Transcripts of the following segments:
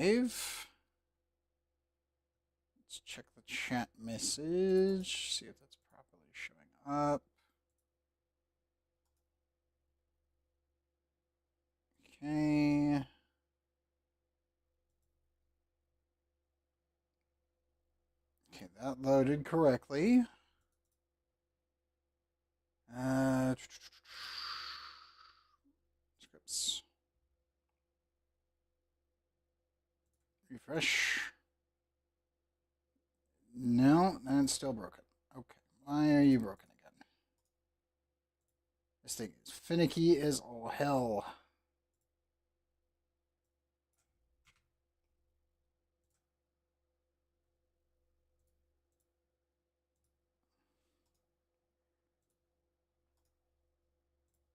Let's check the chat message, see if that's properly showing up. Okay. Okay, that loaded correctly. Scripts. Refresh. No, and it's still broken. Okay, why are you broken again? This thing is finicky as all hell.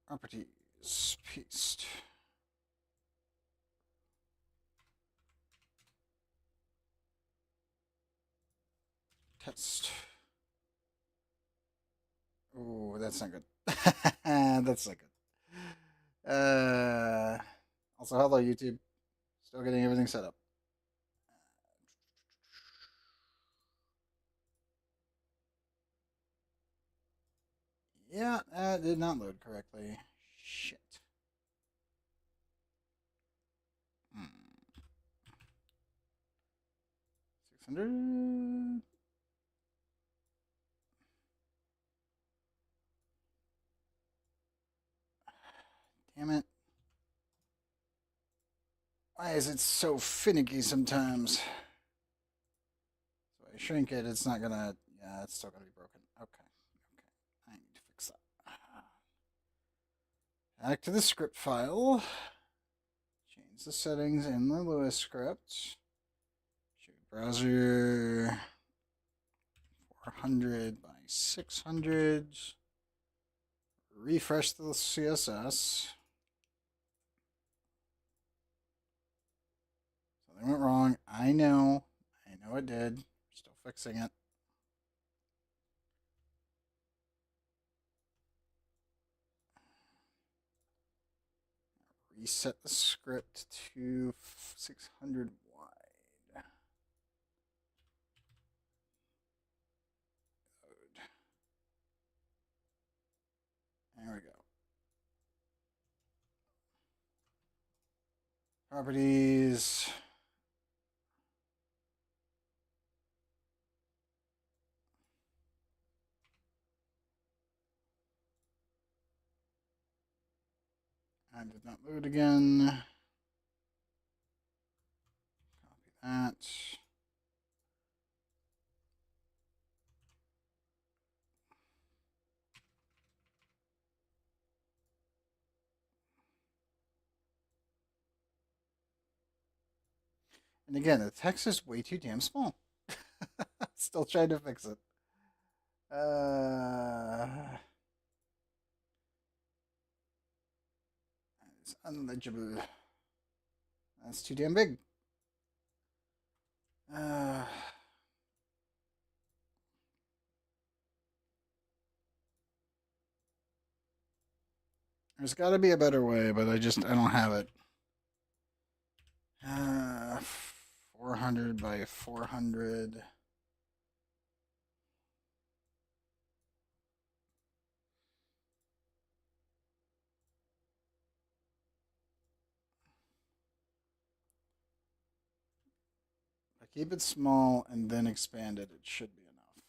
Properties. Paste. Test. Oh, that's not good. That's not good. Also, hello, YouTube. Still getting everything set up. Yeah, that did not load correctly. Shit. Hmm. 600. Damn it. Why is it so finicky sometimes? So I shrink it, it's not gonna. Yeah, it's still gonna be broken. Okay. Okay. I need to fix that. Back to the script file. Change the settings in the Lewis script. Show browser 400 by 600. Refresh the CSS. Something went wrong. I know. I know it did. Still fixing it. Reset the script to 600 wide. There we go. Properties. I did not load again. Copy that. And again, the text is way too damn small. Still trying to fix it. It's unlegible. That's too damn big. There's got to be a better way, but I don't have it. 400 by 400. If I keep it small and then expand it, it should be enough.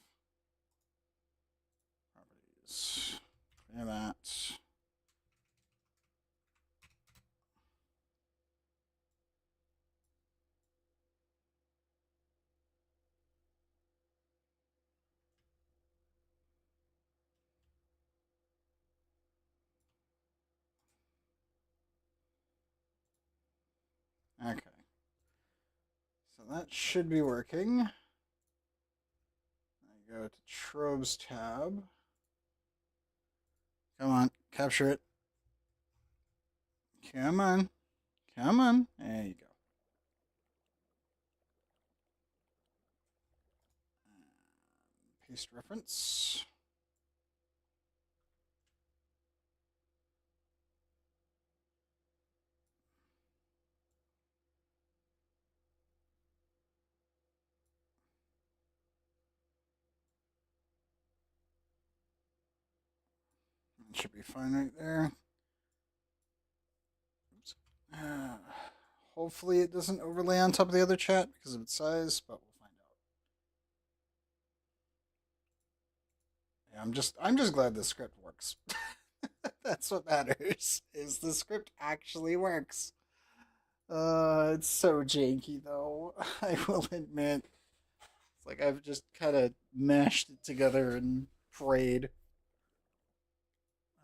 Properties. Clear that. Okay. So that should be working. I go to Trove's tab. Come on, capture it. Come on. Come on. There you go. Paste reference. should be fine right there. Oops. Hopefully it doesn't overlay on top of the other chat because of its size, but we'll find out. Yeah, I'm just glad the script works. That's what matters. Is the script actually works. It's so janky though. I will admit. It's like I've just kind of mashed it together and prayed.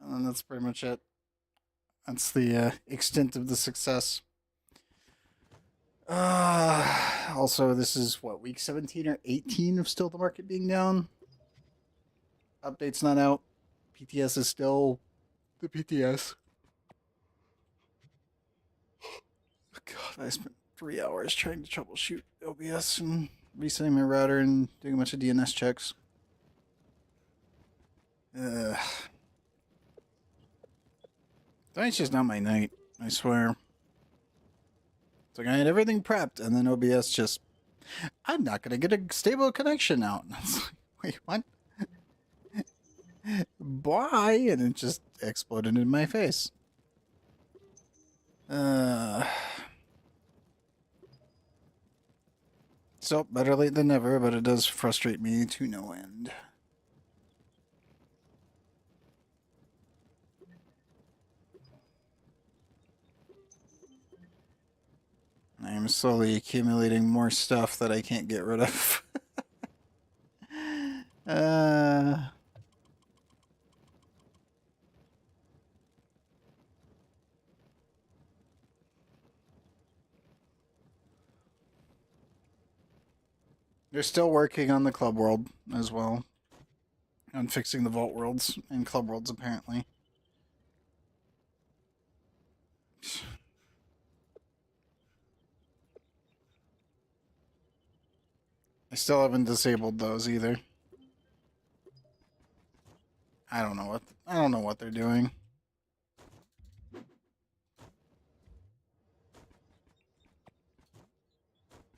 And that's pretty much it. That's the extent of the success. Also, this is what, week 17 or 18 of still the market being down? Update's not out. PTS is still the PTS. God, I spent 3 hours trying to troubleshoot OBS and resetting my router and doing a bunch of DNS checks. Tonight's just not my night, I swear. It's like I had everything prepped, and then OBS just, I'm not going to get a stable connection out. And I was like, wait, what? Why? And it just exploded in my face. So, better late than never, but it does frustrate me to no end. I am slowly accumulating more stuff that I can't get rid of. They're still working on the club world as well. On fixing the vault worlds and club worlds, apparently. I still haven't disabled those either. I don't know what they're doing.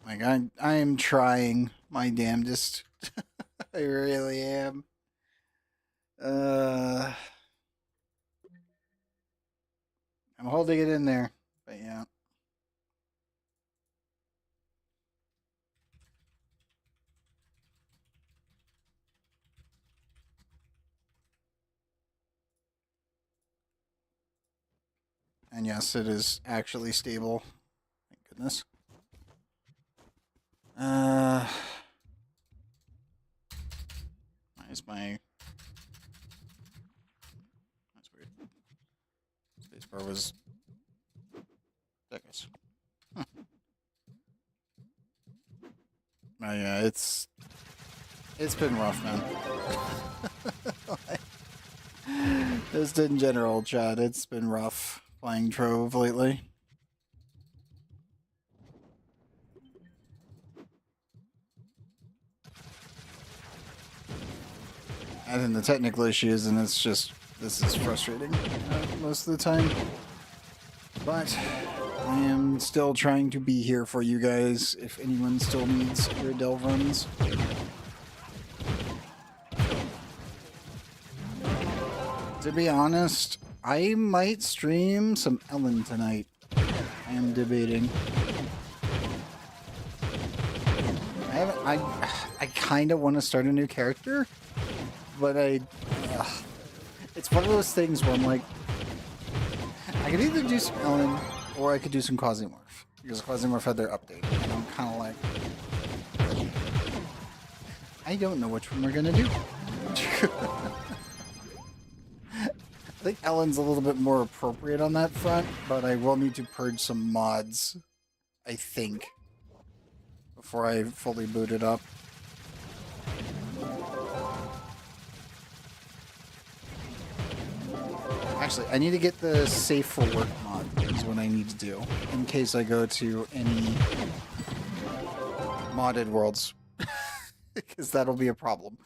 Like I am trying my damnedest. I really am. I'm holding it in there, but yeah. And yes, it is actually stable. Thank goodness. Where's my... That's weird. Spacebar was... There it goes. Huh. Yeah, it's been rough, man. Just in general, Chad, it's been rough playing Trove lately. I think the technical issues, and it's just, this is frustrating most of the time. But I am still trying to be here for you guys if anyone still needs your delve runs. To be honest, I might stream some Ellen tonight. I am debating. I kind of want to start a new character, but it's one of those things where I'm like, I could either do some Ellen or I could do some Quasimorph, because Quasimorph had their update, and I'm kind of like, I don't know which one we're gonna do. I think Ellen's a little bit more appropriate on that front, but I will need to purge some mods, I think, before I fully boot it up. Actually, I need to get the safe for work mod, is what I need to do, in case I go to any modded worlds, because that'll be a problem.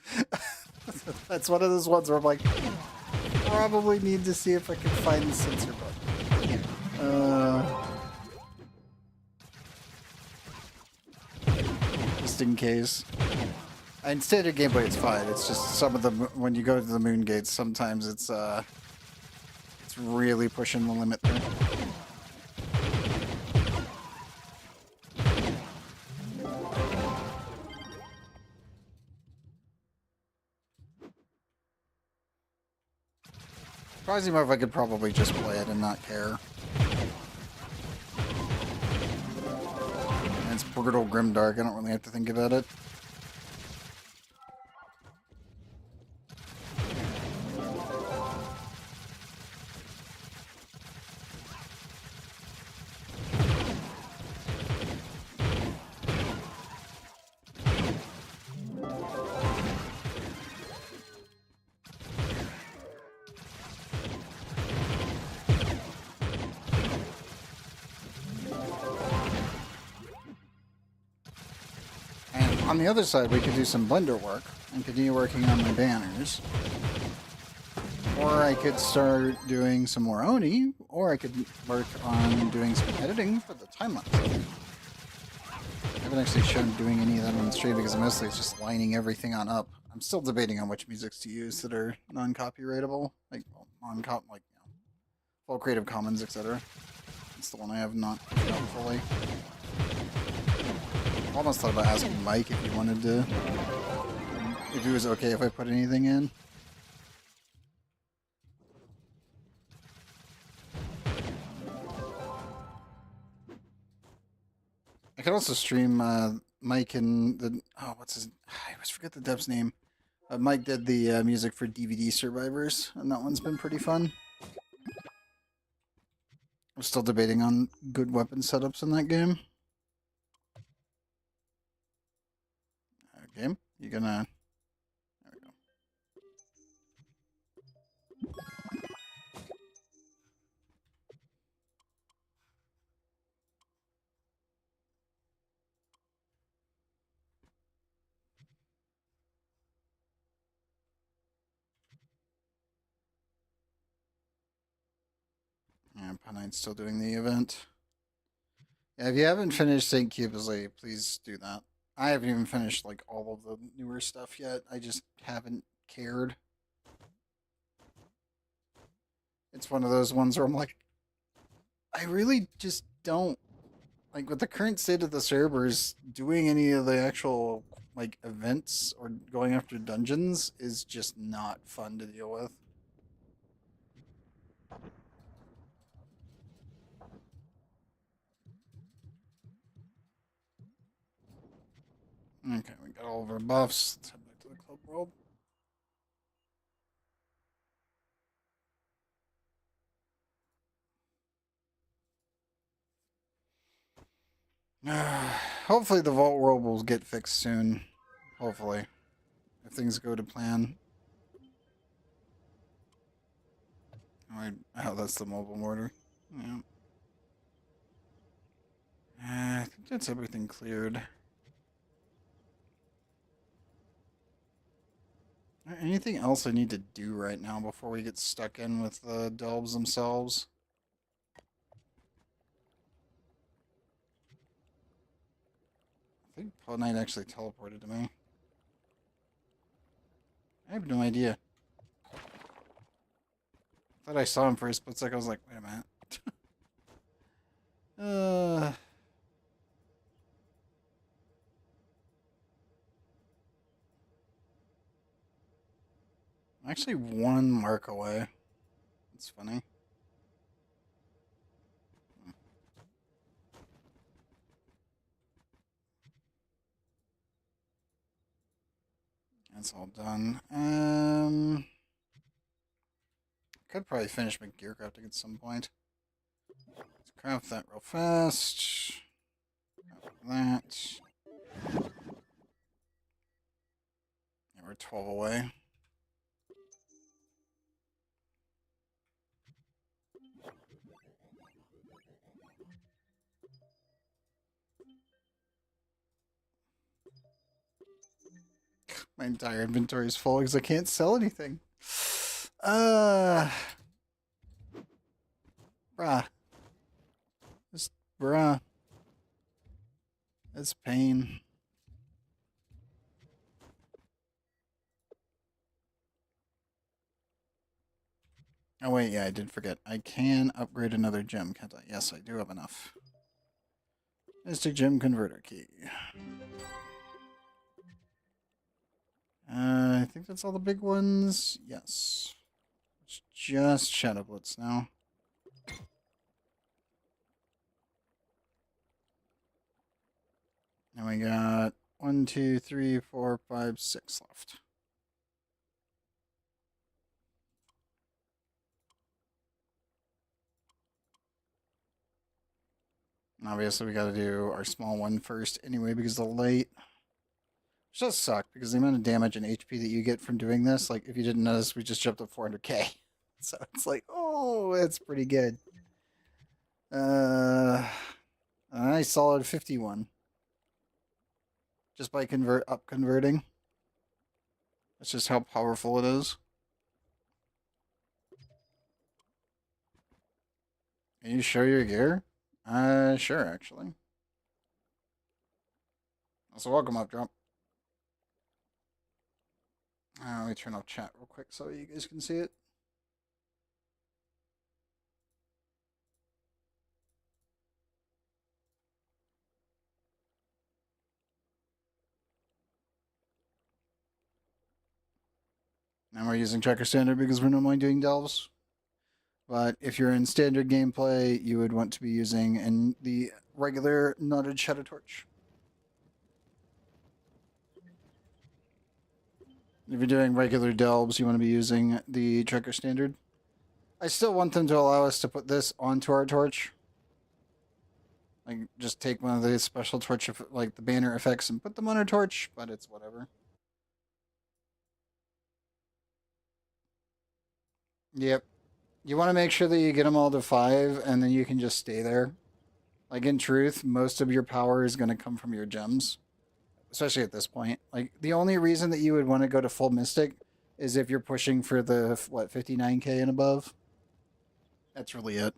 That's one of those ones where I'm like, probably need to see if I can find the censor button. Just in case. In standard gameplay, it's fine. It's just some of them, when you go to the moon gates, sometimes it's It's really pushing the limit there. Quasimodo, I could probably just play it and not care. And it's Portal Grimdark, I don't really have to think about it. On the other side, we could do some Blender work and continue working on my banners. Or I could start doing some more Oni, or I could work on doing some editing for the time-lapse. I haven't actually shown doing any of that on the stream because mostly it's just lining everything on up. I'm still debating on which musics to use that are non-copyrightable, like full Creative Commons, etc. It's the one I have not picked out fully. I almost thought about asking Mike if he wanted to, if he was okay if I put anything in. I could also stream Mike and the, oh, what's his, I always forget the dev's name. Mike did the music for DVD Survivors, and that one's been pretty fun. I'm still debating on good weapon setups in that game. Game, you gonna... There we go. Yeah, Panine's still doing the event. Yeah, if you haven't finished St. Cubisley, please do that. I haven't even finished like all of the newer stuff yet. I just haven't cared. It's one of those ones where I'm like, I really just don't like with the current state of the servers, doing any of the actual like events or going after dungeons is just not fun to deal with. Okay, we got all of our buffs. Let's head back to the club world. Hopefully the vault world will get fixed soon. Hopefully. If things go to plan. Oh, that's the mobile mortar. Yeah. I think that's everything cleared. Anything else I need to do right now before we get stuck in with the delves themselves? I think Pod Knight actually teleported to me. I have no idea. I thought I saw him for a split second. I was like, wait a minute. I'm actually one mark away. It's funny. That's all done. Could probably finish my gear crafting at some point. Let's craft that real fast. Craft that. Yeah, we're 12 away. My entire inventory is full because I can't sell anything. Bruh. Just, bruh. It's pain. Oh wait, yeah, I did forget. I can upgrade another gem, can't I? Yes, I do have enough. Mystic Gem Converter Key. I think that's all the big ones. Yes. It's just Shadow Blitz now. And we got 1, 2, 3, 4, 5, 6 left. Obviously, we got to do our small one first anyway because the light. Which does suck because the amount of damage and HP that you get from doing this, like if you didn't notice, we just jumped up 400k. So it's like, oh, it's pretty good. A nice solid 51. Just by converting. That's just how powerful it is. Can you show your gear? Sure, actually. So welcome up, Jump. Let me turn off chat real quick so you guys can see it. And we're using Checker Standard because we're normally doing delves. But if you're in standard gameplay, you would want to be using in the regular knotted Shadow Torch. If you're doing regular delves, you want to be using the Checker Standard. I still want them to allow us to put this onto our torch. Like, just take one of the special torch, like the banner effects, and put them on our torch, but it's whatever. Yep. You want to make sure that you get them all to 5, and then you can just stay there. Like, in truth, most of your power is going to come from your gems. Especially at this point. Like, the only reason that you would want to go to full Mystic is if you're pushing for the, what, 59k and above? That's really it.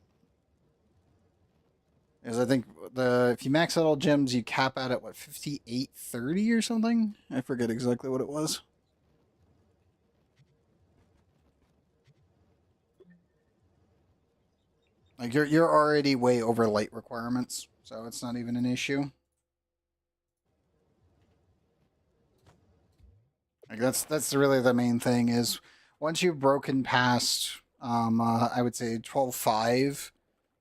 Because I think if you max out all gems, you cap out at, what, 5830 or something? I forget exactly what it was. Like, you're already way over light requirements, so it's not even an issue. Like, that's really the main thing is once you've broken past, I would say 12.5,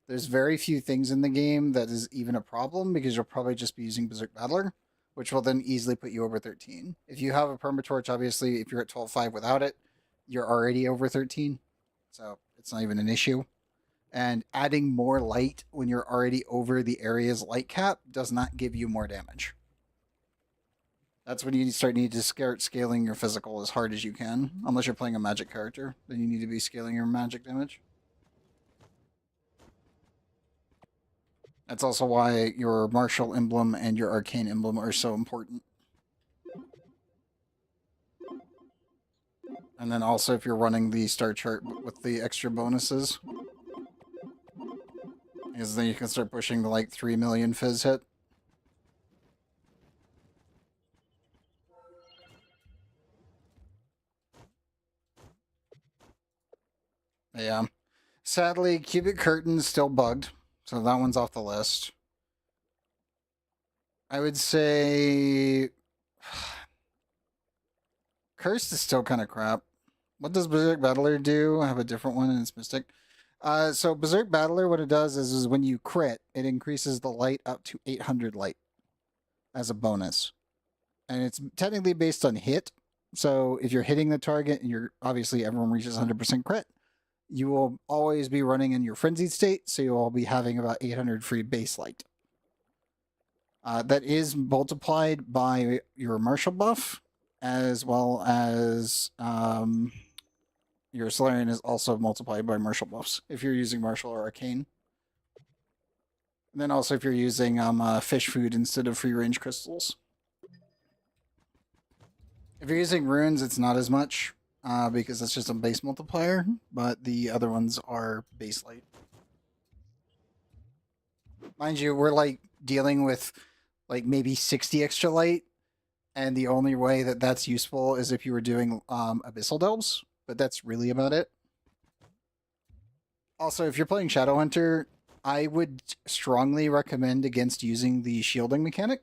there's very few things in the game that is even a problem because you'll probably just be using Berserk Battler, which will then easily put you over 13. If you have a Permatorch, obviously, if you're at 12.5 without it, you're already over 13. So it's not even an issue. And adding more light when you're already over the area's light cap does not give you more damage. That's when you need to start scaling your physical as hard as you can. Unless you're playing a magic character, then you need to be scaling your magic damage. That's also why your martial emblem and your arcane emblem are so important. And then also if you're running the star chart with the extra bonuses, because then you can start pushing the like 3 million fizz hit. Yeah. Sadly, Cubic Curtain's still bugged, so that one's off the list. I would say Cursed is still kind of crap. What does Berserk Battler do? I have a different one and it's Mystic. So Berserk Battler, what it does is when you crit, it increases the light up to 800 light as a bonus. And it's technically based on hit. So if you're hitting the target and you're obviously everyone reaches 100% crit, you will always be running in your frenzied state. So you'll all be having about 800 free base light. That is multiplied by your martial buff, as well as your Solarian is also multiplied by martial buffs if you're using martial or arcane. And then also if you're using fish food instead of free range crystals. If you're using runes, it's not as much because it's just a base multiplier, but the other ones are base light. Mind you, we're like dealing with like maybe 60 extra light, and the only way that that's useful is if you were doing abyssal delves, but that's really about it. Also, if you're playing Shadowhunter, I would strongly recommend against using the shielding mechanic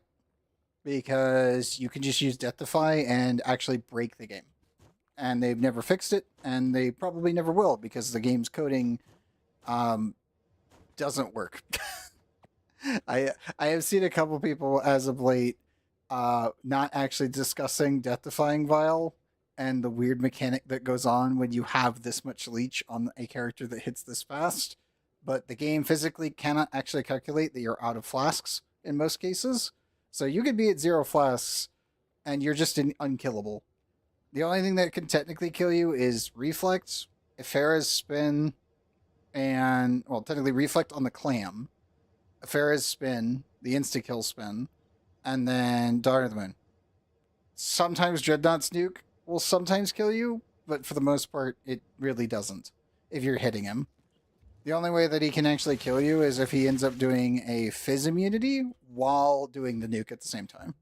because you can just use Death Defy and actually break the game. And they've never fixed it, and they probably never will because the game's coding doesn't work. I have seen a couple people as of late not actually discussing Death Defying Vial and the weird mechanic that goes on when you have this much leech on a character that hits this fast. But the game physically cannot actually calculate that you're out of flasks in most cases. So you could be at 0 flasks and you're just unkillable. The only thing that can technically kill you is Reflect, Ifera's Spin, and, well, technically Reflect on the Clam, Ifera's Spin, the insta-kill spin, and then Daughter of the Moon. Sometimes Dreadnought's nuke will sometimes kill you, but for the most part, it really doesn't if you're hitting him. The only way that he can actually kill you is if he ends up doing a Fizz immunity while doing the nuke at the same time.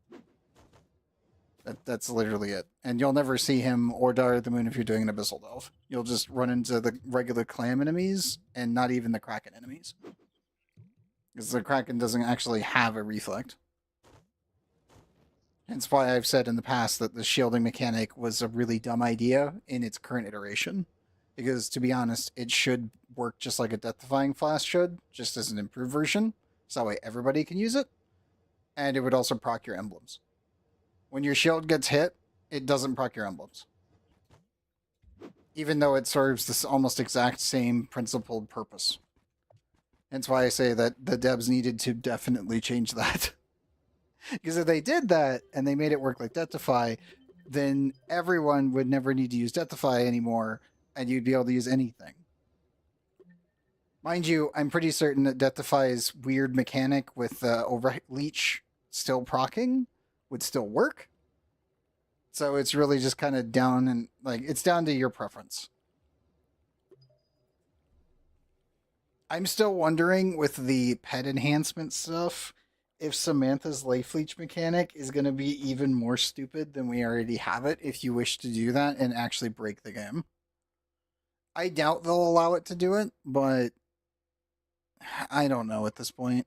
That's literally it. And you'll never see him or Daughter of the Moon if you're doing an Abyssal Delve. You'll just run into the regular Clam enemies and not even the Kraken enemies. Because the Kraken doesn't actually have a Reflect. Hence why I've said in the past that the shielding mechanic was a really dumb idea in its current iteration. Because, to be honest, it should work just like a Death-Defying Flask should, just as an improved version. So that way everybody can use it. And it would also proc your emblems. When your shield gets hit, it doesn't proc your emblems. Even though it serves this almost exact same principled purpose. Hence why I say that the devs needed to definitely change that. Because if they did that, and they made it work like Death Defy, then everyone would never need to use Death Defy anymore, and you'd be able to use anything. Mind you, I'm pretty certain that Death Defy's weird mechanic with Overleech still proccing would still work. So it's really just kind of down and it's down to your preference. I'm still wondering with the pet enhancement stuff if Samantha's life leech mechanic is going to be even more stupid than we already have it if you wish to do that and actually break the game. I doubt they'll allow it to do it, but I don't know at this point.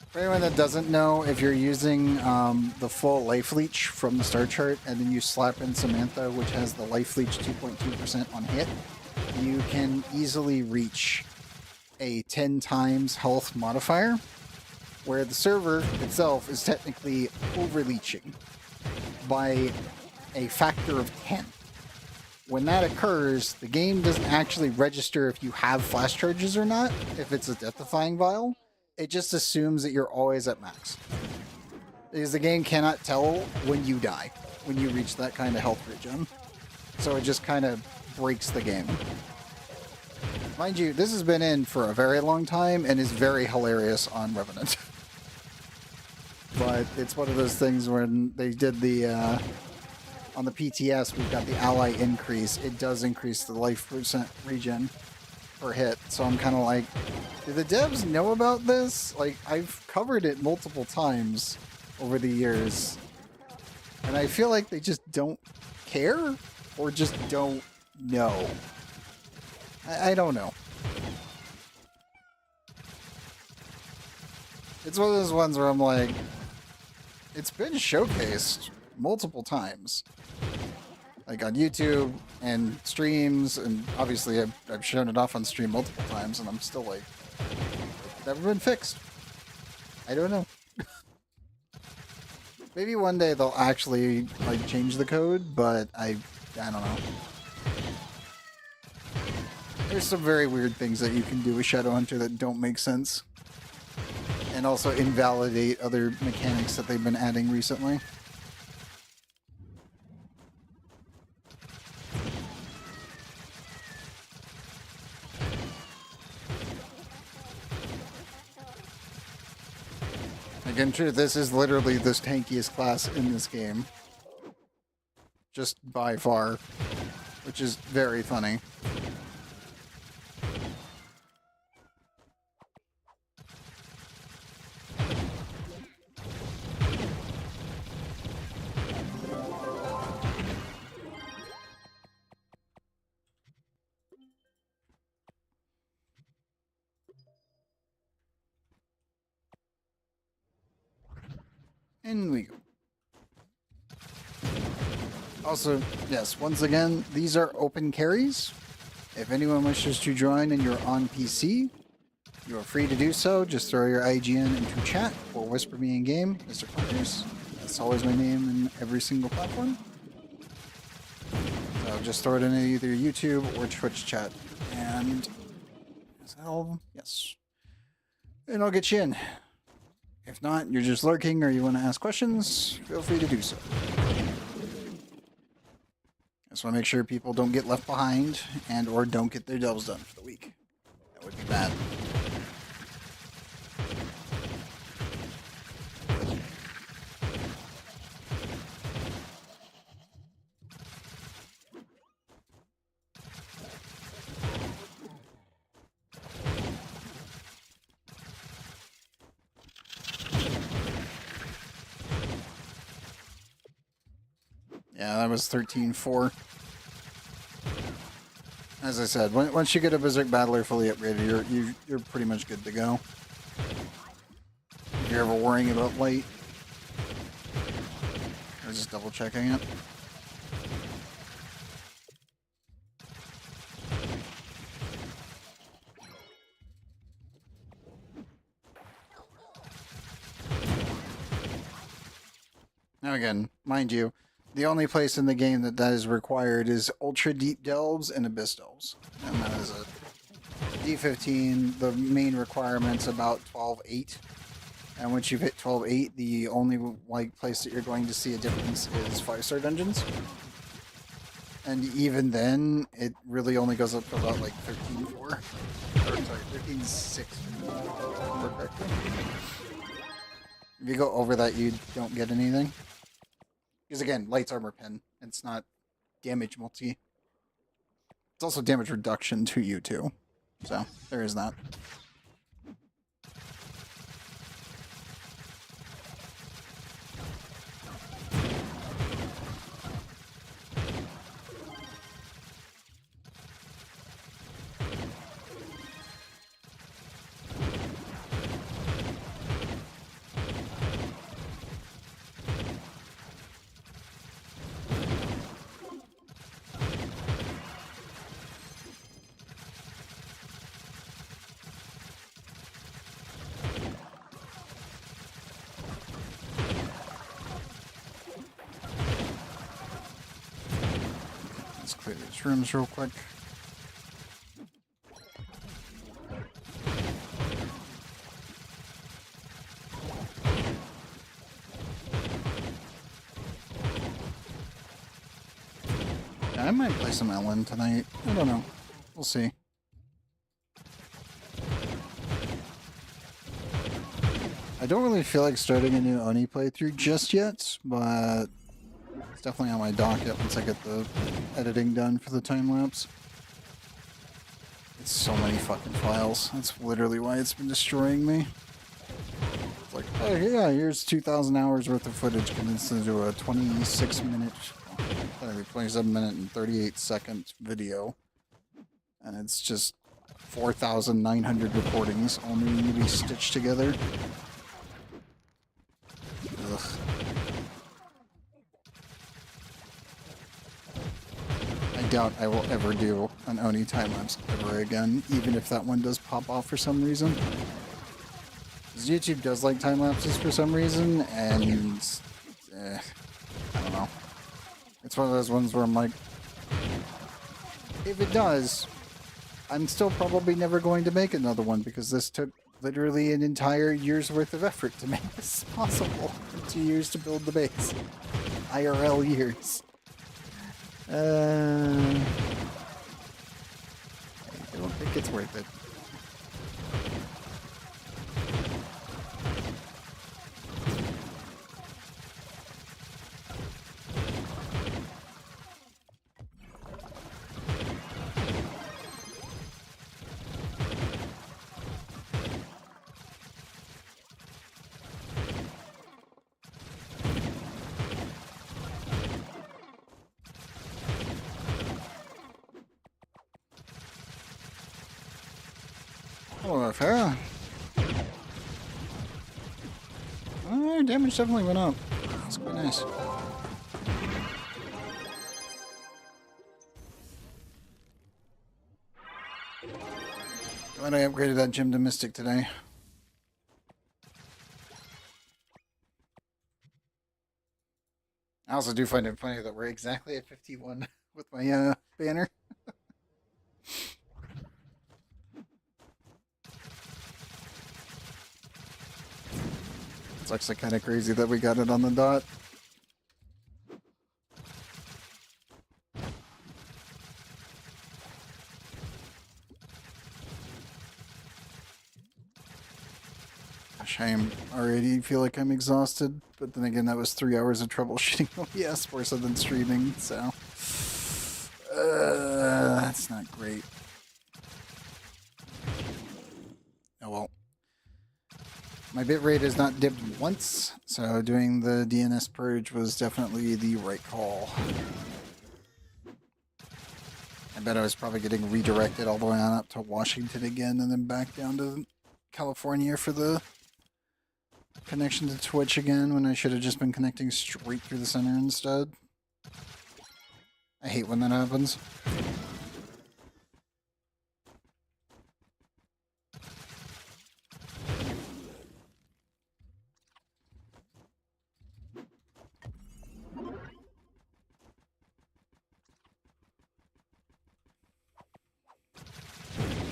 For anyone that doesn't know, if you're using the full life leech from the star chart and then you slap in Samantha, which has the life leech 2.2% on hit, you can easily reach a 10 times health modifier, where the server itself is technically overleeching by a factor of 10. When that occurs, the game doesn't actually register if you have flash charges or not, if it's a Death-Defying Vial. It just assumes that you're always at max. Because the game cannot tell when you die, when you reach that kind of health regen. So it just kind of breaks the game. Mind you, this has been in for a very long time and is very hilarious on Revenant. But it's one of those things when they did the, on the PTS, we've got the ally increase. It does increase the life percent regen per hit. So I'm kind of like, do the devs know about this? Like, I've covered it multiple times over the years. And I feel like they just don't care or just don't know. I don't know. It's one of those ones where I'm like, it's been showcased multiple times. Like on YouTube and streams, and obviously I've shown it off on stream multiple times, and I'm still like, it's never been fixed. I don't know. Maybe one day they'll actually change the code, but I don't know. There's some very weird things that you can do with Shadowhunter that don't make sense. And also invalidate other mechanics that they've been adding recently. Again, true, this is literally the tankiest class in this game. Just by far. Which is very funny. And we go. Also, yes, once again, these are open carries. If anyone wishes to join and you're on PC, you are free to do so. Just throw your IGN into chat or whisper me in game, Mr. Clickers. That's always my name in every single platform. So just throw it in either YouTube or Twitch chat. And is that all of them? Yes. And I'll get you in. If not, you're just lurking or you want to ask questions, feel free to do so. I just want to make sure people don't get left behind and or don't get their delves done for the week. That would be bad. Yeah, that was 13-4. As I said, once you get a Berserk Battler fully upgraded, you're pretty much good to go. If you're ever worrying about light, I was just double checking it. Now again, mind you, the only place in the game that is required is Ultra Deep Delves and Abyss Delves. And that is it. D15, the main requirement's about 12-8. And once you've hit 12-8, the only place that you're going to see a difference is 5-star dungeons. And even then, it really only goes up to about 13-4. Or sorry, 13-6. If you go over that, you don't get anything. Because again, Light's Armor Pen. It's not damage multi. It's also damage reduction to you too. So, there is that. Let's clear these rooms real quick. Yeah, I might play some Ellen tonight. I don't know. We'll see. I don't really feel like starting a new Oni playthrough just yet, but it's definitely on my docket once I get the editing done for the time-lapse. It's so many fucking files. That's literally why it's been destroying me. It's like, oh yeah, here's 2,000 hours worth of footage condensed into a 26-minute, 27-minute and 38-second video. And it's just 4,900 recordings all needing to be stitched together. Ugh. I doubt I will ever do an Oni time-lapse ever again, even if that one does pop off for some reason. Because YouTube does like time-lapses for some reason, and I don't know. It's one of those ones where I'm like, if it does, I'm still probably never going to make another one, because this took literally an entire year's worth of effort to make this possible. 2 years to build the base. IRL years. I don't think it's worth it. Hello, Ifera. damage definitely went up. That's quite nice. Glad I upgraded that gym to Mystic today. I also do find it funny that we're exactly at 51 with my banner. It's actually kind of crazy that we got it on the dot. Gosh, I am already feel like I'm exhausted, but then again, that was 3 hours of troubleshooting OBS worse than streaming, so that's not great. Oh well. My bitrate is not dipped once, so doing the DNS purge was definitely the right call. I bet I was probably getting redirected all the way on up to Washington again and then back down to California for the connection to Twitch again when I should have just been connecting straight through the center instead. I hate when that happens.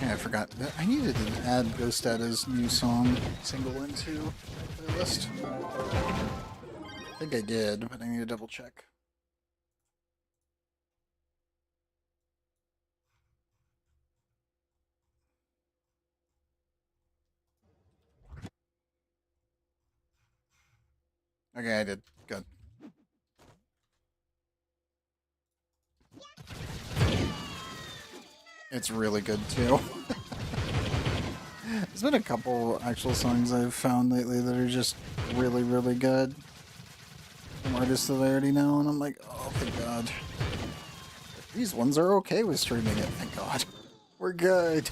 Yeah, I forgot. I needed to add Ghostada's new song single into my playlist. I think I did, but I need to double check. Okay, I did. Good. It's really good too. There's been a couple actual songs I've found lately that are just really, really good from artists that I already know, and I'm like, oh, thank God. These ones are okay with streaming it, thank God. We're good.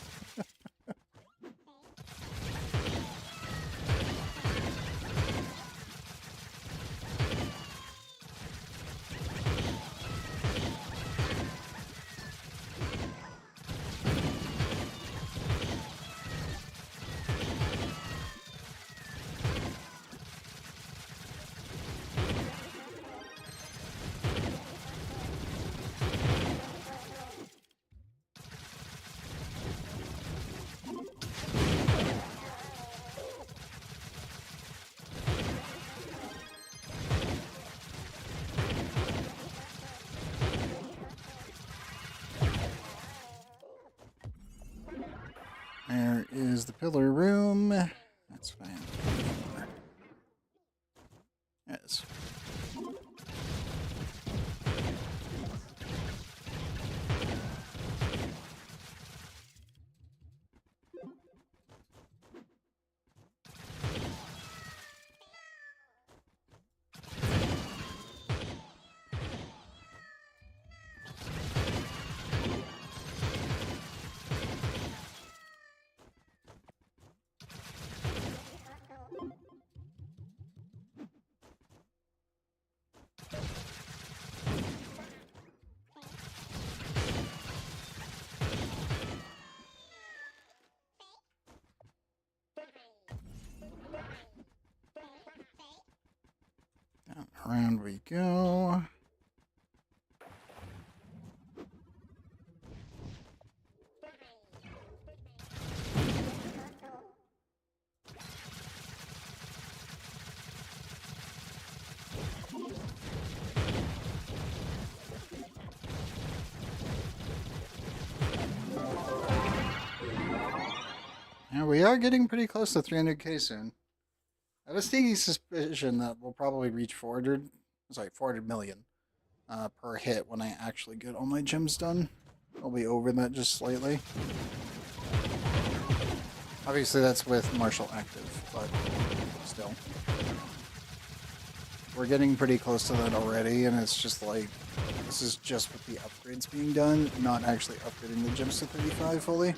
There is the pillar room. That's fine. Yes. Down around we go. Yeah, we are getting pretty close to 300k soon. I have a sneaky suspicion that we'll probably reach 400 million per hit when I actually get all my gems done. I'll be over that just slightly. Obviously that's with Marshall active, but still. We're getting pretty close to that already, and it's just like, this is just with the upgrades being done, not actually upgrading the gems to 35 fully.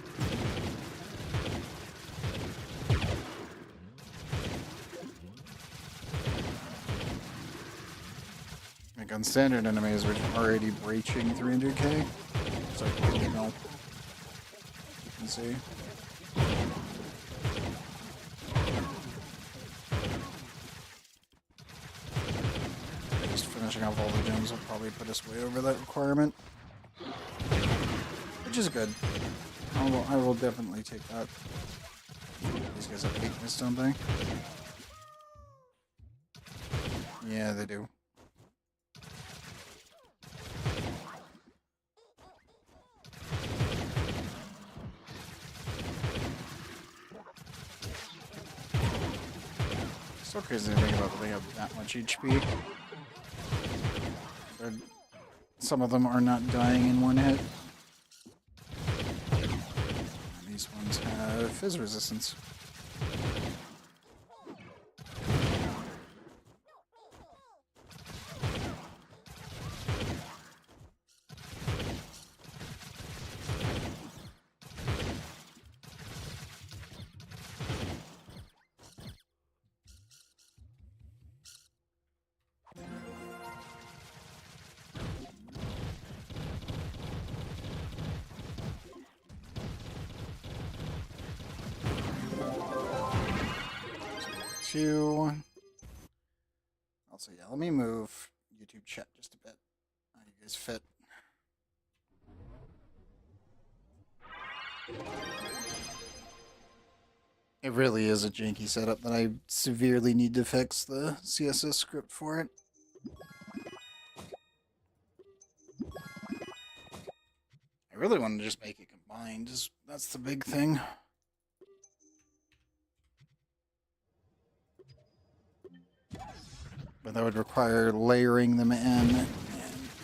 Like on standard enemies, we're already breaching 300k. So you know, you can see. Just finishing off all the gems will probably put us way over that requirement, which is good. I will definitely take that. These guys have weakness, don't they? Yeah, they do. So crazy to think about that they have that much HP. Some of them are not dying in one hit. And these ones have fizz resistance. Also, yeah, let me move YouTube chat just a bit. How you guys fit? It really is a janky setup that I severely need to fix the CSS script for it. I really want to just make it combined. That's the big thing. But that would require layering them in, and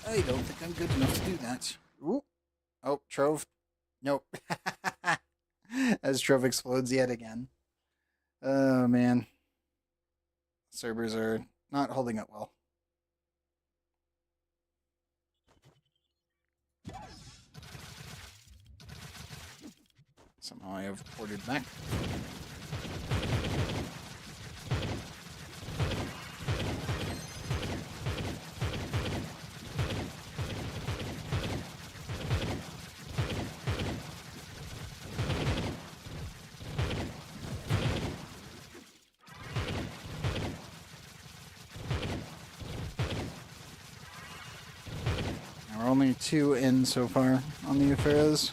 I don't think I'm good enough to do that. Ooh. Oh, Trove. Nope. As Trove explodes yet again. Oh, man. Servers are not holding up well. Somehow I have ported back. We're only 2 in so far on the Iferas.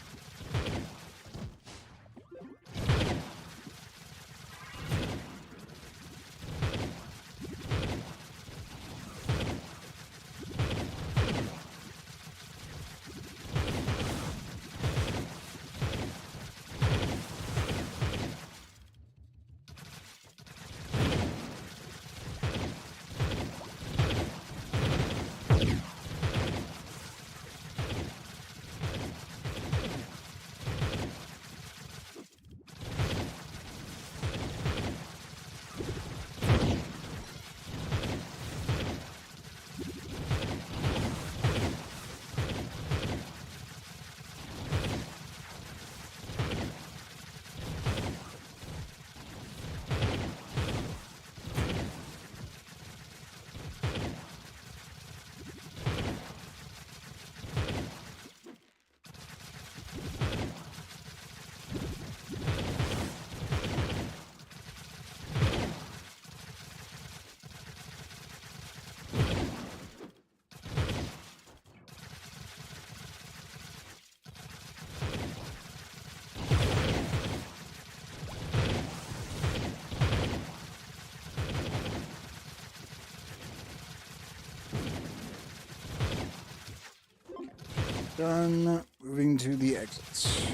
Done. Moving to the exits.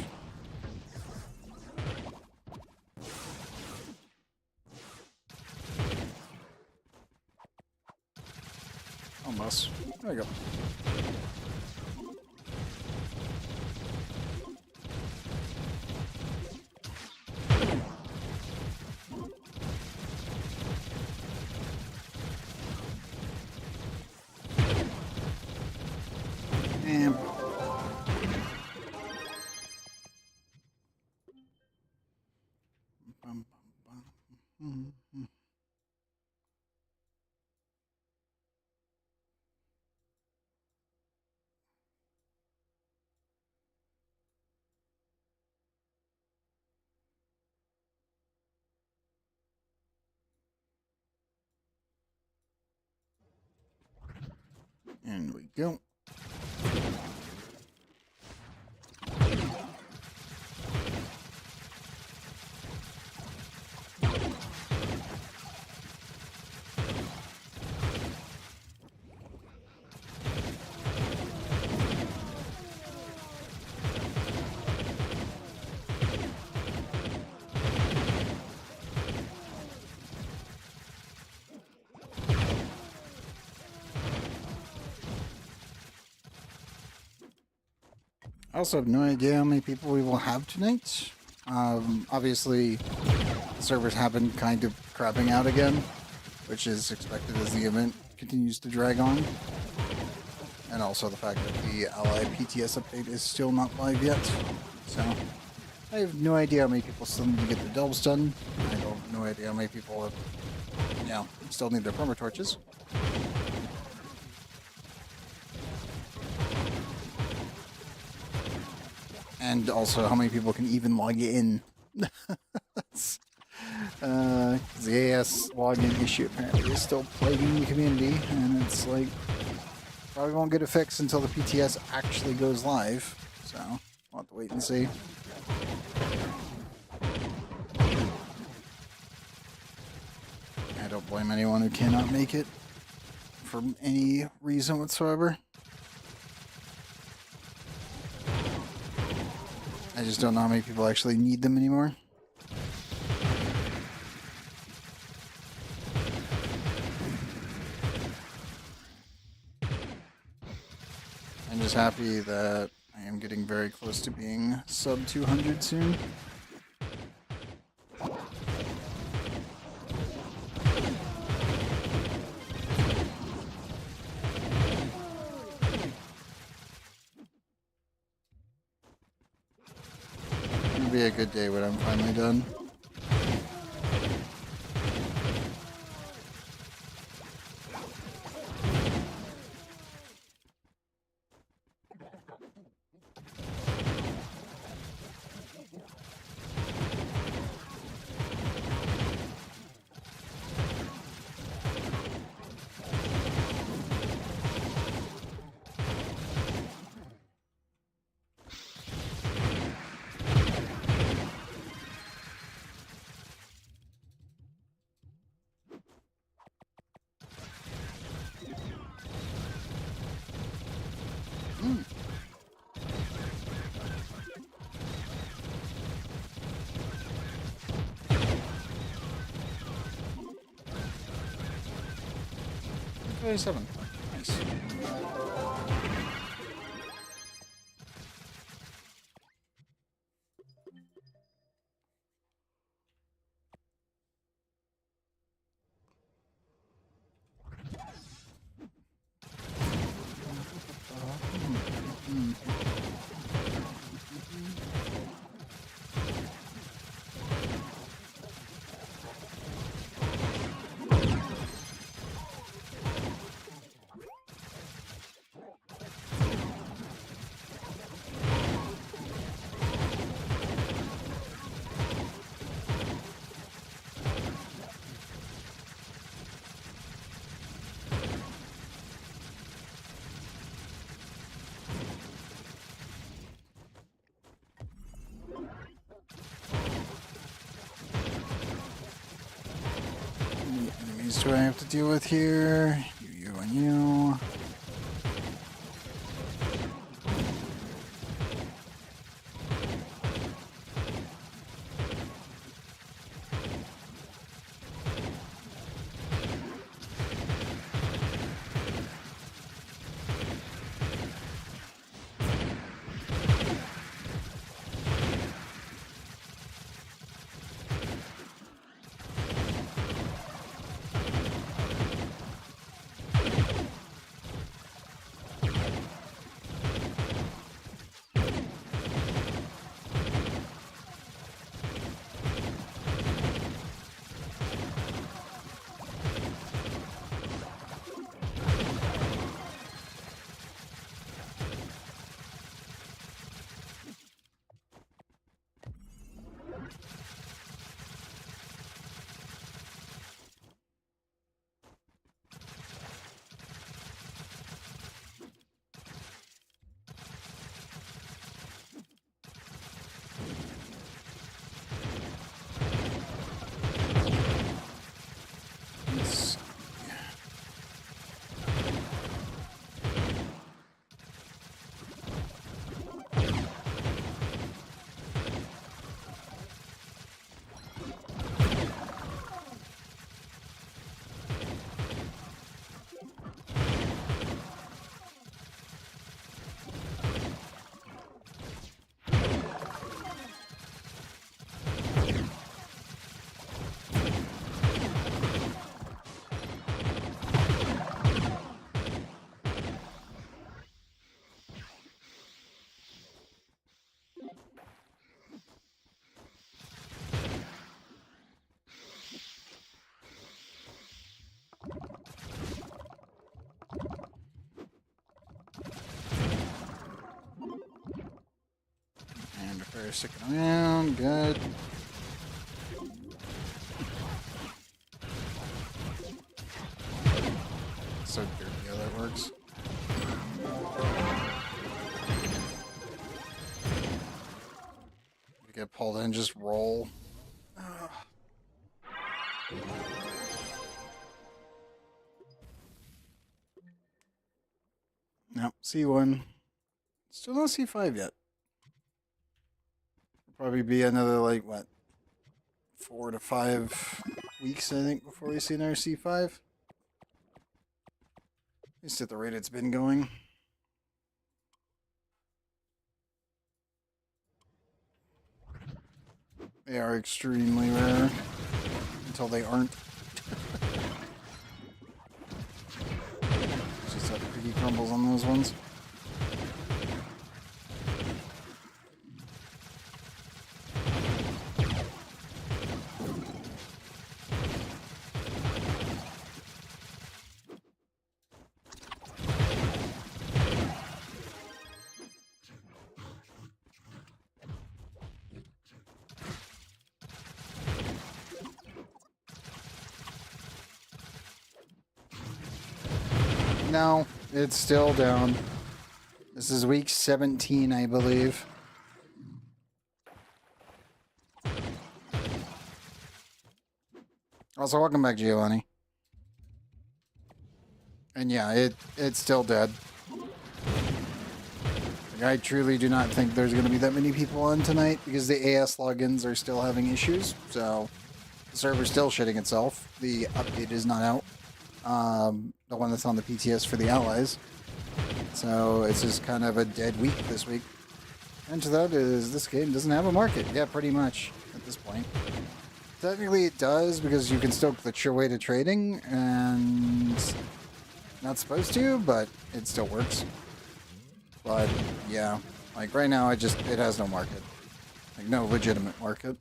Almost. There we go. And And we go. I also have no idea how many people we will have tonight. Obviously, the servers have been kind of crapping out again, which is expected as the event continues to drag on. And also the fact that the Ally PTS update is still not live yet. So, I have no idea how many people still need to get their delves done. I have no idea how many people, still need their perma torches. And also how many people can even log in. The AS login issue apparently is still plaguing the community, and it's like, probably won't get it fixed until the PTS actually goes live. So, we'll have to wait and see. I don't blame anyone who cannot make it for any reason whatsoever. I just don't know how many people actually need them anymore. I'm just happy that I am getting very close to being sub 200 soon. It'll be a good day when I'm finally done. Nice. 'Enemies do I have to deal with here? You and you. Ifera sticking around, good. So dirty how that works. You get pulled in, just roll. Nope, C1. Still no C5 yet. Probably be another, like, what? 4 to 5 weeks, I think, before we see another C5. At least at the rate it's been going. They are extremely rare. Until they aren't. Just have pretty crumbles on those ones. No, it's still down. This is week 17, I believe. Also, welcome back, Giovanni. And yeah, it's still dead. Like, I truly do not think there's going to be that many people on tonight because the AS logins are still having issues. So the server's still shitting itself. The update is not out. The one that's on the PTS for the allies. So it's just kind of a dead week this week. And to that is this game doesn't have a market. Yeah, pretty much at this point. Technically it does because you can still glitch your way to trading and not supposed to, but it still works. But yeah, like right now it has no market. Like no legitimate market.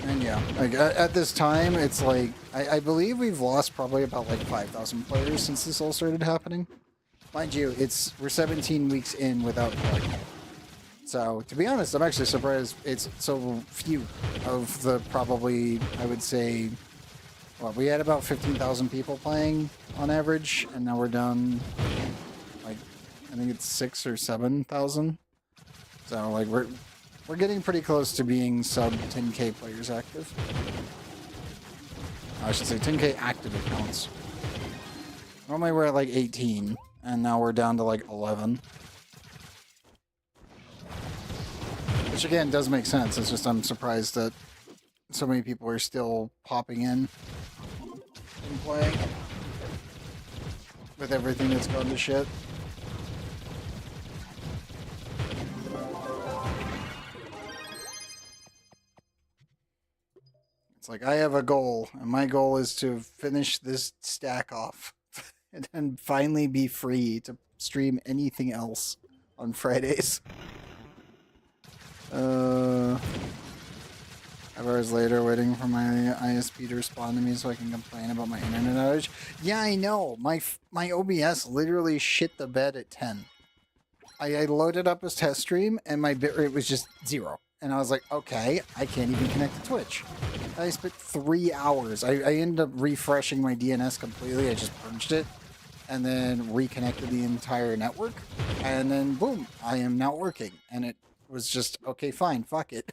And yeah, like at this time, it's like, I believe we've lost probably about like 5,000 players since this all started happening. Mind you, we're 17 weeks in without play. So, to be honest, I'm actually surprised it's so few of the probably, I would say, well, we had about 15,000 people playing on average, and now we're down, like, I think it's 6,000 or 7,000. So, like, we're getting pretty close to being sub 10k players active. I should say 10k active accounts. Normally we're at like 18, and now we're down to like 11. Which again does make sense, it's just I'm surprised that so many people are still popping in and playing with everything that's gone to shit. It's like, I have a goal, and my goal is to finish this stack off and then finally be free to stream anything else on Fridays. 5 hours later, waiting for my ISP to respond to me so I can complain about my internet outage. Yeah, I know. My OBS literally shit the bed at 10. I loaded up his test stream, and my bitrate was just 0. And I was like, okay, I can't even connect to Twitch. I spent 3 hours. I ended up refreshing my DNS completely. I just purged it and then reconnected the entire network. And then, boom, I am now working. And it was just, okay, fine, fuck it.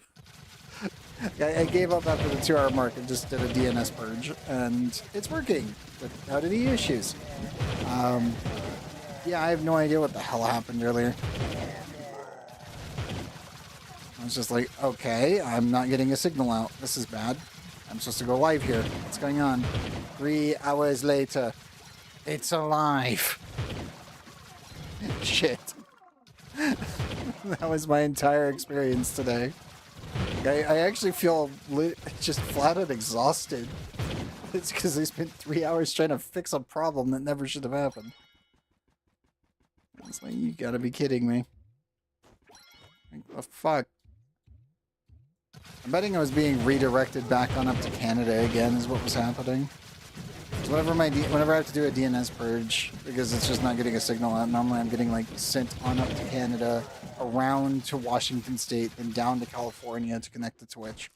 I gave up after the 2-hour mark and just did a DNS purge. And it's working without any issues. Yeah, I have no idea what the hell happened earlier. I was just like, okay, I'm not getting a signal out. This is bad. I'm supposed to go live here. What's going on? 3 hours later. It's alive. Shit. That was my entire experience today. I actually feel just flat out exhausted. It's because I spent 3 hours trying to fix a problem that never should have happened. It's like, you gotta be kidding me. Like, the fuck? I'm betting I was being redirected back on up to Canada again is what was happening. whenever I have to do a DNS purge because it's just not getting a signal out. Normally I'm getting like sent on up to Canada, around to Washington State, then down to California to connect to Twitch.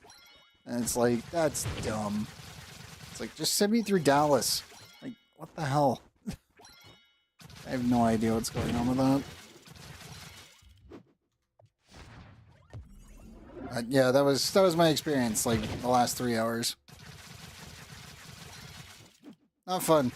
And it's like, that's dumb. It's like, just send me through Dallas. Like, what the hell? I have no idea what's going on with that. Yeah, that was my experience, like, the last 3 hours. Not fun.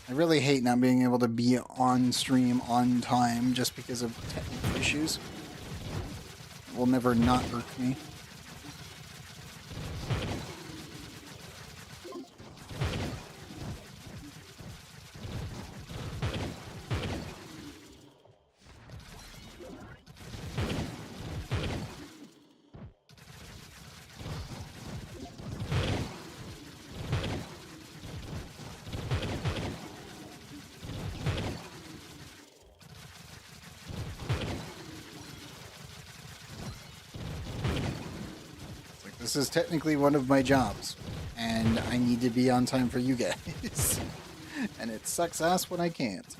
I really hate not being able to be on stream on time just because of technical issues. It will never not irk me. This is technically one of my jobs, and I need to be on time for you guys. And it sucks ass when I can't.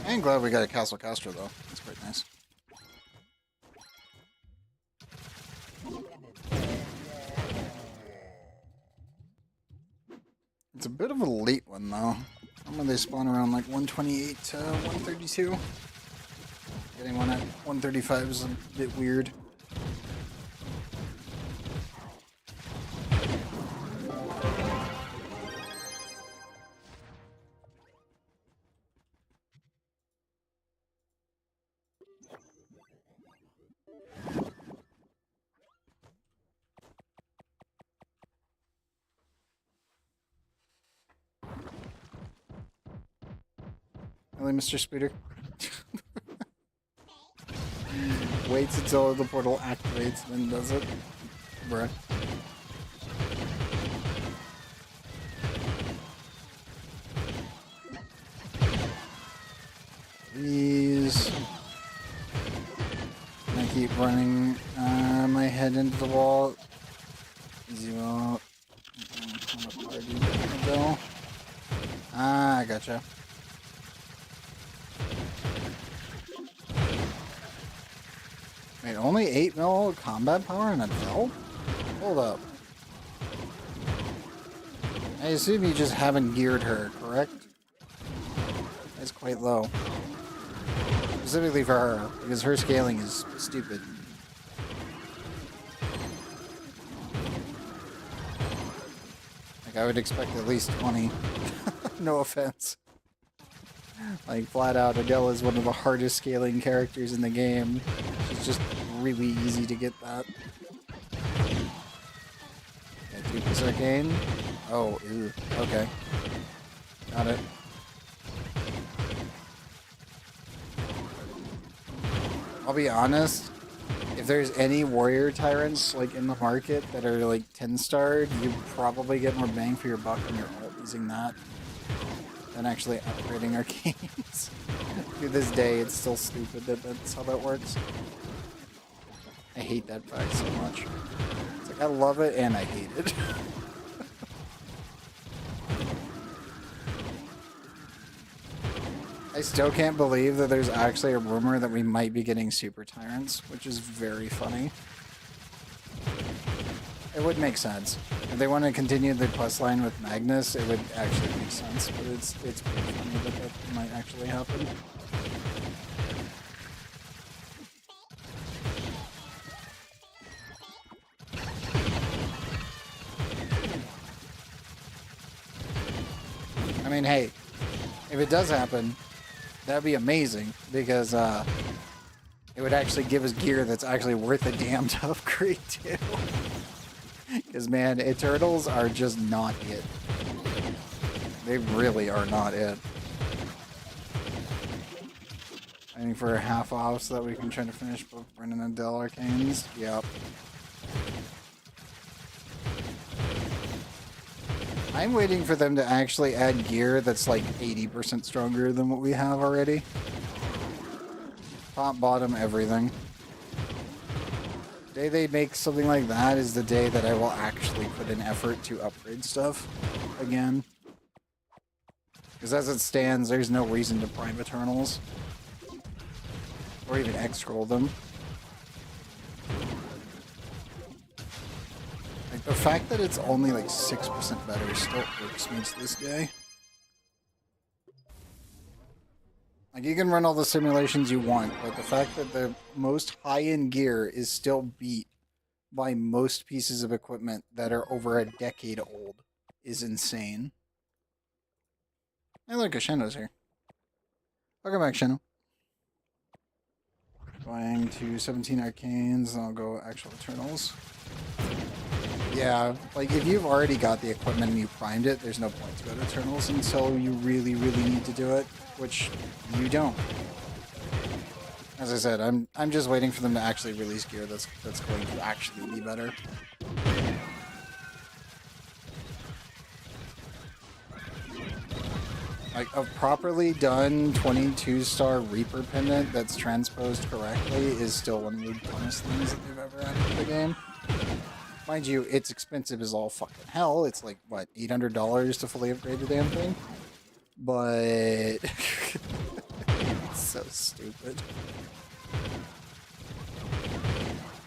I'm glad we got a Castle Castro, though. That's quite nice. It's a bit of a late one, though. Normally they spawn around like 128 to 132. Getting one at 135 is a bit weird. Really, Mr. Spooter? Waits until the portal activates, then does it. Bruh. Please. I keep running my head into the wall. Easy well. How far do you go? Ah, I gotcha. Wait, only 8 mil combat power in a belt? Hold up. I assume you just haven't geared her, correct? That's quite low. Specifically for her, because her scaling is stupid. Like, I would expect at least 20. No offense. Like, flat out, Adele is one of the hardest scaling characters in the game. She's just really easy to get that. Yeah, 2% arcane. Oh, ew. Okay. Got it. I'll be honest, if there's any warrior tyrants like in the market that are like 10-starred, you probably get more bang for your buck when you're ult using that than actually upgrading arcanes. To this day, it's still stupid that that's how that works. I hate that fact so much. It's like, I love it and I hate it. I still can't believe that there's actually a rumor that we might be getting super tyrants, which is very funny. It would make sense. If they want to continue the quest line with Magnus, it would actually make sense, but it's pretty funny that that might actually happen. I mean, hey, if it does happen, that'd be amazing, because it would actually give us gear that's actually worth a damn to upgrade to. Because, man, Eternals are just not it. They really are not it. Waiting for a half off so that we can try to finish both Brennan and Dell Arcanes. Yep. I'm waiting for them to actually add gear that's like 80% stronger than what we have already. Top, bottom, everything. The day they make something like that is the day that I will actually put in effort to upgrade stuff again. Because as it stands, there's no reason to prime Eternals. Or even X-scroll them. Like, the fact that it's only like 6% better still irks me to this day. Like, you can run all the simulations you want, but the fact that the most high-end gear is still beat by most pieces of equipment that are over a decade old is insane. Hey, look, Sheno's here. Welcome back, Sheno. Going to 17 Arcanes, and I'll go actual Eternals. Yeah, like, if you've already got the equipment and you primed it, there's no point to go to Eternals until you really, really need to do it, which you don't. As I said, I'm just waiting for them to actually release gear that's going to actually be better. Like, a properly done 22-star Reaper pendant that's transposed correctly is still one of the dumbest things that they've ever added to the game. Mind you, it's expensive as all fucking hell. It's like, what, $800 to fully upgrade the damn thing? But... it's so stupid.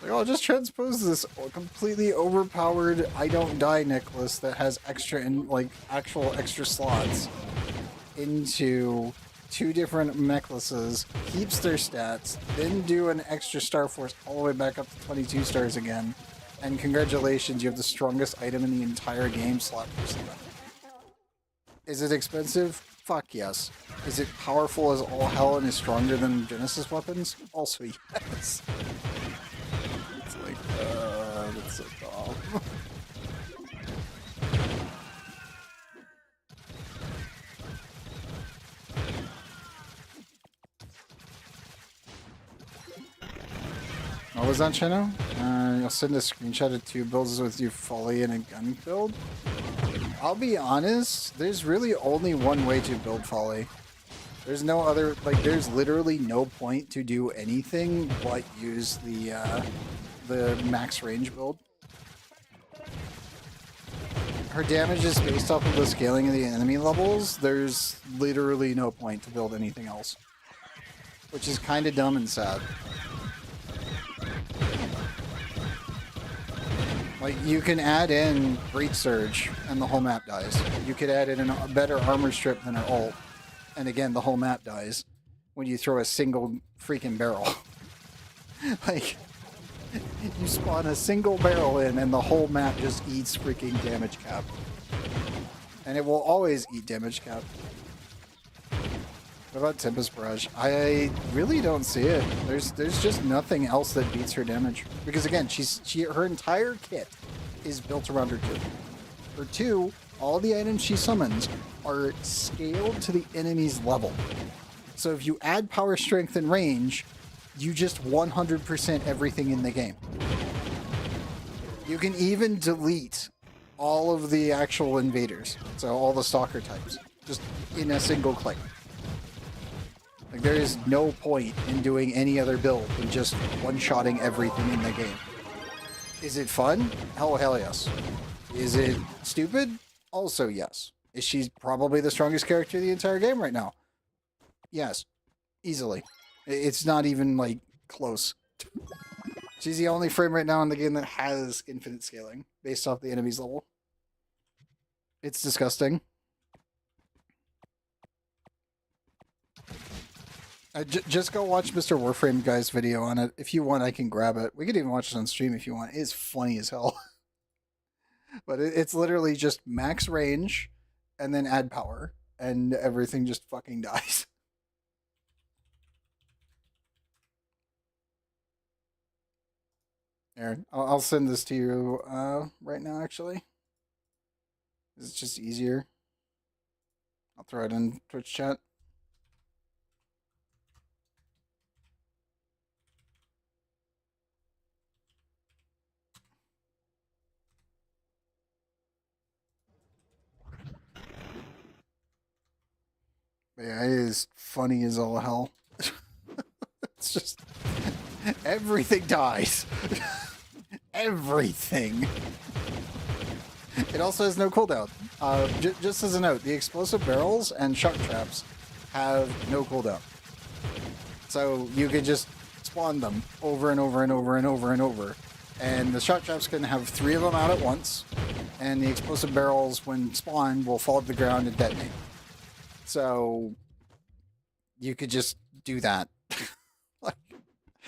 Like, I'll just transpose this completely overpowered I don't die necklace that has extra, like, actual extra slots into 2 different necklaces, keeps their stats, then do an extra Star Force all the way back up to 22 stars again, and congratulations, you have the strongest item in the entire game slot for 7. Is it expensive? Fuck yes. Is it powerful as all hell and is stronger than Genesis weapons? Also yes. It's like, that's so dumb. What was that, Chino? You'll send a screenshot of 2 builds with you Folly and a gun build? I'll be honest, there's really only one way to build Folly. There's no other, like, there's literally no point to do anything but use the max range build. Her damage is based off of the scaling of the enemy levels. There's literally no point to build anything else. Which is kind of dumb and sad. Like, you can add in Breach Surge, and the whole map dies. You could add in a better armor strip than her ult, and again, the whole map dies when you throw a single freaking barrel. Like, you spawn a single barrel in, and the whole map just eats freaking damage cap. And it will always eat damage cap. What about Tempest Barrage? I really don't see it. There's just nothing else that beats her damage. Because again, her entire kit is built around her 2. Her 2, all the items she summons are scaled to the enemy's level. So if you add power, strength, and range, you just 100% everything in the game. You can even delete all of the actual invaders. So all the stalker types. Just in a single click. Like, there is no point in doing any other build than just one-shotting everything in the game. Is it fun? Hell yes. Is it stupid? Also yes. Is she probably the strongest character in the entire game right now? Yes. Easily. It's not even, like, close. She's the only frame right now in the game that has infinite scaling based off the enemy's level. It's disgusting. Just go watch Mr. Warframe guy's video on it. If you want, I can grab it. We could even watch it on stream if you want. It's funny as hell. But it's literally just max range and then add power. And everything just fucking dies. Aaron, I'll send this to you right now, actually. It's just easier. I'll throw it in Twitch chat. Yeah, it is funny as all hell. It's just everything dies. Everything. It also has no cooldown. Just as a note, the explosive barrels and shock traps have no cooldown. So you could just spawn them over and over and over and over and over. And the shock traps can have 3 of them out at once. And the explosive barrels, when spawned, will fall to the ground and detonate. So you could just do that. Like,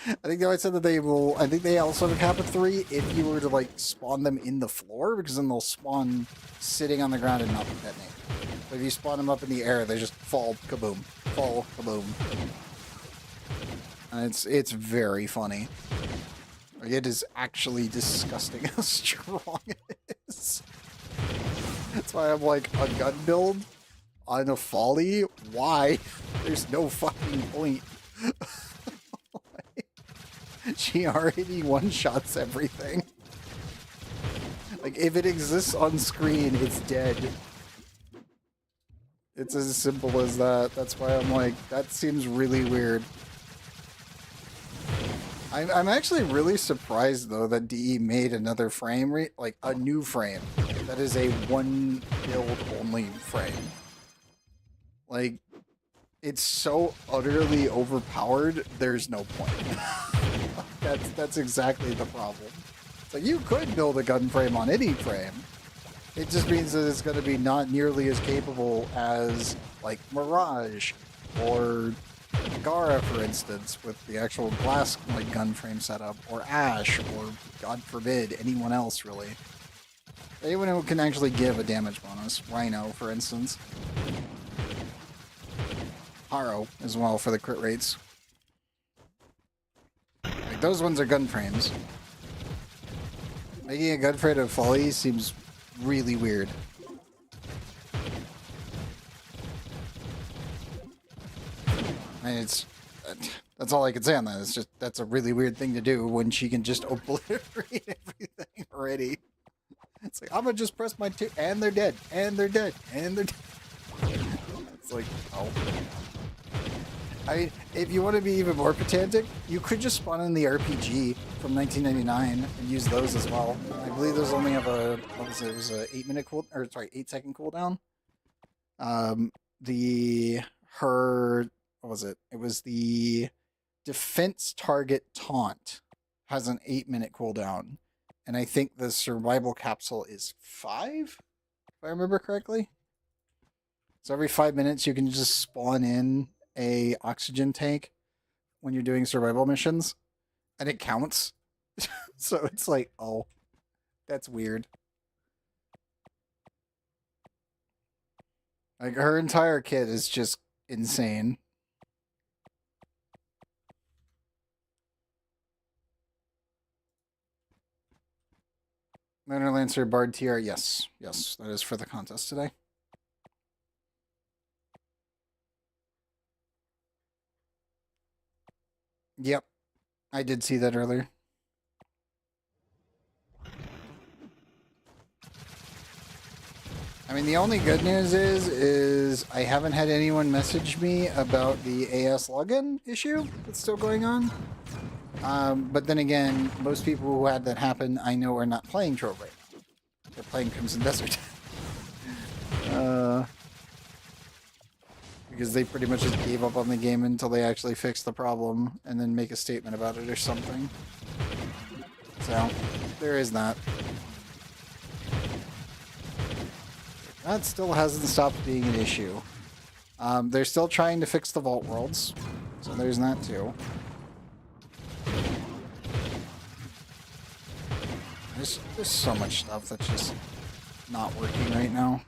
I think they always said that they will. I think they also have a cap of 3 if you were to like spawn them in the floor, because then they'll spawn sitting on the ground and not detonate. But if you spawn them up in the air, they just fall kaboom, fall kaboom, and it's very funny. Like, it is actually disgusting how strong it is. That's why I'm like, a gun build on a folly? Why? There's no fucking point. She already one-shots everything. Like, if it exists on screen, it's dead. It's as simple as that. That's why I'm like, that seems really weird. I'm actually really surprised, though, that DE made another frame, like, a new frame. That is a one build only frame. Like, it's so utterly overpowered, there's no point. That's exactly the problem. So you could build a gun frame on any frame. It just means that it's going to be not nearly as capable as, like, Mirage or Gara, for instance, with the actual glass like gun frame setup, or Ash, or God forbid anyone else really. Anyone who can actually give a damage bonus. Rhino, for instance. Haro as well for the crit rates. Like, those ones are gun frames. Making a gun frame of Folly seems really weird. I mean, that's all I can say on that. It's just, that's a really weird thing to do when she can just obliterate everything already. It's like, I'm gonna just press my 2, and they're dead, and they're dead, and they're dead. It's like, oh. I mean, if you want to be even more pedantic, you could just spawn in the RPG from 1999 and use those as well. I believe those only have a, what was it? It was a 8-minute cool, or sorry, 8-second cooldown. What was it? It was the defense target taunt has an 8-minute cooldown, and I think the survival capsule is 5, if I remember correctly. So every 5 minutes you can just spawn in a oxygen tank when you're doing survival missions, and it counts. So it's like, oh, that's weird. Like, her entire kit is just insane. Lunar Lancer Bard TR, yes. Yes, that is for the contest today. Yep. I did see that earlier. I mean, the only good news is I haven't had anyone message me about the AS login issue that's still going on. But then again, most people who had that happen, I know, are not playing Trove right now. They're playing Crimson Desert. Because they pretty much just gave up on the game until they actually fix the problem and then make a statement about it or something. So, there is that. That still hasn't stopped being an issue. They're still trying to fix the Vault Worlds, so there's that too. There's so much stuff that's just not working right now.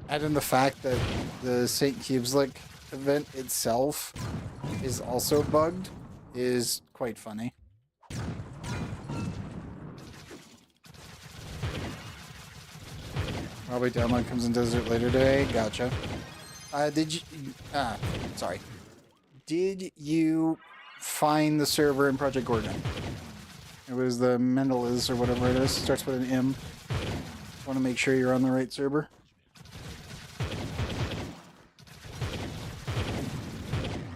Add in the fact that the St. Cubeslick event itself is also bugged is quite funny. Probably download Crimson Desert later today. Gotcha. Did you find the server in Project Gorgon? It was the Mendelis or whatever it is. Starts with an M. Want to make sure you're on the right server.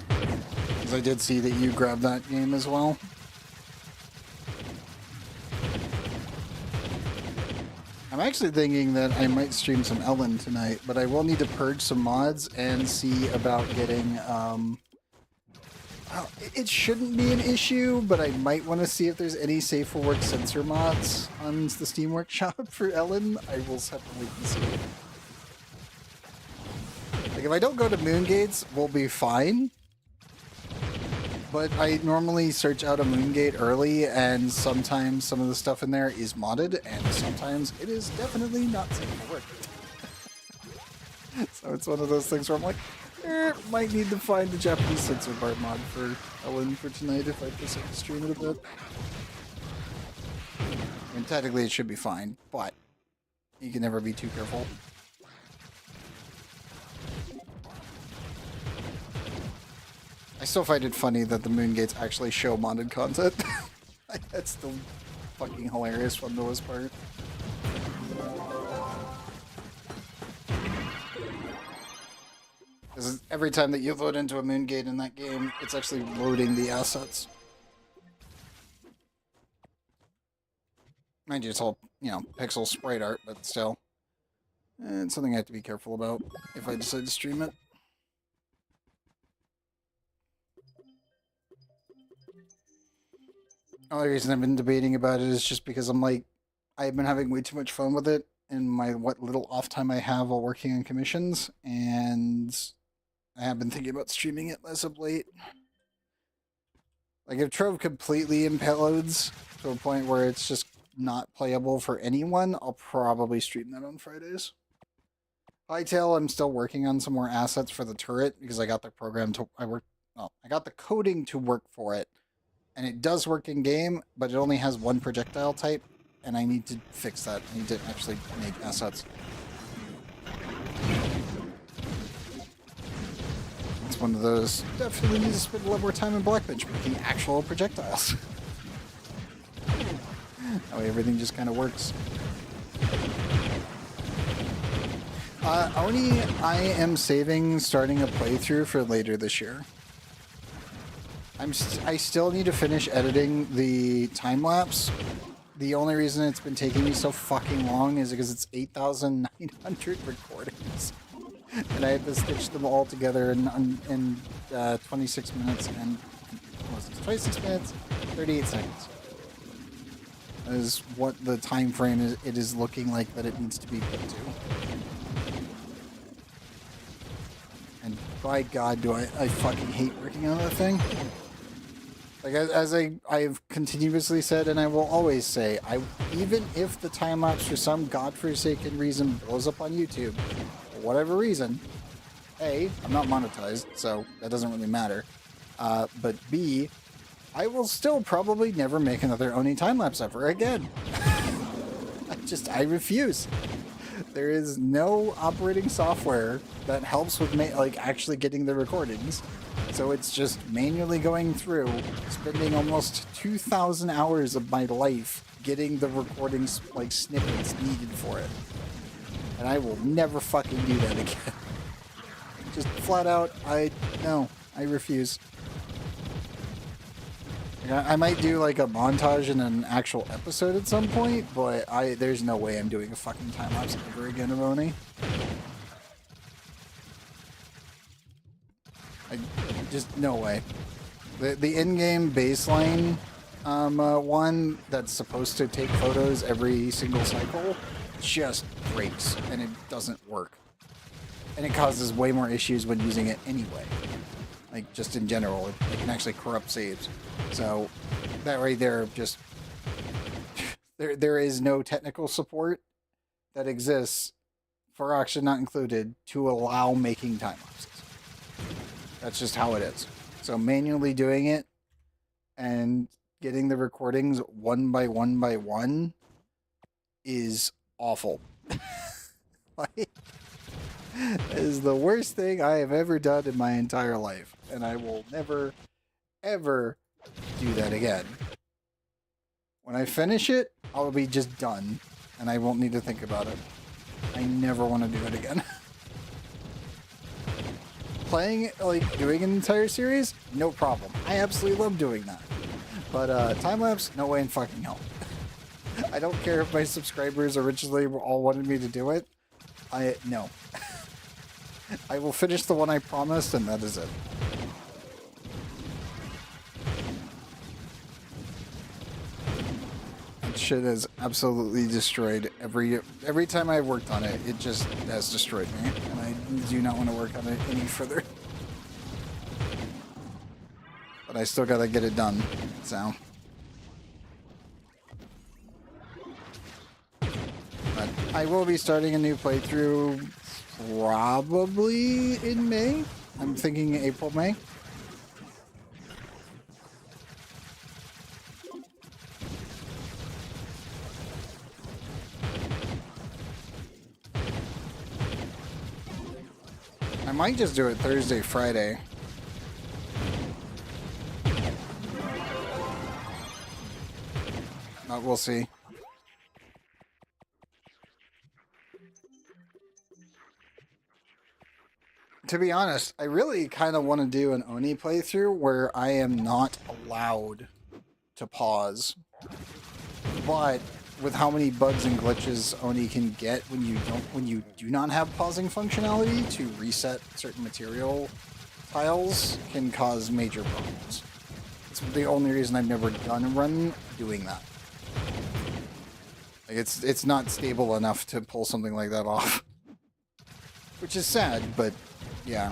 Because I did see that you grabbed that game as well. I'm actually thinking that I might stream some Ellen tonight, but I will need to purge some mods and see about getting, well, it shouldn't be an issue, but I might want to see if there's any safe for work sensor mods on the Steam Workshop for Ellen. I will have to wait and see. Like, if I don't go to Moongates, we'll be fine. But I normally search out a Moongate early, and sometimes some of the stuff in there is modded, and sometimes it is definitely not safe for work. So it's one of those things where I'm like, might need to find the Japanese censor bar mod for Ellen for tonight if I decide to stream it a bit. I mean, technically it should be fine, but you can never be too careful. I still find it funny that the Moongates actually show modded content. That's still fucking hilarious for the most part. Because every time that you load into a Moongate in that game, it's actually loading the assets. Mind you, it's all, you know, pixel sprite art, but still. It's something I have to be careful about if I decide to stream it. The only reason I've been debating about it is just because I'm like, I've been having way too much fun with it in my what little off time I have while working on commissions, and I have been thinking about streaming it as of late. Like, if Trove completely implodes to a point where it's just not playable for anyone, I'll probably stream that on Fridays. Hightail, I'm still working on some more assets for the turret because I got the program to I got the coding to work for it. And it does work in game, but it only has one projectile type, and I need to fix that. I need to actually make assets. It's one of those, definitely need to spend a lot more time in Blackbench making actual projectiles. That way everything just kind of works. Oni, I am saving starting a playthrough for later this year. I still need to finish editing the time-lapse. The only reason it's been taking me so fucking long is because it's 8,900 recordings. And I had to stitch them all together in 26 minutes and... What was it? 26 minutes, 38 seconds. That is what the time frame is, it is looking like that it needs to be put to. And by God, do I fucking hate working on that thing. Like, as I've continuously said, and I will always say, even if the time-lapse for some godforsaken reason blows up on YouTube, for whatever reason, A, I'm not monetized, so that doesn't really matter, but B, I will still probably never make another Oni time-lapse ever again. I refuse. There is no operating software that helps with actually getting the recordings. So it's just manually going through, spending almost 2,000 hours of my life getting the recordings, like, snippets needed for it. And I will never fucking do that again. Just flat out, no, I refuse. I might do, like, a montage in an actual episode at some point, but there's no way I'm doing a fucking time-lapse ever again of Oni. Just no way. The in-game baseline one that's supposed to take photos every single cycle just breaks, and it doesn't work. And it causes way more issues when using it anyway. Like, just in general, it can actually corrupt saves. So, that right there, just... there is no technical support that exists, for auction not included, to allow making time-lapses. That's just how it is. So manually doing it and getting the recordings one by one is awful. Like, it is the worst thing I have ever done in my entire life. And I will never, ever do that again. When I finish it, I'll be just done, and I won't need to think about it. I never want to do it again. Playing it, like doing an entire series, no problem. I absolutely love doing that. But time-lapse, no way in fucking hell. I don't care if my subscribers originally all wanted me to do it. No. I will finish the one I promised, and that is it. That shit has absolutely destroyed every time I've worked on it. It just has destroyed me, and I do not want to work on it any further. But I still gotta get it done, so. But I will be starting a new playthrough probably in May. I'm thinking April, May. I might just do it Thursday, Friday. We'll see. To be honest, I really kind of want to do an Oni playthrough where I am not allowed to pause. But with how many bugs and glitches Oni can get when you do not have pausing functionality to reset certain material tiles can cause major problems. It's the only reason I've never done a run doing that. Like it's not stable enough to pull something like that off. Which is sad, but yeah.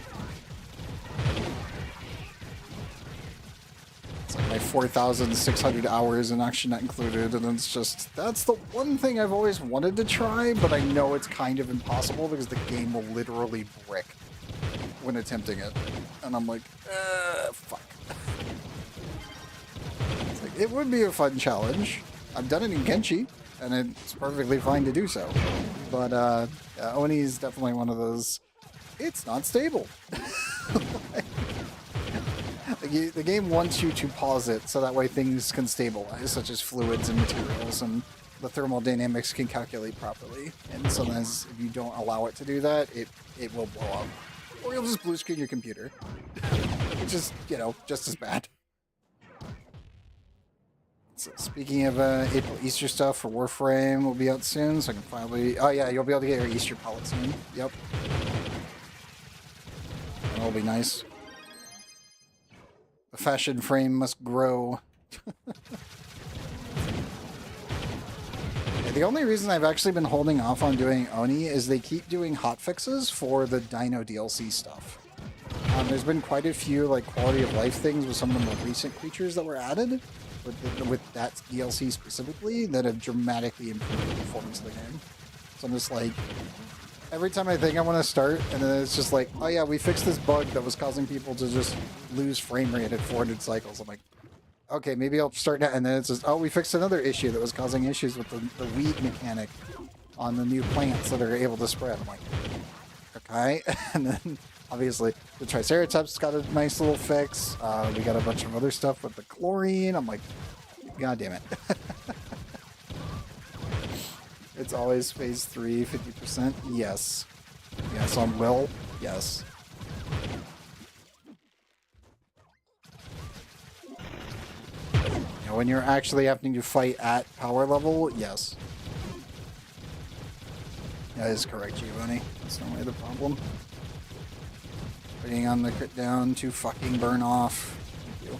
It's like my 4,600 hours and actually not included, and it's just, that's the one thing I've always wanted to try, but I know it's kind of impossible because the game will literally brick when attempting it. And I'm like, fuck. It's like, it would be a fun challenge. I've done it in Genshi, and it's perfectly fine to do so. But yeah, Oni is definitely one of those, it's not stable. The game wants you to pause it so that way things can stabilize, such as fluids and materials, and the thermal dynamics can calculate properly. And sometimes if you don't allow it to do that, it will blow up. Or you'll just blue screen your computer. Which is, you know, just as bad. So speaking of April Easter stuff for Warframe will be out soon, so I can finally... Oh yeah, you'll be able to get your Easter palette soon. Yep. That'll be nice. The fashion frame must grow. Yeah, the only reason I've actually been holding off on doing Oni is they keep doing hotfixes for the Dino DLC stuff. There's been quite a few like quality of life things with some of the more recent creatures that were added with that DLC specifically that have dramatically improved the performance of the game. So I'm just like, every time I think I want to start, and then it's just like, oh yeah, we fixed this bug that was causing people to just lose frame rate at 400 cycles. I'm like, okay, maybe I'll start now. And then it's just, oh, we fixed another issue that was causing issues with the weed mechanic on the new plants that are able to spread. I'm like, okay. And then obviously the Triceratops got a nice little fix. We got a bunch of other stuff with the chlorine. I'm like, god damn it. It's always phase 3, 50%. Yes. Yes, on will. Yes. You know, when you're actually having to fight at power level, yes. That is correct, Giovanni. That's not really the problem. Waiting on the crit down to fucking burn off. Thank you.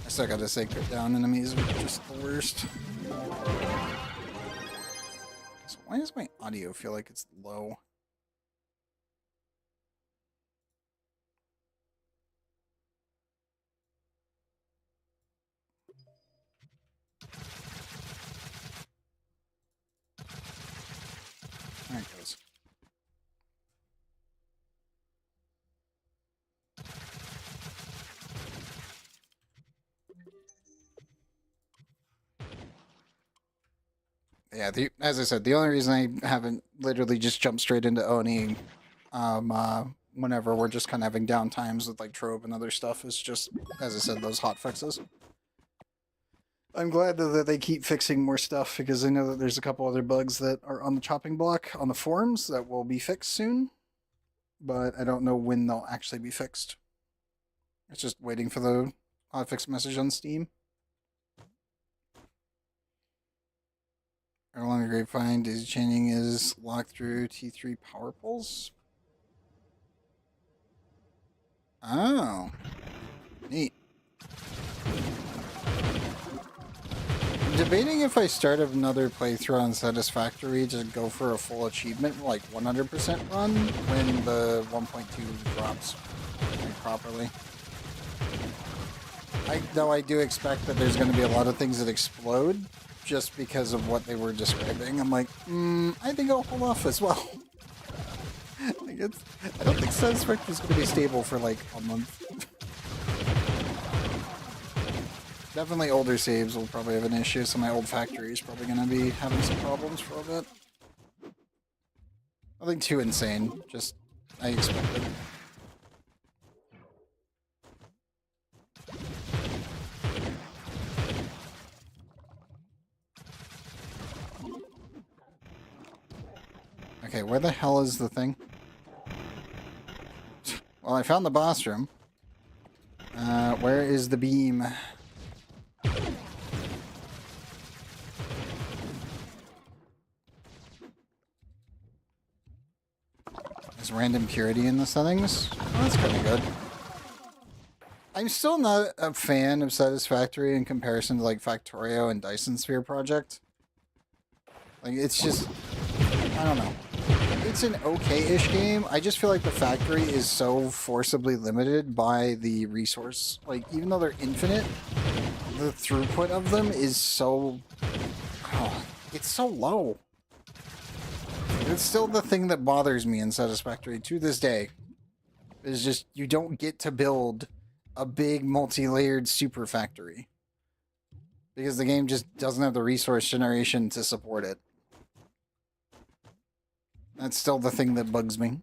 I still gotta say crit down enemies are just the worst. So why does my audio feel like it's low? There it goes. Yeah, as I said, the only reason I haven't literally just jumped straight into Oni whenever we're just kind of having downtimes with like Trove and other stuff is just, as I said, those hot fixes. I'm glad that they keep fixing more stuff because I know that there's a couple other bugs that are on the chopping block on the forums that will be fixed soon, but I don't know when they'll actually be fixed. It's just waiting for the hotfix message on Steam. Along the grapevine, daisy chaining is locked through T3 power poles. Oh, neat. I'm debating if I start another playthrough on Satisfactory to go for a full achievement, like 100% run, when the 1.2 drops properly. Though I do expect that there's going to be a lot of things that explode just because of what they were describing. I'm like, I think I'll hold off as well. I don't think Satisfactory is going to be stable for like a month. Definitely older saves will probably have an issue, so my old factory is probably going to be having some problems for a bit. Nothing too insane, just I expected. Okay, where the hell is the thing? Well, I found the boss room. Where is the beam? Is random purity in the settings? Oh, that's kind of good. I'm still not a fan of Satisfactory in comparison to like Factorio and Dyson Sphere Project. Like, it's just, I don't know. It's an okay-ish game. I just feel like the factory is so forcibly limited by the resource. Like, even though they're infinite, the throughput of them is so... Oh, it's so low. It's still the thing that bothers me in Satisfactory to this day. Is just, you don't get to build a big multi-layered super factory. Because the game just doesn't have the resource generation to support it. That's still the thing that bugs me.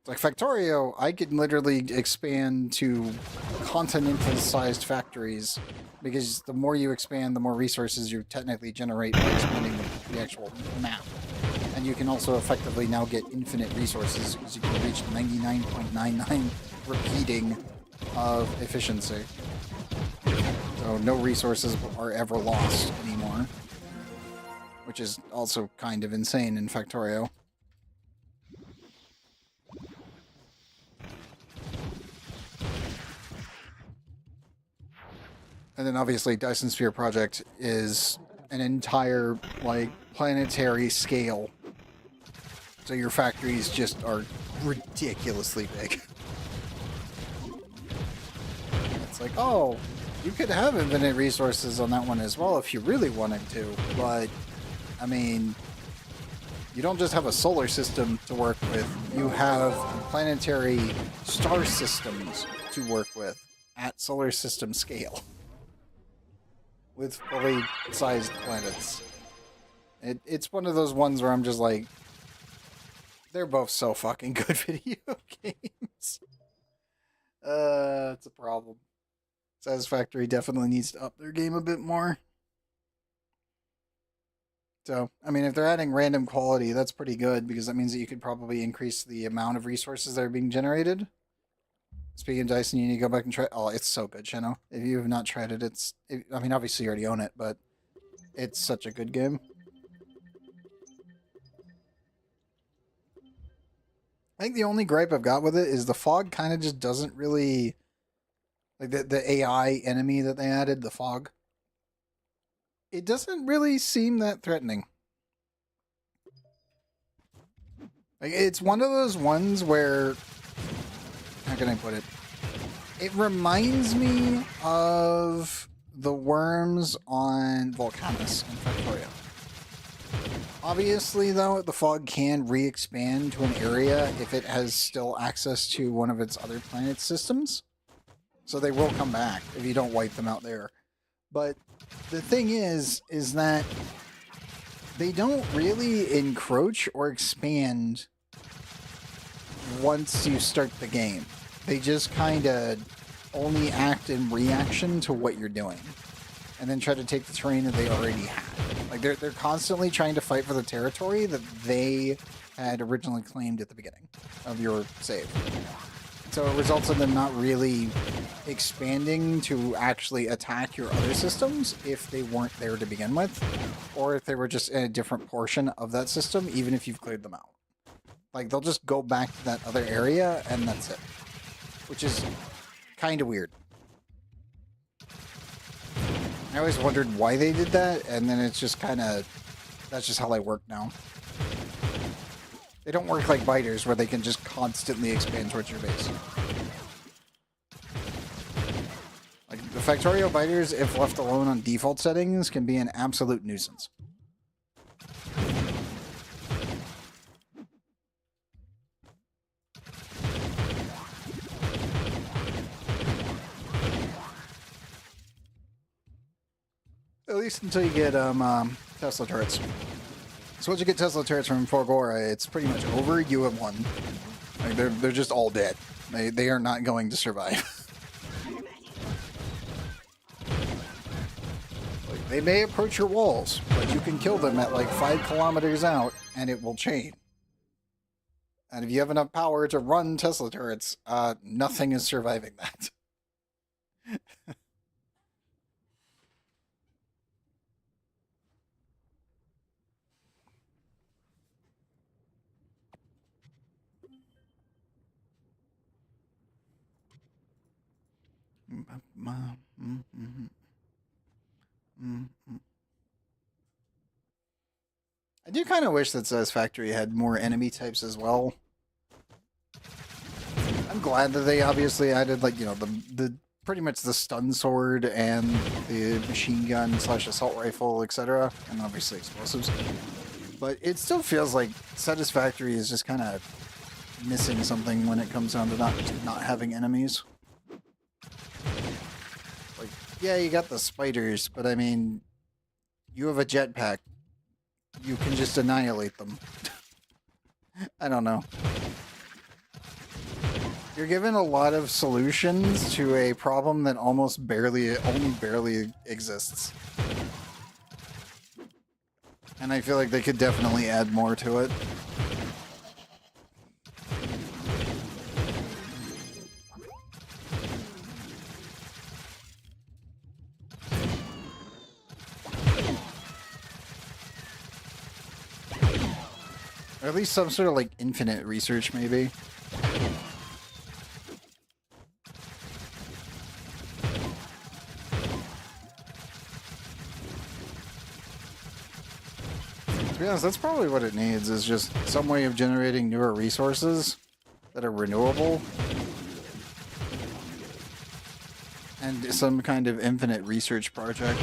Like Factorio, I could literally expand to continental-sized factories, because the more you expand, the more resources you technically generate by expanding the actual map. And you can also effectively now get infinite resources, because you can reach 99.99 repeating of efficiency. So no resources are ever lost anymore. Which is also kind of insane in Factorio. And then obviously Dyson Sphere Project is an entire, like, planetary scale. So your factories just are ridiculously big. It's like, oh, you could have infinite resources on that one as well if you really wanted to, but I mean, you don't just have a solar system to work with, you have planetary star systems to work with at solar system scale. With fully sized planets. It's one of those ones where I'm just like, they're both so fucking good video games. It's a problem. Satisfactory definitely needs to up their game a bit more. So, I mean, if they're adding random quality, that's pretty good, because that means that you could probably increase the amount of resources that are being generated. Speaking of Dyson, you need to go back and try... Oh, it's so good, Shino. If you have not tried it, I mean, obviously you already own it, but it's such a good game. I think the only gripe I've got with it is the fog kind of just doesn't really... Like, the AI enemy that they added, the fog... It doesn't really seem that threatening. Like, it's one of those ones where... How can I put it? It reminds me of the worms on Volcanus in Factorio. Obviously, though, the fog can re-expand to an area if it has still access to one of its other planet systems. So they will come back if you don't wipe them out there. But the thing is that they don't really encroach or expand once you start the game. They just kind of only act in reaction to what you're doing, and then try to take the terrain that they already had. Like they're constantly trying to fight for the territory that they had originally claimed at the beginning of your save. So it results in them not really expanding to actually attack your other systems if they weren't there to begin with, or if they were just in a different portion of that system, even if you've cleared them out. Like they'll just go back to that other area and that's it, which is kind of weird. I always wondered why they did that, and then it's just kind of, that's just how they work now. They don't work like biters where they can just constantly expand towards your base. Like the Factorio biters, if left alone on default settings, can be an absolute nuisance. At least until you get Tesla turrets. So once you get Tesla turrets from Forgora, it's pretty much over. You have won. Like they're just all dead. They are not going to survive. Like, they may approach your walls, but you can kill them at like 5 kilometers out, and it will chain. And if you have enough power to run Tesla turrets, nothing is surviving that. I do kind of wish that Satisfactory had more enemy types as well. I'm glad that they obviously added, like, you know, the pretty much the stun sword and the machine gun / assault rifle, etc., and obviously explosives. But it still feels like Satisfactory is just kind of missing something when it comes down to not having enemies. Like, yeah, you got the spiders, but I mean, you have a jetpack. You can just annihilate them. I don't know. You're given a lot of solutions to a problem that only barely exists. And I feel like they could definitely add more to it. Or at least some sort of like infinite research, maybe. To be honest, that's probably what it needs, is just some way of generating newer resources that are renewable. And some kind of infinite research project.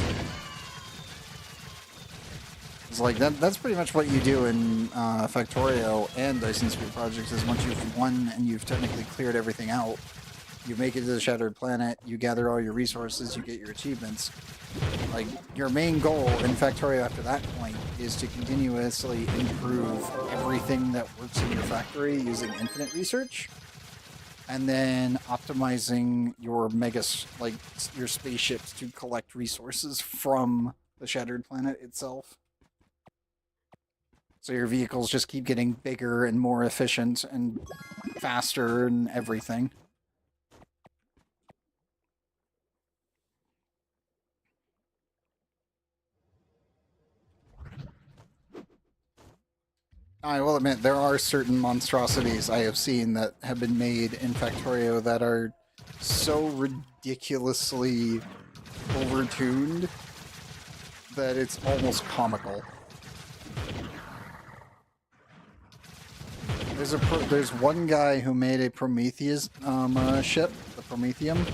It's like, that's pretty much what you do in Factorio and Dyson Sphere projects, is once you've won and you've technically cleared everything out, you make it to the Shattered Planet, you gather all your resources, you get your achievements. Like, your main goal in Factorio after that point is to continuously improve everything that works in your factory using infinite research, and then optimizing your your spaceships to collect resources from the Shattered Planet itself. So your vehicles just keep getting bigger and more efficient and faster and everything. I will admit, there are certain monstrosities I have seen that have been made in Factorio that are so ridiculously overtuned that it's almost comical. There's one guy who made a Prometheus ship, the Prometheum,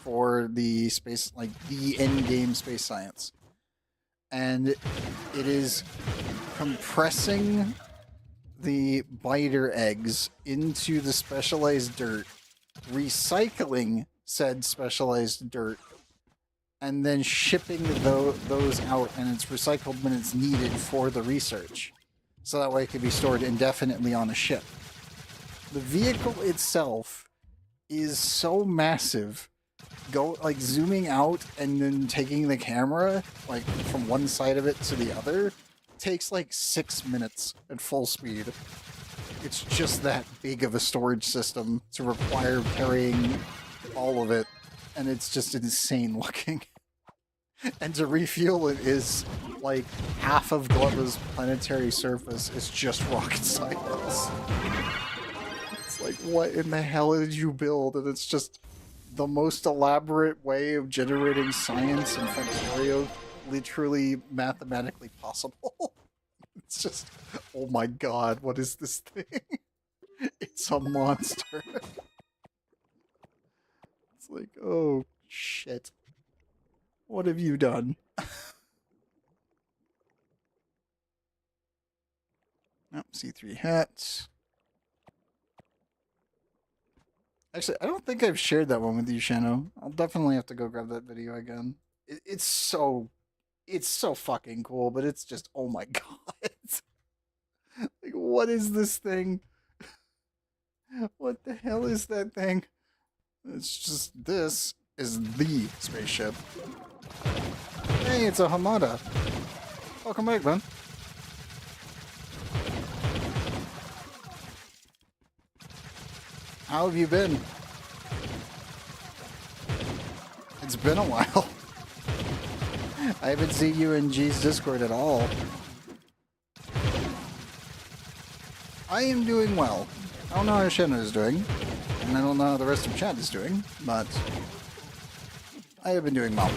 for the space, like the end-game space science. And it is compressing the biter eggs into the specialized dirt, recycling said specialized dirt, and then shipping those out, and it's recycled when it's needed for the research. So that way it can be stored indefinitely on a ship. The vehicle itself is so massive. Go like zooming out and then taking the camera like from one side of it to the other takes like 6 minutes at full speed. It's just that big of a storage system to require carrying all of it, and it's just insane looking. And to refuel it is like half of Glova's planetary surface is just rocket science. It's like, what in the hell did you build? And it's just the most elaborate way of generating science in Factorio literally mathematically possible. It's just, oh my god, what is this thing? It's a monster. It's like, oh shit. What have you done? Oh, C3 hats. Actually, I don't think I've shared that one with you, Shano. I'll definitely have to go grab that video again. It's so fucking cool, but it's just, oh my god. Like, what is this thing? What the hell is that thing? It's just, this is the spaceship. Hey, it's a Hamada. Welcome back, man. How have you been? It's been a while. I haven't seen you in G's Discord at all. I am doing well. I don't know how Shenna is doing, and I don't know how the rest of chat is doing, but I have been doing well.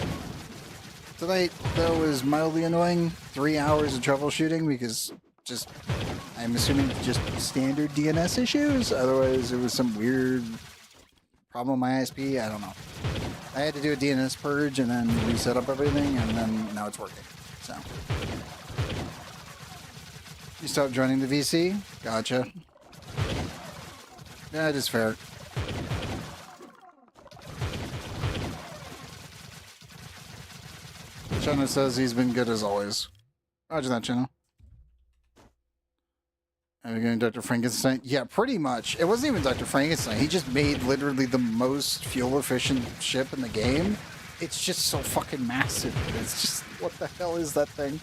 Tonight, though, was mildly annoying. 3 hours of troubleshooting because just, I'm assuming just standard DNS issues. Otherwise, it was some weird problem with my ISP. I don't know. I had to do a DNS purge and then reset up everything, and then now it's working. So, you stopped joining the VC? Gotcha. Yeah, it is fair. China says he's been good as always. Roger that, China. Are we going Dr. Frankenstein? Yeah, pretty much. It wasn't even Dr. Frankenstein. He just made literally the most fuel-efficient ship in the game. It's just so fucking massive. It's just, what the hell is that thing?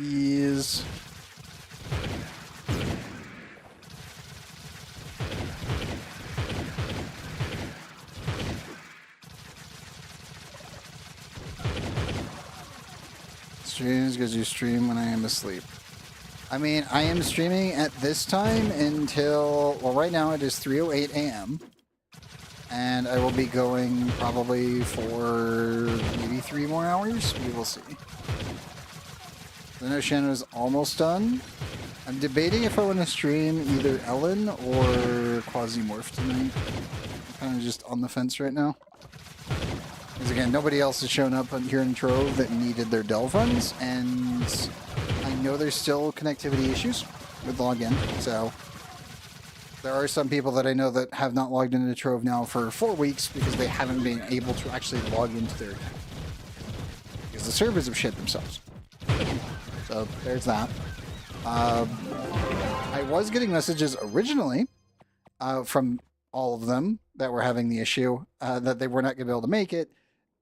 Yes. Streams because you stream when I am asleep. I mean, I am streaming at this time until, well, right now it is 3:08 a.m. And I will be going probably for maybe 3 more hours. We will see. I know Shanna's almost done. I'm debating if I want to stream either Ellen or Quasimorph tonight. I'm kind of just on the fence right now. Because again, nobody else has shown up here in Trove that needed their Delve runs, and I know there's still connectivity issues with login, so there are some people that I know that have not logged into Trove now for 4 weeks because they haven't been able to actually log into their account. Because the servers have shit themselves. So there's that. I was getting messages originally from all of them that were having the issue that they were not going to be able to make it.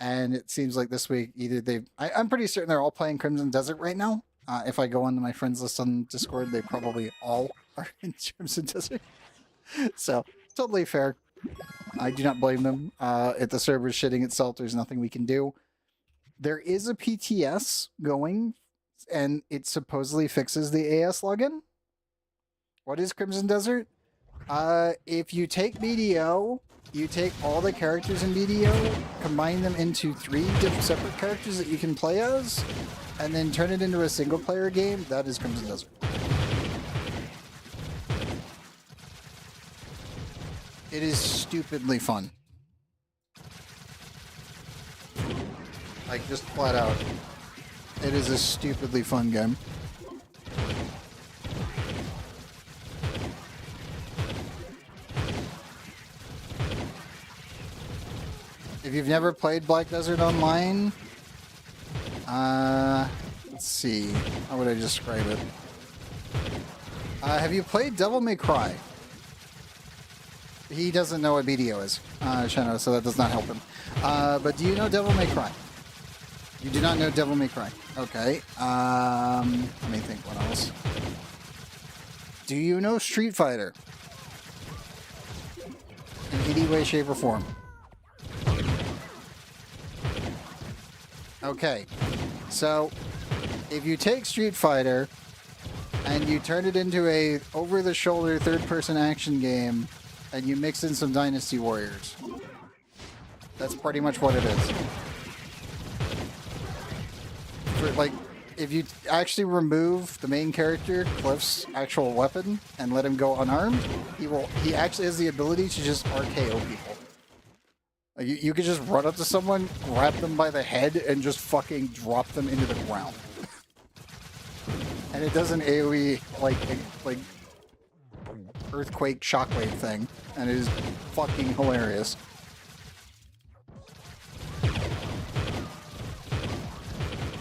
And it seems like this week either I'm pretty certain they're all playing Crimson Desert right now. If I go onto my friends list on Discord, they probably all are in Crimson Desert. So totally fair. I do not blame them. If the server's shitting itself, there's nothing we can do. There is a PTS going, and it supposedly fixes the AS login. What is Crimson Desert? If you take BDO, you take all the characters in BDO, combine them into 3 different separate characters that you can play as, and then turn it into a single-player game, that is Crimson Desert. It is stupidly fun. Like, just flat out. It is a stupidly fun game. if you've never played Black Desert Online, let's see, how would I describe it? Have you played Devil May Cry? He doesn't know what BDO is, Shano, so that does not help him. But do you know Devil May Cry? You do not know Devil May Cry. Okay. Let me think what else. Do you know Street Fighter? In any way, shape, or form? Okay. So, if you take Street Fighter and you turn it into a over-the-shoulder third-person action game and you mix in some Dynasty Warriors, that's pretty much what it is. For, like, if you actually remove the main character, Cliff's actual weapon, and let him go unarmed, he actually has the ability to just RKO people. Like, you could just run up to someone, grab them by the head, and just fucking drop them into the ground. And it does an AoE, like earthquake shockwave thing, and it is fucking hilarious.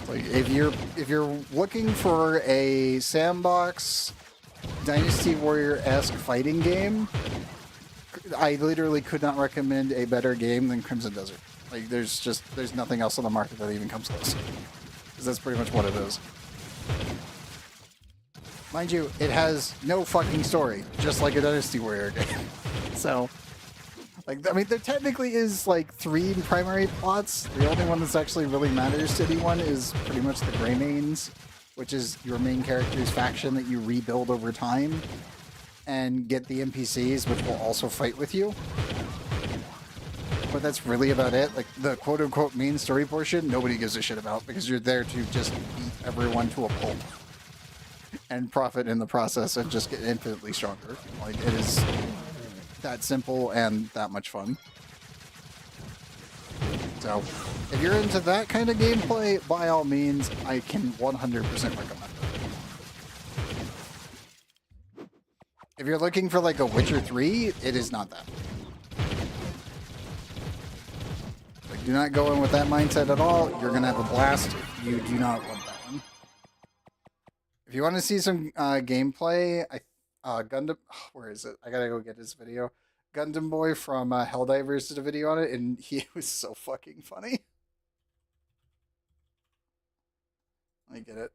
Like, if you're looking for a sandbox Dynasty Warrior-esque fighting game, I literally could not recommend a better game than Crimson Desert. Like, there's nothing else on the market that even comes close. Because that's pretty much what it is. Mind you, it has no fucking story, just like a Dynasty Warrior game. So, like, I mean, there technically is, like, 3 primary plots. The only one that's actually really matters to anyone is pretty much the Greymanes, which is your main character's faction that you rebuild over time, and get the NPCs, which will also fight with you. But that's really about it. Like, the quote-unquote main story portion, nobody gives a shit about, because you're there to just beat everyone to a pulp. And profit in the process and just get infinitely stronger. Like, it is that simple and that much fun. So, if you're into that kind of gameplay, by all means, I can 100% recommend it. If you're looking for like a Witcher 3, it is not that. Like, do not go in with that mindset at all. You're gonna have a blast. You do not want that one. If you want to see some gameplay, Gundam, where is it? I gotta go get his video. Gundam Boy from Helldivers did a video on it, and he was so fucking funny. Let me get it.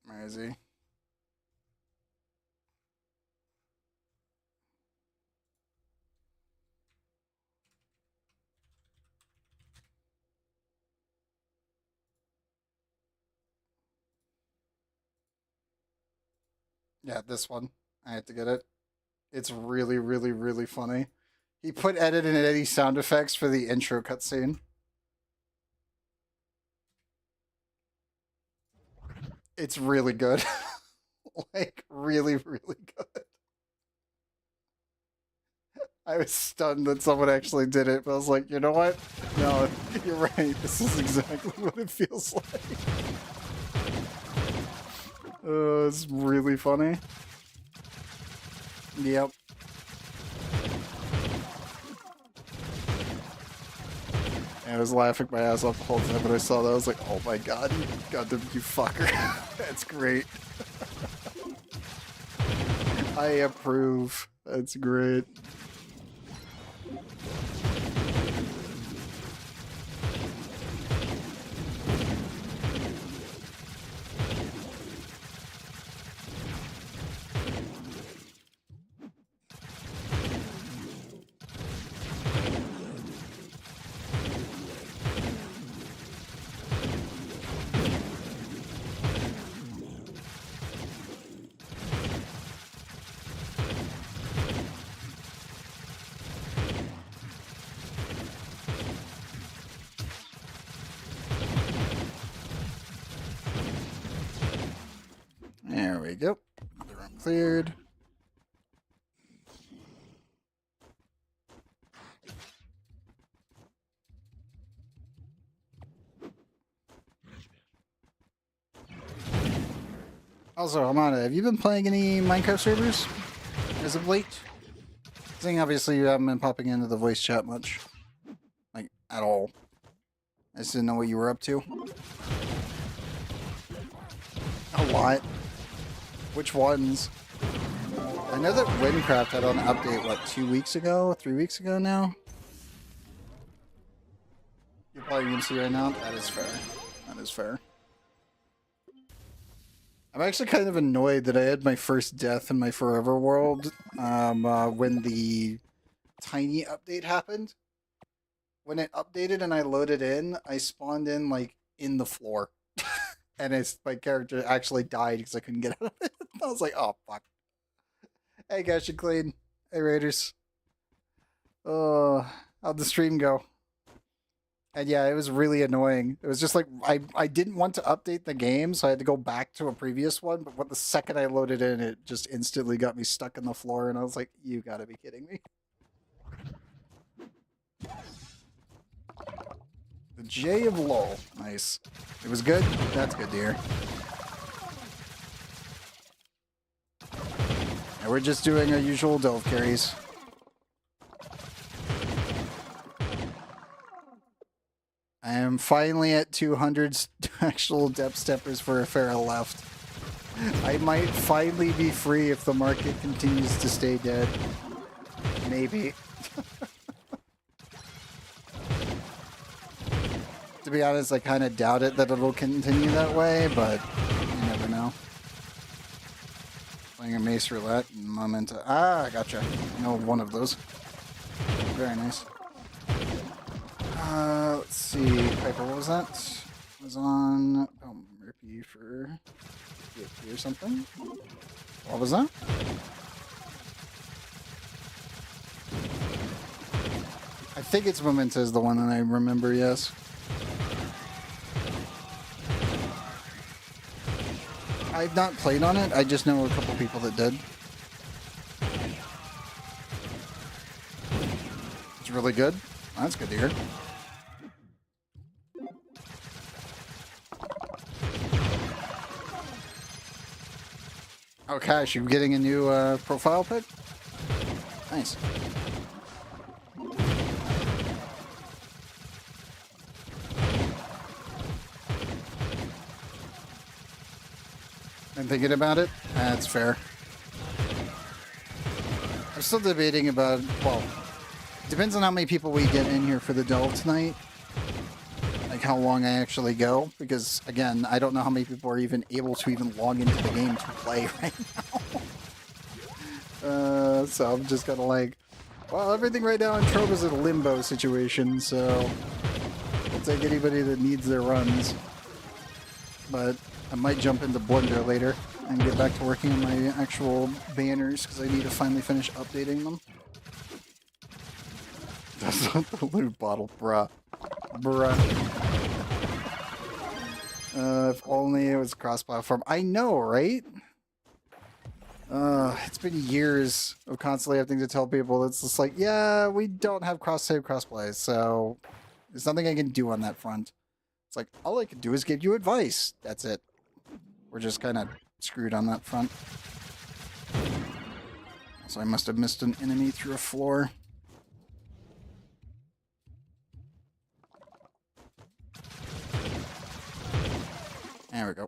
Where is he? Yeah, this one. I had to get it. It's really, really, really funny. He put edit and edit sound effects for the intro cutscene. It's really good. Like, really, really good. I was stunned that someone actually did it, but I was like, you know what? No, you're right. This is exactly what it feels like. It's really funny. Yep. I was laughing my ass off the whole time when I saw that. I was like, oh my god, you fucker. That's great. I approve. That's great. There we go. The room cleared. Also, Hamada, have you been playing any Minecraft servers as of late? Seeing obviously you haven't been popping into the voice chat much. Like, at all. I just didn't know what you were up to. A lot. Which ones? I know that Windcraft had an update, what, 2 weeks ago? 3 weeks ago now? You're playing MC right now? That is fair. That is fair. I'm actually kind of annoyed that I had my first death in my Forever world when the tiny update happened. When it updated and I loaded in, I spawned in, like, in the floor. And my character actually died because I couldn't get out of it. I was like, oh, fuck. Hey, guys, you clean. Hey, Raiders. Oh, how'd the stream go? And yeah, it was really annoying. It was just like, I didn't want to update the game, so I had to go back to a previous one, but the second I loaded in, it just instantly got me stuck in the floor, and I was like, you gotta be kidding me. The J of LOL. Nice. It was good? That's good to hear. And we're just doing our usual delve carries. I am finally at 200 actual depth steppers for Ifera left. I might finally be free if the market continues to stay dead. Maybe. To be honest, I kind of doubt it that it'll continue that way, but you never know. Playing a Mace Roulette and Memento. Ah, I gotcha. I know one of those. Very nice. Let's see. Piper, what was that? It was on Rippy for PFP or something. What was that? I think it's Memento is the one that I remember, yes. I've not played on it, I just know a couple people that did. It's really good. That's good to hear. Oh, Cash, you getting a new profile pic? Nice. I'm thinking about it. That's fair. I'm still debating about, well, depends on how many people we get in here for the delve tonight. Like how long I actually go. Because, again, I don't know how many people are even able to even log into the game to play right now. So I'm just kind of like, well, everything right now in Trove is a limbo situation, so I'll take anybody that needs their runs. But I might jump into Blender later and get back to working on my actual banners because I need to finally finish updating them. That's not the loot bottle, bruh. Bruh. If only it was cross-platform. I know, right? It's been years of constantly having to tell people. It's just like, yeah, we don't have cross-save, cross-play, so there's nothing I can do on that front. It's like, all I can do is give you advice. That's it. We're just kind of screwed on that front. So I must have missed an enemy through a floor. There we go.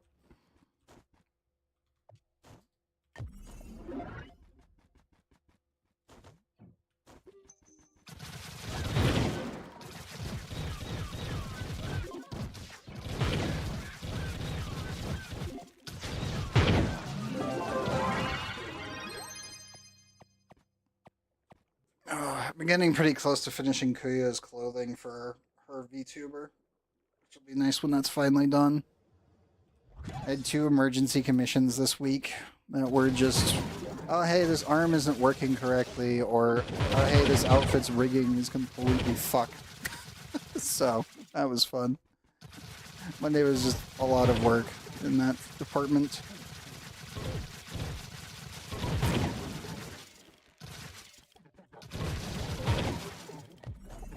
I'm getting pretty close to finishing Kuya's clothing for her VTuber, which will be nice when that's finally done. I had 2 emergency commissions this week that were just, oh hey, this arm isn't working correctly, or oh hey, this outfit's rigging is completely fucked. So, that was fun. Monday was just a lot of work in that department.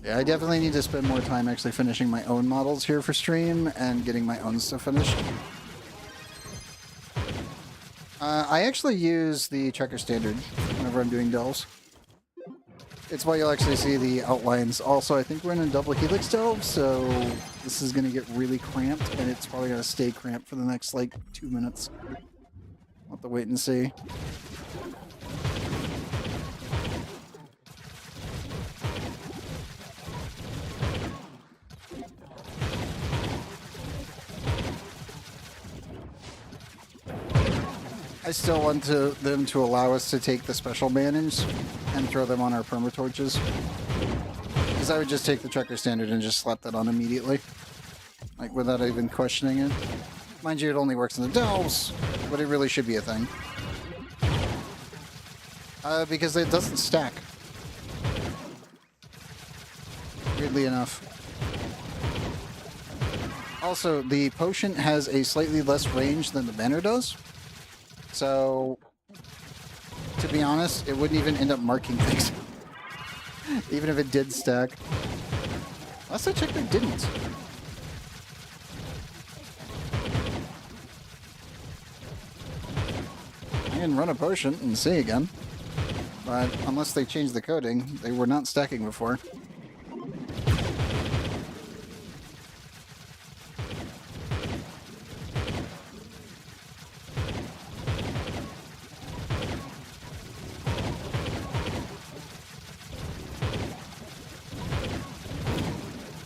Yeah, I definitely need to spend more time actually finishing my own models here for stream and getting my own stuff finished. I actually use the checker standard whenever I'm doing delves. It's why you'll actually see the outlines. Also, I think we're in a double helix delve, so this is going to get really cramped, and it's probably going to stay cramped for the next, like, 2 minutes. We'll have to wait and see. I still want them to allow us to take the special banners and throw them on our permatorches. Because I would just take the checker standard and just slap that on immediately. Like, without even questioning it. Mind you, it only works in the delves, but it really should be a thing. Because it doesn't stack. Weirdly enough. Also, the potion has a slightly less range than the banner does. So, to be honest, it wouldn't even end up marking things. Even if it did stack. Last I checked, it didn't. I can run a potion and see again. But unless they changed the coding, they were not stacking before.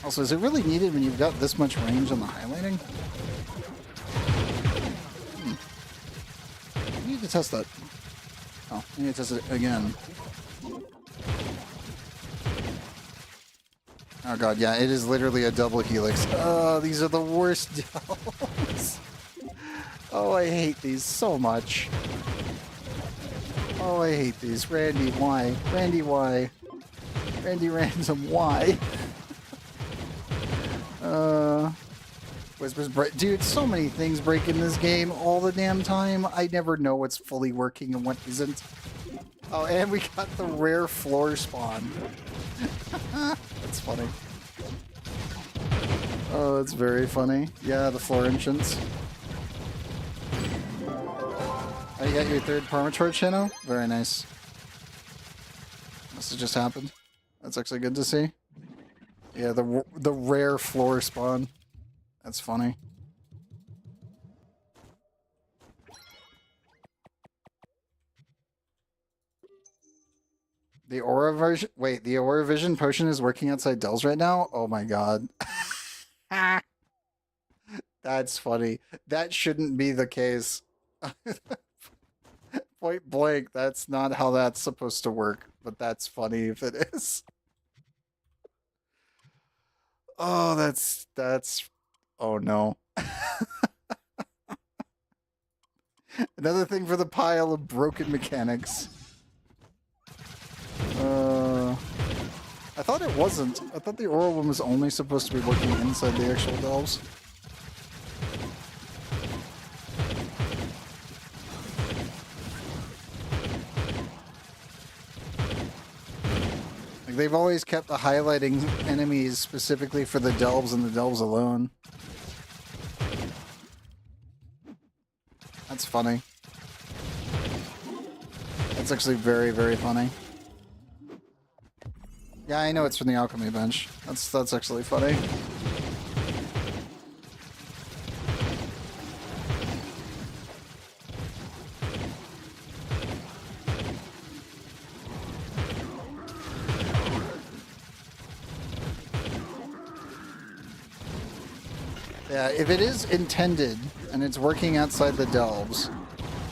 Also, is it really needed when you've got this much range on the highlighting? I need to test that. Oh, I need to test it again. Oh god, yeah, it is literally a double helix. Oh, these are the worst delves. Oh, I hate these so much. Oh, I hate these. Randy, why? Randy, why? Randy Ransom, why? Whispers break. Dude, so many things break in this game all the damn time. I never know what's fully working and what isn't. Oh, and we got the rare floor spawn. That's funny. Oh, that's very funny. Yeah, the floor entrance. Oh, you got your third permatorch channel? Very nice. This has just happened. That's actually good to see. Yeah, the rare floor spawn. That's funny. The Aura version. Wait, the Aura Vision potion is working outside Dells right now? Oh my god. That's funny. That shouldn't be the case. Point blank, that's not how that's supposed to work. But that's funny if it is. Oh, that's... Oh no. Another thing for the pile of broken mechanics. I thought it wasn't. I thought the Aura one was only supposed to be working inside the actual delves. Like, they've always kept the highlighting enemies specifically for the delves and the delves alone. That's funny. That's actually very, very funny. Yeah, I know it's from the alchemy bench. That's actually funny. Yeah, if it is intended and it's working outside the delves,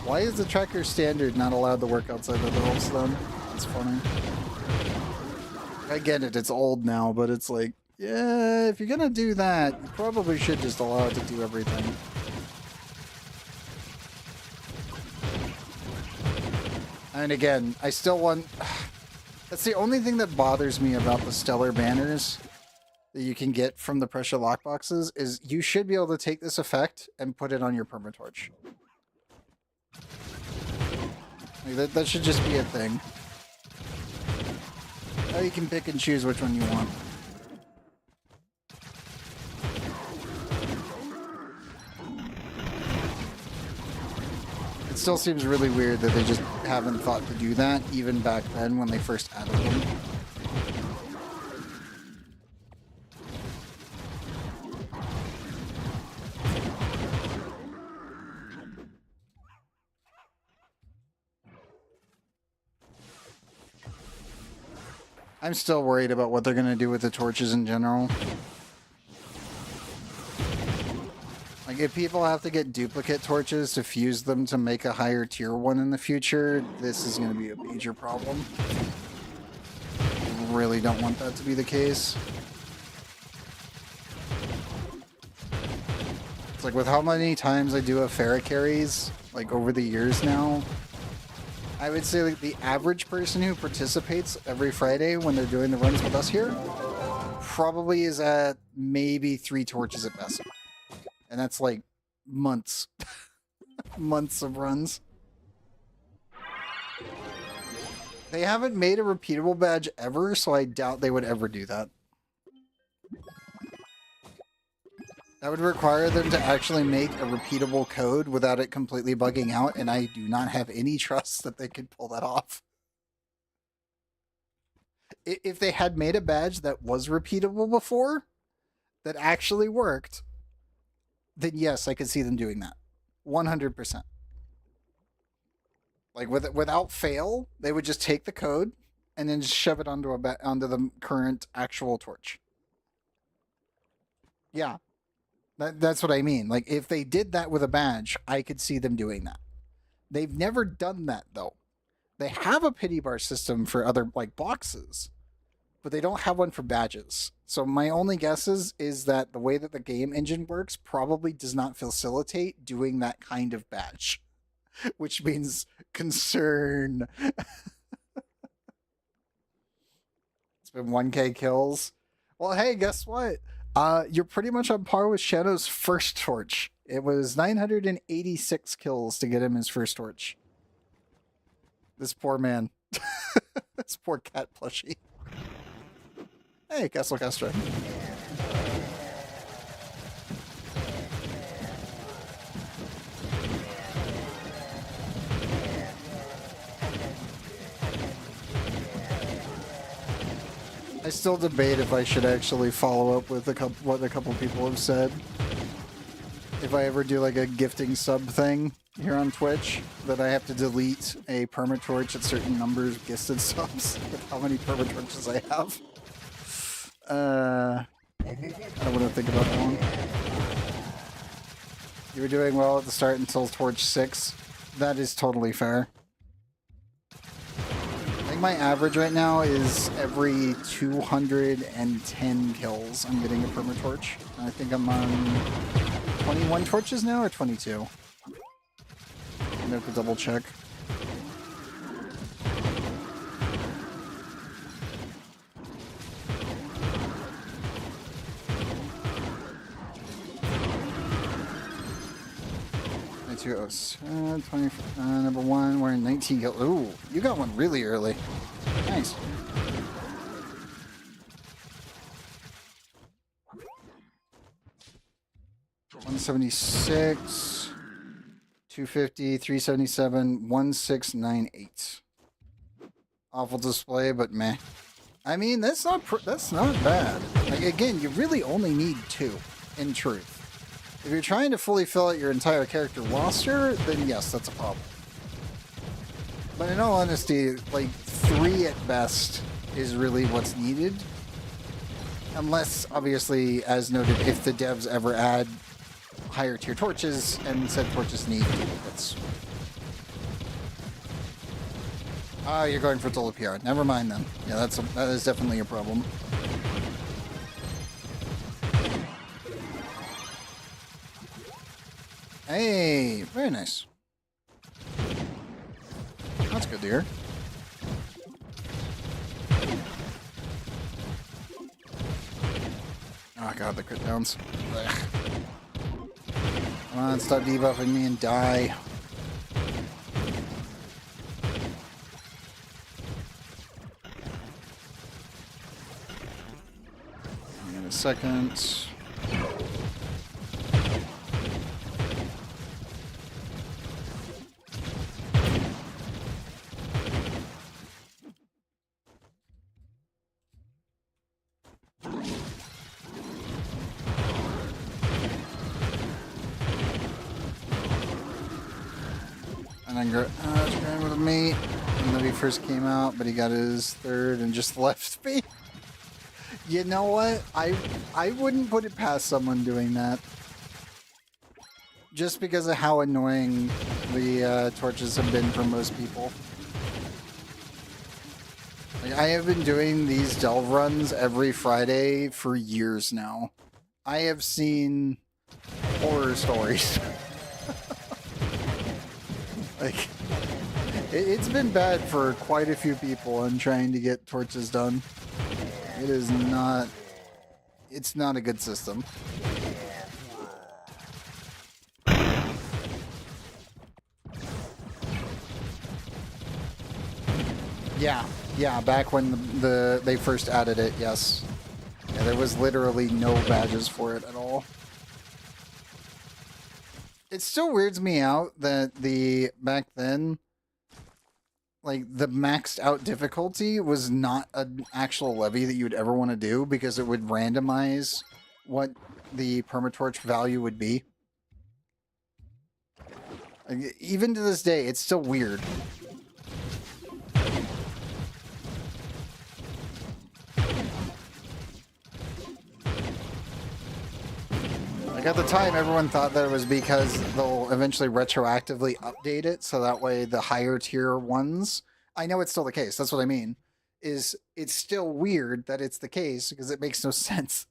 why is the tracker standard not allowed to work outside the delves then? That's funny. I get it, it's old now, but it's like, yeah, if you're gonna do that, you probably should just allow it to do everything. And again, I still want... That's the only thing that bothers me about the stellar banners that you can get from the pressure lockboxes is you should be able to take this effect and put it on your permatorch. Like that should just be a thing. Now you can pick and choose which one you want. It still seems really weird that they just haven't thought to do that, even back then when they first added them. I'm still worried about what they're going to do with the torches in general. Like, if people have to get duplicate torches to fuse them to make a higher tier one in the future, this is going to be a major problem. I really don't want that to be the case. It's like, with how many times I do Ifera carries, like, over the years now, I would say like the average person who participates every Friday when they're doing the runs with us here probably is at maybe 3 torches at best. And that's like months. Months of runs. They haven't made a repeatable badge ever, so I doubt they would ever do that. That would require them to actually make a repeatable code without it completely bugging out, and I do not have any trust that they could pull that off. If they had made a badge that was repeatable before, that actually worked, then yes, I could see them doing that. 100%. Like, without fail, they would just take the code and then just shove it onto the current actual torch. Yeah. That's what I mean. Like, if they did that with a badge, I could see them doing that. They've never done that, though. They have a pity bar system for other, like, boxes, but they don't have one for badges. So my only guess is that the way that the game engine works probably does not facilitate doing that kind of badge, which means concern. It's been 1K kills. Well, hey, guess what? You're pretty much on par with Shadow's first torch. It was 986 kills to get him his first torch. This poor man. This poor cat plushie. Hey, Castle Castra. I still debate if I should actually follow up with what a couple people have said. If I ever do like a gifting sub thing here on Twitch, that I have to delete a permatorch at certain numbers of gifted subs with how many permatorches I have. I wouldn't think about that one. You were doing well at the start until torch 6. That is totally fair. I think my average right now is every 210 kills I'm getting a permatorch. I think I'm on 21 torches now, or 22? I have to double check. Number 1, we're in 19 kills. Ooh, you got one really early. Nice. $176, 250, 377, 1698. Awful display, but meh. I mean, that's not bad. Like, again, you really only need 2, in truth. If you're trying to fully fill out your entire character roster, then yes, that's a problem. But in all honesty, like, 3 at best is really what's needed. Unless, obviously, as noted, if the devs ever add higher tier torches and said torches need duplicates. Ah, you're going for total PR. Never mind then. Yeah, that is definitely a problem. Hey, very nice. That's good to hear. Oh god, the crit downs. Ugh. Come on, stop debuffing me and die. Give me a second. trying with me when he first came out, but he got his third and just left me. You know what? I wouldn't put it past someone doing that. Just because of how annoying the torches have been for most people. Like, I have been doing these delve runs every Friday for years now. I have seen horror stories. Like, it's been bad for quite a few people on trying to get torches done. It is not... It's not a good system. Yeah, back when they first added it, yes. Yeah, there was literally no badges for it at all. It still weirds me out that back then, like, the maxed out difficulty was not an actual levy that you would ever want to do because it would randomize what the permatorch value would be. Like, even to this day, it's still weird. Like, at the time, everyone thought that it was because they'll eventually retroactively update it, so that way the higher tier ones... I know it's still the case, that's what I mean. It's still weird that it's the case, because it makes no sense.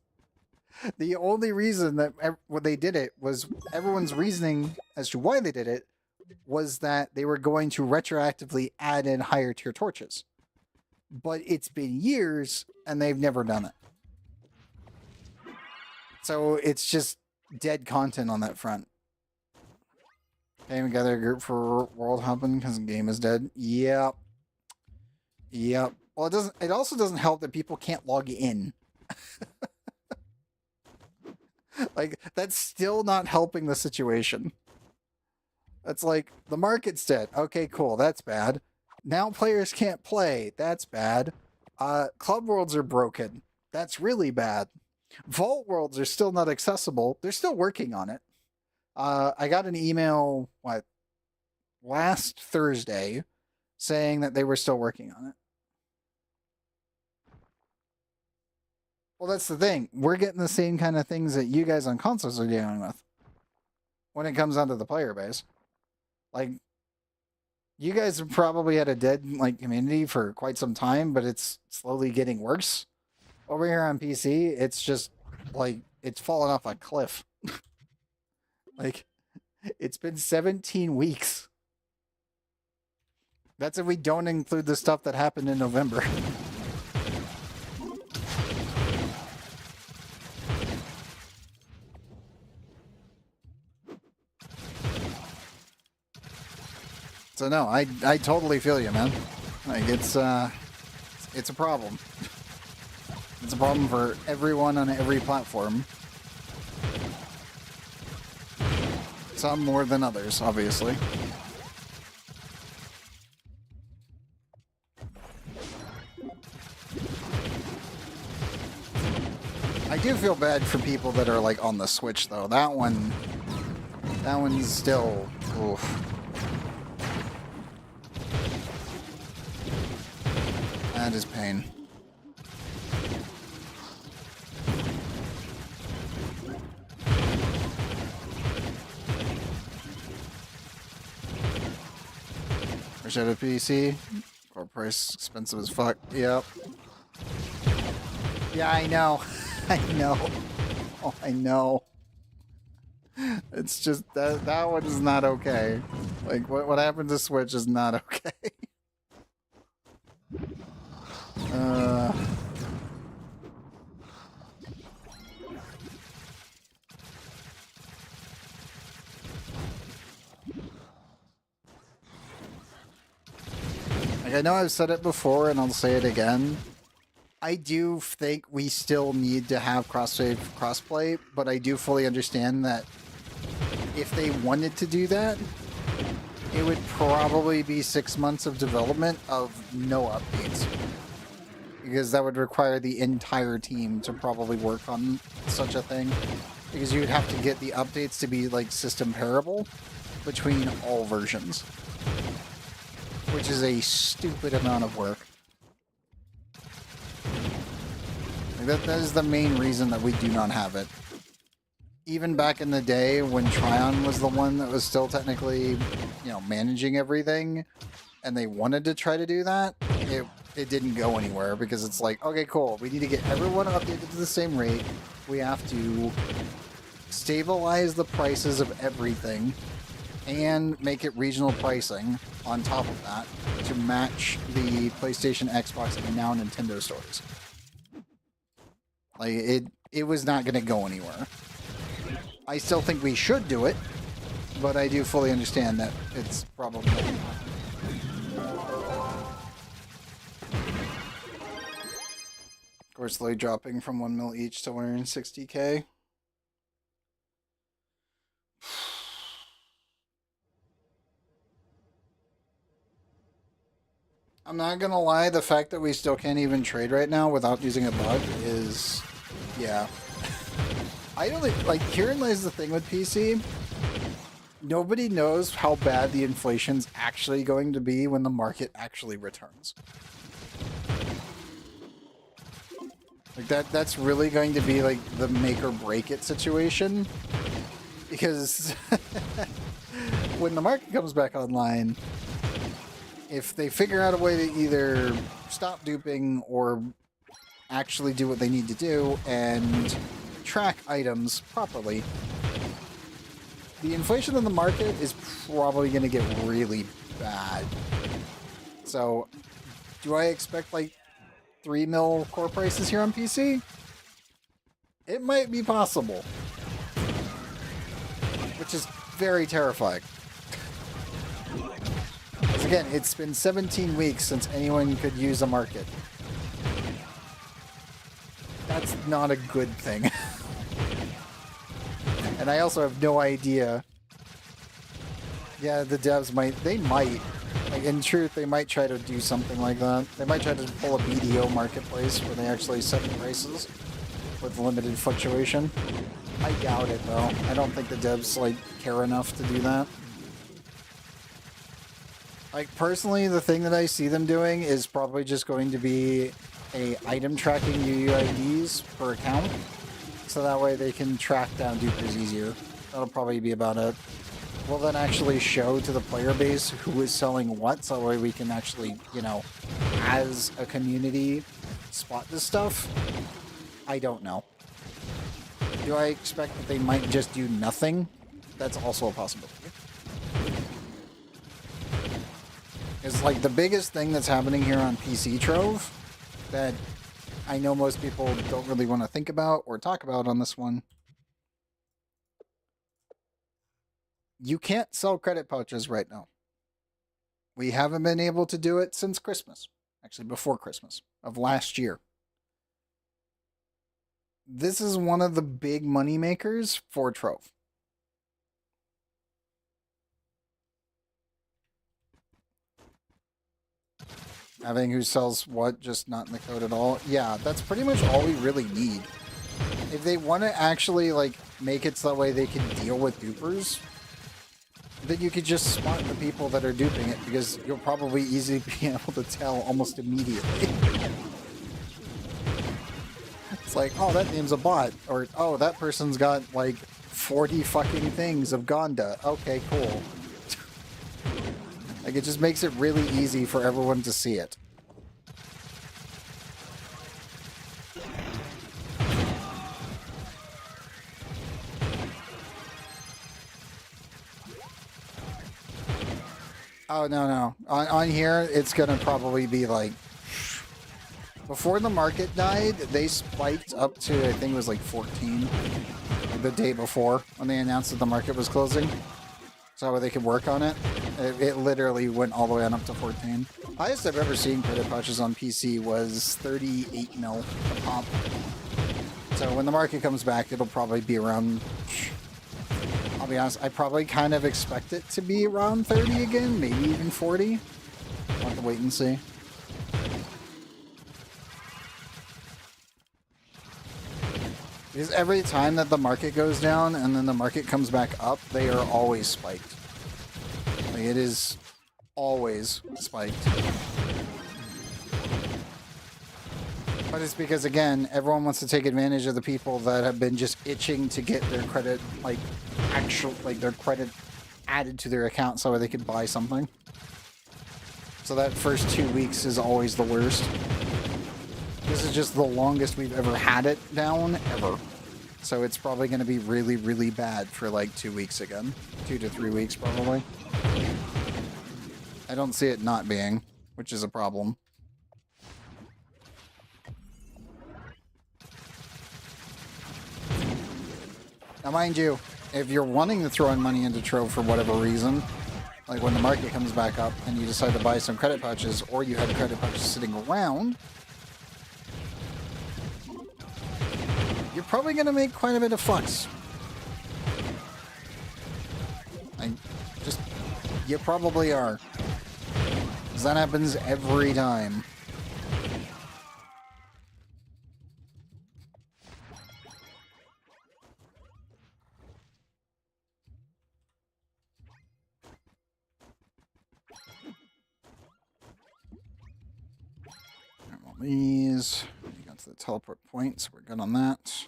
The only reason that when they did it was... Everyone's reasoning as to why they did it was that they were going to retroactively add in higher tier torches. But it's been years, and they've never done it. So it's just dead content on that front. Okay, we gather a group for world hopping because the game is dead. Yep. Well, it also doesn't help that people can't log in. Like, that's still not helping the situation. That's like, the market's dead. Okay, cool, that's bad. Now players can't play. That's bad. Club worlds are broken. That's really bad. Vault worlds are still not accessible. They're still working on it. I got an email, last Thursday, saying that they were still working on it. Well, that's the thing. We're getting the same kind of things that you guys on consoles are dealing with when it comes down to the player base. Like, you guys have probably had a dead community for quite some time, but it's slowly getting worse. Over here on PC, it's just, it's fallen off a cliff. Like, it's been 17 weeks. That's if we don't include the stuff that happened in November. So no, I totally feel you, man. Like, it's a problem. It's a problem for everyone on every platform. Some more than others, obviously. I do feel bad for people that are on the Switch though. That one's still oof. That is pain. Wish I had a PC. Core price expensive as fuck. Yep. Yeah, I know. I know. Oh, I know. It's just that one is not okay. Like, what happened to Switch is not okay. Like, I know I've said it before and I'll say it again. I do think we still need to have cross-save, crossplay, but I do fully understand that if they wanted to do that, it would probably be 6 months of development of no updates. Because that would require the entire team to probably work on such a thing. Because you would have to get the updates to be, system parable between all versions. which is a stupid amount of work. Like that is the main reason that we do not have it. Even back in the day when Tryon was the one that was still technically, you know, managing everything, and they wanted to try to do that, it didn't go anywhere because it's like, okay, cool, we need to get everyone updated to the same rate. We have to stabilize the prices of everything and make it regional pricing on top of that to match the PlayStation, Xbox, and now Nintendo stores. Like, it was not going to go anywhere. I still think we should do it, but I do fully understand that it's probably not. Of course, slowly dropping from 1 mil each to 160k. I'm not gonna lie, the fact that we still can't even trade right now without using a bug is, yeah. I don't like, herein lies the thing with PC. Nobody knows how bad the inflation's actually going to be when the market actually returns. Like that's really going to be like the make or break it situation. Because when the market comes back online, if they figure out a way to either stop duping or actually do what they need to do and track items properly, the inflation in the market is probably going to get really bad. So, do I expect like 3 mil core prices here on PC? It might be possible. Which is very terrifying. Because again, it's been 17 weeks since anyone could use a market. That's not a good thing. And I also have no idea. Yeah, the devs might, like in truth, they might try to do something like that. They might try to pull a BDO marketplace where they actually set the prices with limited fluctuation. I doubt it though. I don't think the devs like care enough to do that. Like personally, the thing that I see them doing is probably just going to be a item tracking UUIDs per account. So that way they can track down dupers easier. That'll probably be about it. We'll then actually show to the player base who is selling what, so that way we can actually, you know, as a community, spot this stuff. I don't know. Do I expect that they might just do nothing? That's also a possibility. It's like the biggest thing that's happening here on PC Trove that I know most people don't really want to think about or talk about on this one. You can't sell credit pouches right now. We haven't been able to do it since Christmas. Actually, before Christmas of last year. This is one of the big money makers for Trove. Having who sells what, just not in the code at all. Yeah, that's pretty much all we really need. If they want to actually like make it so that way they can deal with dupers, then you could just spot the people that are duping it, because you'll probably easily be able to tell almost immediately. It's like, oh, that name's a bot, or oh, that person's got like 40 fucking things of Gonda. Okay, cool. Like, it just makes it really easy for everyone to see it. Oh, no. On here, it's gonna probably be like... Before the market died, they spiked up to, I think it was like 14. Like the day before, when they announced that the market was closing. So they could work on it. It literally went all the way on up to 14. Highest I've ever seen credit pouches on PC was 38 mil a pop. So when the market comes back, it'll probably be around... I'll be honest, I probably kind of expect it to be around 30 again, maybe even 40. I'll have to wait and see. Because every time that the market goes down and then the market comes back up, they are always spiked. Like, it is always spiked. But it's because, again, everyone wants to take advantage of the people that have been just itching to get their credit, like, their credit added to their account so they could buy something. So that first 2 weeks is always the worst. This is just the longest we've ever had it down, ever. So it's probably going to be really, really bad for like 2 weeks again. 2 to 3 weeks, probably. I don't see it not being, which is a problem. Now, mind you, if you're wanting to throw in money into Trove for whatever reason, like when the market comes back up and you decide to buy some credit pouches, or you have credit pouches sitting around, you're probably going to make quite a bit of flux. You probably are. Because that happens every time. These. We got to the teleport point, so we're good on that.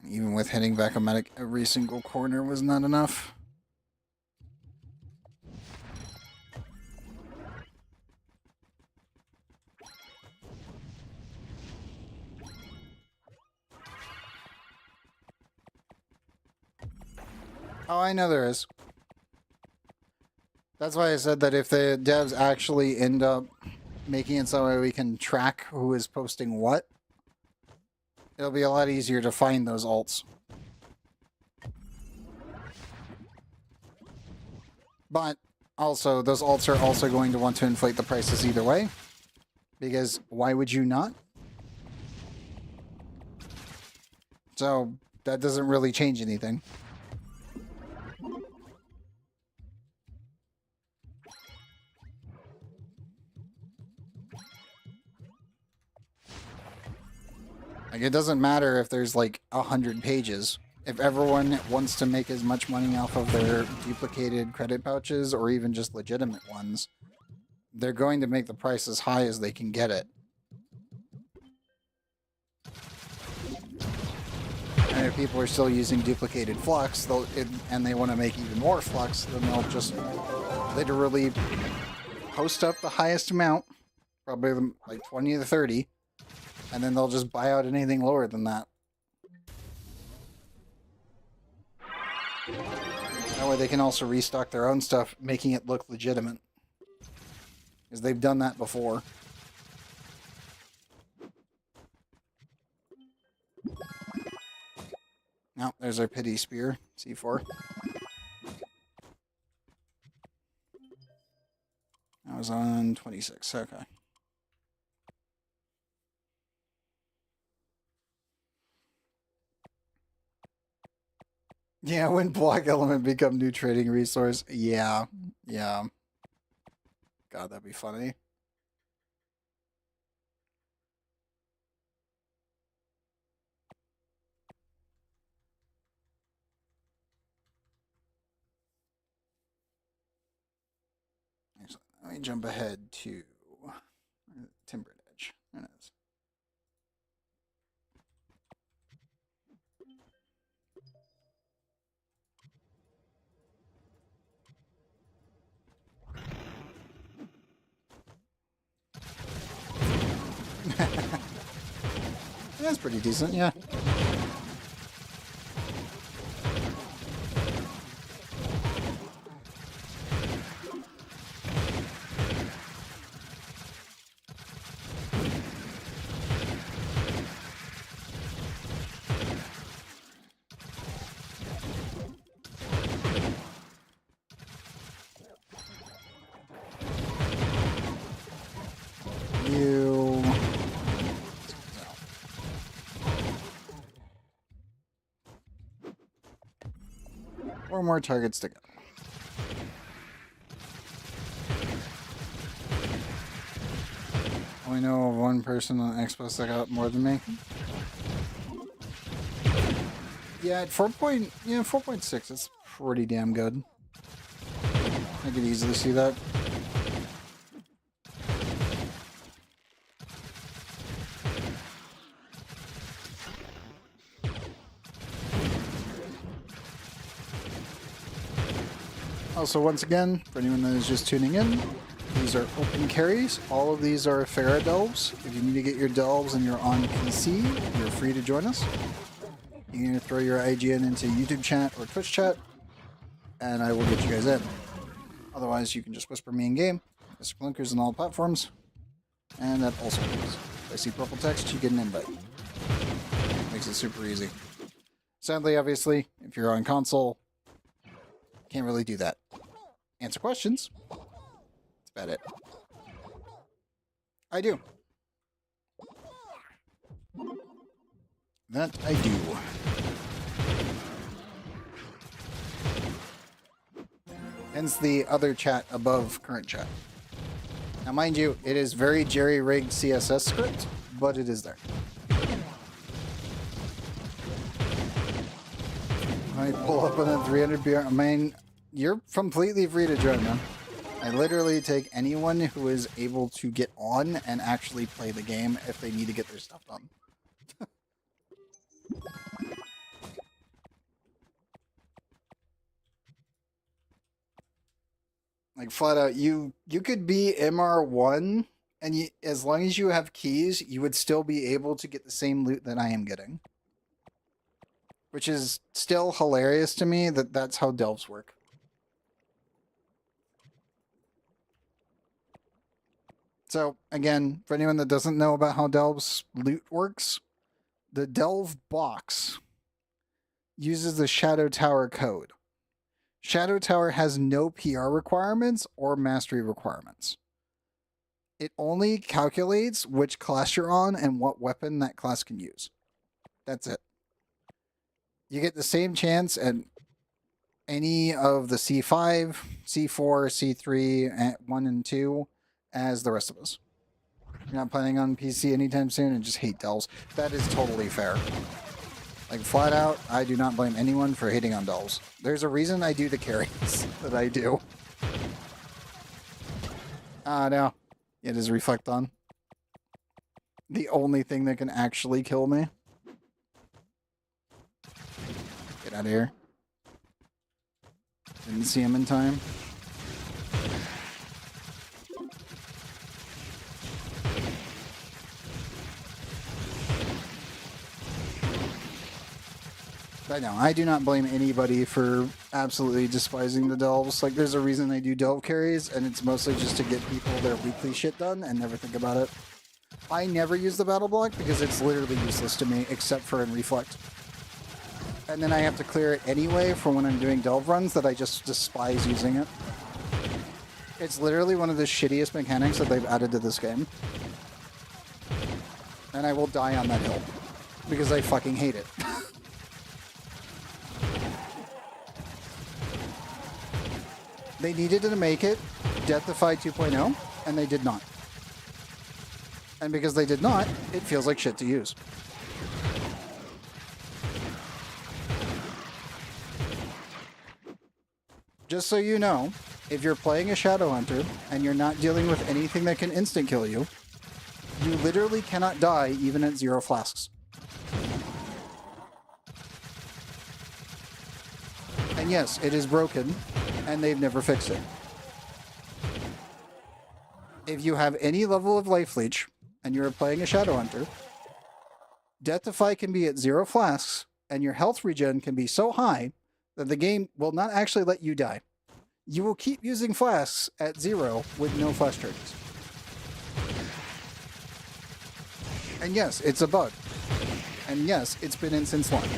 Even with hitting back a medic every single corner was not enough. Oh, I know there is. That's why I said that if the devs actually end up making it so we can track who is posting what, it'll be a lot easier to find those alts. But also, those alts are also going to want to inflate the prices either way. Because why would you not? So that doesn't really change anything. Like, it doesn't matter if there's like 100 pages. If everyone wants to make as much money off of their duplicated credit pouches, or even just legitimate ones, they're going to make the price as high as they can get it. And if people are still using duplicated flux, and they want to make even more flux, then they'll just literally post up the highest amount, probably like 20 to 30, and then they'll just buy out anything lower than that. That way they can also restock their own stuff, making it look legitimate. Because they've done that before. Now, there's our pity spear, C4. That was on 26, okay. Yeah, when block element become new trading resource. Yeah. God, that'd be funny. Actually, let me jump ahead to Timbered Edge. There it is. That's pretty decent, yeah. Four more targets to go. I know of one person on Xbox that got more than me. Yeah, at 4.6, it's pretty damn good. I could easily see that. Also, once again, for anyone that is just tuning in, these are open carries. All of these are Ifera delves. If you need to get your delves and you're on PC, you're free to join us. You can throw your IGN into YouTube chat or Twitch chat, and I will get you guys in. Otherwise, you can just whisper me in game. Mr. Clinkers on all platforms, and that also works. If I see purple text, you get an invite. Makes it super easy. Sadly, obviously, if you're on console, can't really do that. Answer questions. That's about it. I do. That I do. Hence the other chat above current chat. Now, mind you, it is very jerry-rigged CSS script, but it is there. I pull up on a 300 BR. I mean, you're completely free to join, man. I literally take anyone who is able to get on and actually play the game if they need to get their stuff done. Like, flat out, you could be MR1, and as long as you have keys, you would still be able to get the same loot that I am getting. Which is still hilarious to me that that's how delves work. So, again, for anyone that doesn't know about how delves loot works, the delve box uses the Shadow Tower code. Shadow Tower has no PR requirements or mastery requirements. It only calculates which class you're on and what weapon that class can use. That's it. You get the same chance at any of the C5, C4, C3, 1, and 2 as the rest of us. You're not planning on PC anytime soon and just hate delves. That is totally fair. Like, flat out, I do not blame anyone for hating on delves. There's a reason I do the carries that I do. No. It is reflect on. The only thing that can actually kill me. Get out of here. Didn't see him in time. But no, I do not blame anybody for absolutely despising the delves. Like, there's a reason they do delve carries, and it's mostly just to get people their weekly shit done and never think about it. I never use the battle block because it's literally useless to me, except for in reflect. And then I have to clear it anyway for when I'm doing delve runs that I just despise using it. It's literally one of the shittiest mechanics that they've added to this game. And I will die on that hill because I fucking hate it. They needed to make it Deathify 2.0, and they did not. And because they did not, it feels like shit to use. Just so you know, if you're playing a Shadow Hunter and you're not dealing with anything that can instant kill you, you literally cannot die even at 0 flasks. And yes, it is broken, and they've never fixed it. If you have any level of life leech, and you're playing a Shadow Hunter, Deathify can be at 0 flasks, and your health regen can be so high that the game will not actually let you die. You will keep using flasks at 0 with no flash charges. And yes, it's a bug. And yes, it's been in since launch.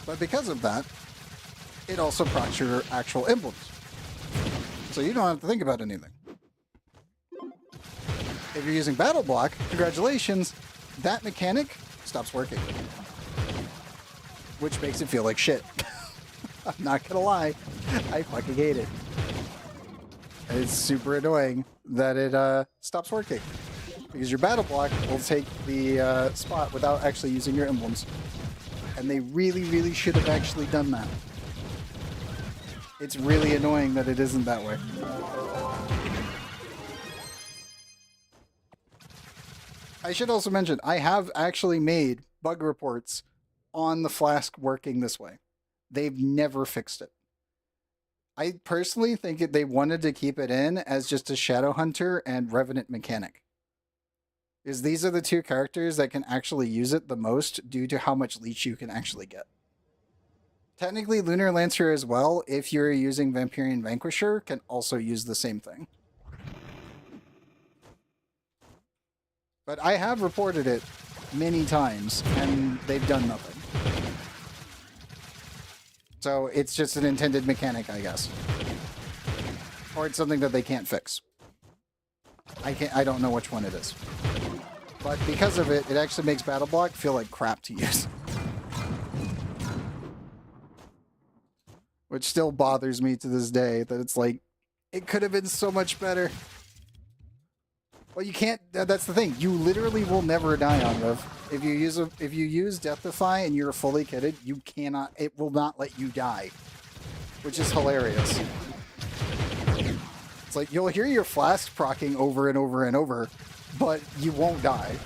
But because of that, it also procs your actual emblems. So you don't have to think about anything. If you're using Battle Block, congratulations, that mechanic stops working. Which makes it feel like shit. I'm not gonna lie, I fucking hate it. It's super annoying that it stops working. because your battle block will take the spot without actually using your emblems. And they really, really should have actually done that. It's really annoying that it isn't that way. I should also mention, I have actually made bug reports on the Flask working this way. They've never fixed it. I personally think they wanted to keep it in as just a Shadow Hunter and Revenant mechanic. Because these are the two characters that can actually use it the most due to how much leech you can actually get. Technically, Lunar Lancer as well, if you're using Vampirian Vanquisher, can also use the same thing. But I have reported it many times, and they've done nothing. So it's just an intended mechanic, I guess. Or it's something that they can't fix. I don't know which one it is. But because of it, it actually makes Battle Block feel like crap to use. Which still bothers me to this day, that it's like, it could have been so much better. Well, you can't, that's the thing, you literally will never die on Rev. If you use Deathify and you're fully kitted, you cannot, it will not let you die. Which is hilarious. It's like, you'll hear your Flask proccing over and over and over, but you won't die.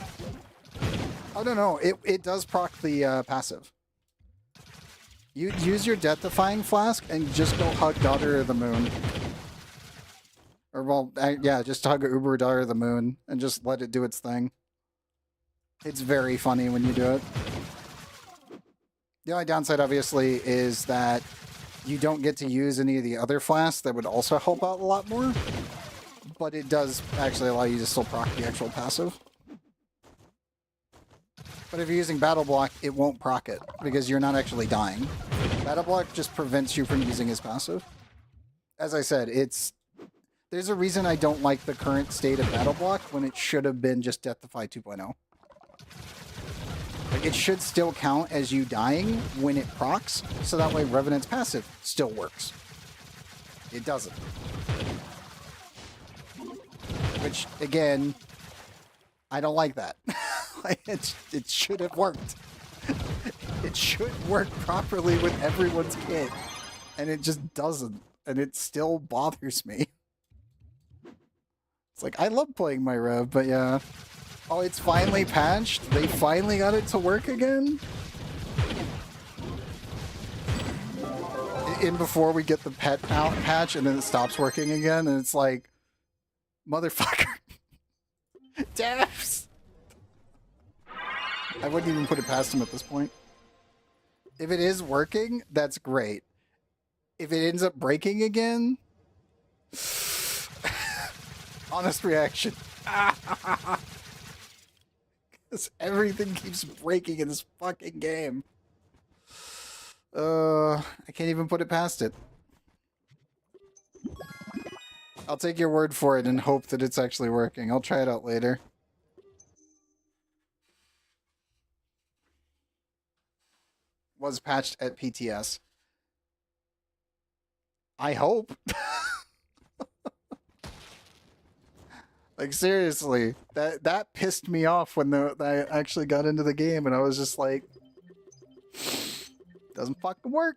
Oh, no, it does proc the passive. You use your Death-Defying Flask and just go hug Daughter of the Moon. Or, well, yeah, just hug Uber Daughter of the Moon and just let it do its thing. It's very funny when you do it. The only downside, obviously, is that you don't get to use any of the other flasks that would also help out a lot more. But it does actually allow you to still proc the actual passive. But if you're using Battle Block, it won't proc it, because you're not actually dying. Battle Block just prevents you from using his passive. As I said, there's a reason I don't like the current state of Battle Block when it should have been just Deathify 2.0. Like, it should still count as you dying when it procs, so that way Revenant's passive still works. It doesn't. Which, again, I don't like that. It should have worked. It should work properly with everyone's kit. And it just doesn't. And it still bothers me. It's like, I love playing my Rev, but yeah. Oh, it's finally patched? They finally got it to work again? In before we get the pet out patch and then it stops working again, and it's like, motherfucker. Devs! I wouldn't even put it past him at this point. If it is working, that's great. If it ends up breaking again... honest reaction. Because everything keeps breaking in this fucking game. I can't even put it past it. I'll take your word for it and hope that it's actually working. I'll try it out later. Was patched at PTS. I hope. Like, seriously, that pissed me off when I actually got into the game, and I was just like, doesn't fucking work.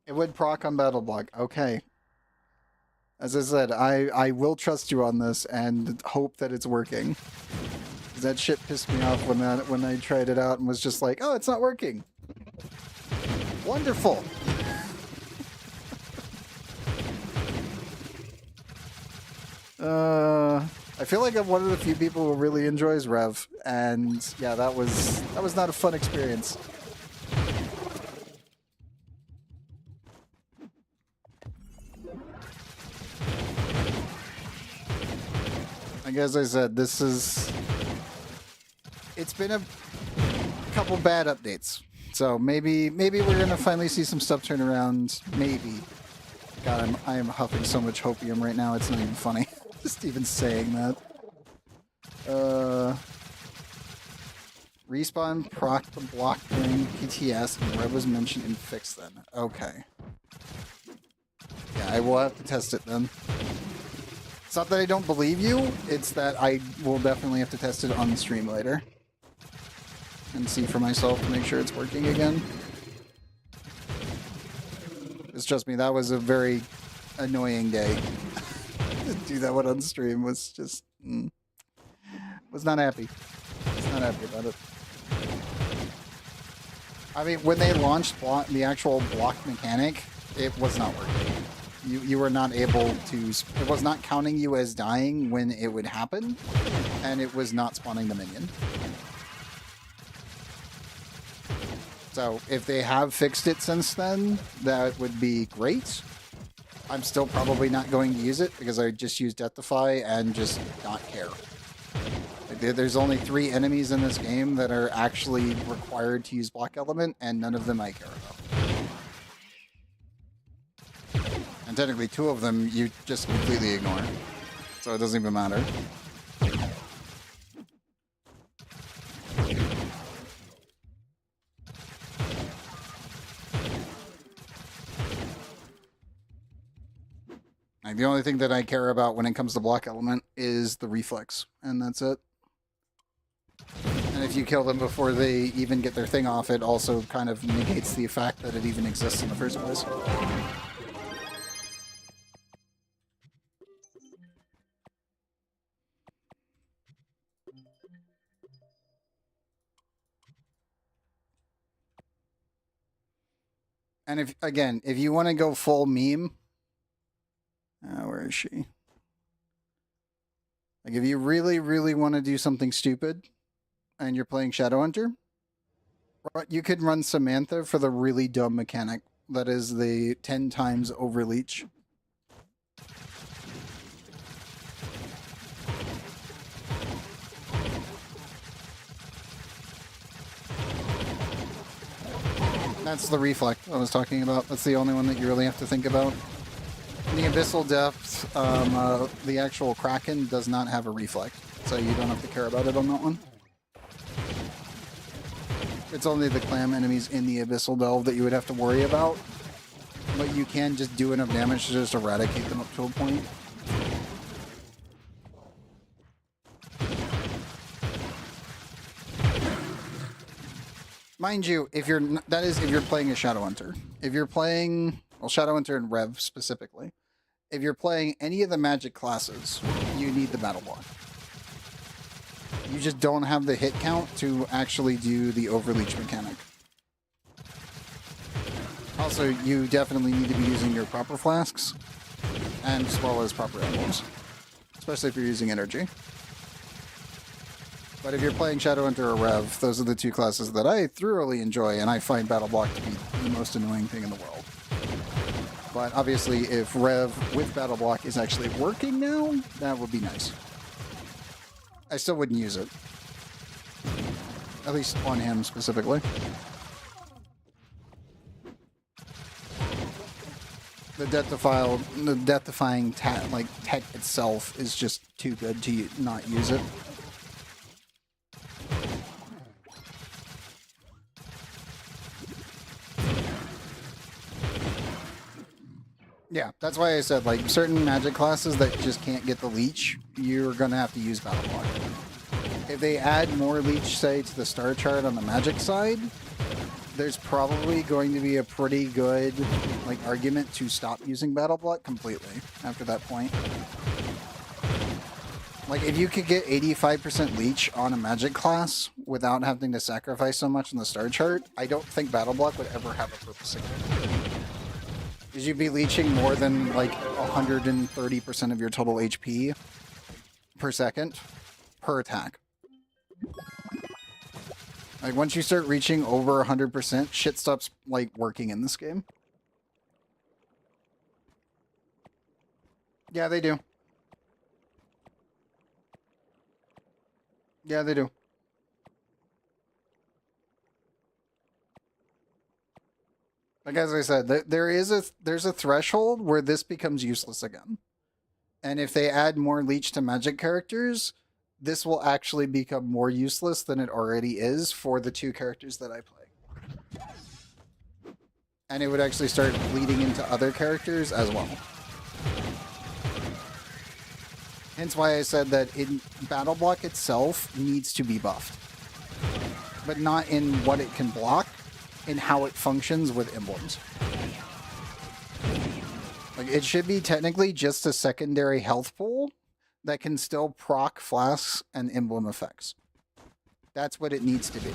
It would proc on Battle Block. Okay. As I said, I will trust you on this and hope that it's working. That shit pissed me off when I tried it out and was just like, oh, it's not working. Wonderful. I feel like I'm one of the few people who really enjoys Rev, and yeah, that was not a fun experience. Like, as I said, it's been a couple bad updates. So maybe we're gonna finally see some stuff turn around. Maybe. God, I am huffing so much hopium right now, it's not even funny. Just even saying that. Respawn proc the block during PTS and Rev was mentioned in fix then. Okay. Yeah, I will have to test it then. It's not that I don't believe you, it's that I will definitely have to test it on the stream later. And see for myself to make sure it's working again. It's trust me, that was a very annoying day. To do that one on stream was just... was not happy. Was not happy about it. I mean, when they launched the actual block mechanic, it was not working. You were not able to... It was not counting you as dying when it would happen, and it was not spawning the minion. So, if they have fixed it since then, that would be great. I'm still probably not going to use it, because I just use Deathify and just not care. There's only 3 enemies in this game that are actually required to use block element, and none of them I care about. And technically 2 of them you just completely ignore. So it doesn't even matter. Like, the only thing that I care about when it comes to block element is the reflex, and that's it. And if you kill them before they even get their thing off, it also kind of negates the fact that it even exists in the first place. And if you want to go full meme, where is she? Like, if you really, really want to do something stupid, and you're playing Shadowhunter, you could run Samantha for the really dumb mechanic that is the 10 times overleach. That's the reflect I was talking about. That's the only one that you really have to think about. In the Abyssal Depths, the actual Kraken does not have a reflect, so you don't have to care about it on that one. It's only the clam enemies in the Abyssal Delve that you would have to worry about. But you can just do enough damage to just eradicate them up to a point. Mind you, if you're playing a Shadowhunter. If you're playing, well, Shadowhunter and Rev specifically. If you're playing any of the magic classes, you need the battle block. You just don't have the hit count to actually do the overleach mechanic. Also, you definitely need to be using your proper flasks, and as well as proper emblems. Especially if you're using energy. But if you're playing Shadowhunter or Rev, those are the 2 classes that I thoroughly enjoy, and I find battle block to be the most annoying thing in the world. But obviously, if Rev with battle block is actually working now, that would be nice. I still wouldn't use it. At least on him specifically. The death-defying tech itself is just too good to not use it. Yeah, that's why I said, like, certain magic classes that just can't get the leech, you're gonna have to use battle block. If they add more leech, say, to the star chart on the magic side, there's probably going to be a pretty good, like, argument to stop using battle block completely after that point. Like, if you could get 85% leech on a magic class without having to sacrifice so much in the star chart, I don't think battle block would ever have a purpose again. Because you'd be leeching more than, like, 130% of your total HP per second per attack. Like, once you start reaching over 100%, shit stops, like, working in this game. Yeah, they do. Yeah, they do. Like, as I said, there's a threshold where this becomes useless again. And if they add more leech to magic characters, this will actually become more useless than it already is for the two characters that I play. And it would actually start bleeding into other characters as well. Hence why I said that Battle Block itself needs to be buffed. But not in what it can block, in how it functions with emblems. Like, it should be technically just a secondary health pool that can still proc flasks and emblem effects. That's what it needs to be.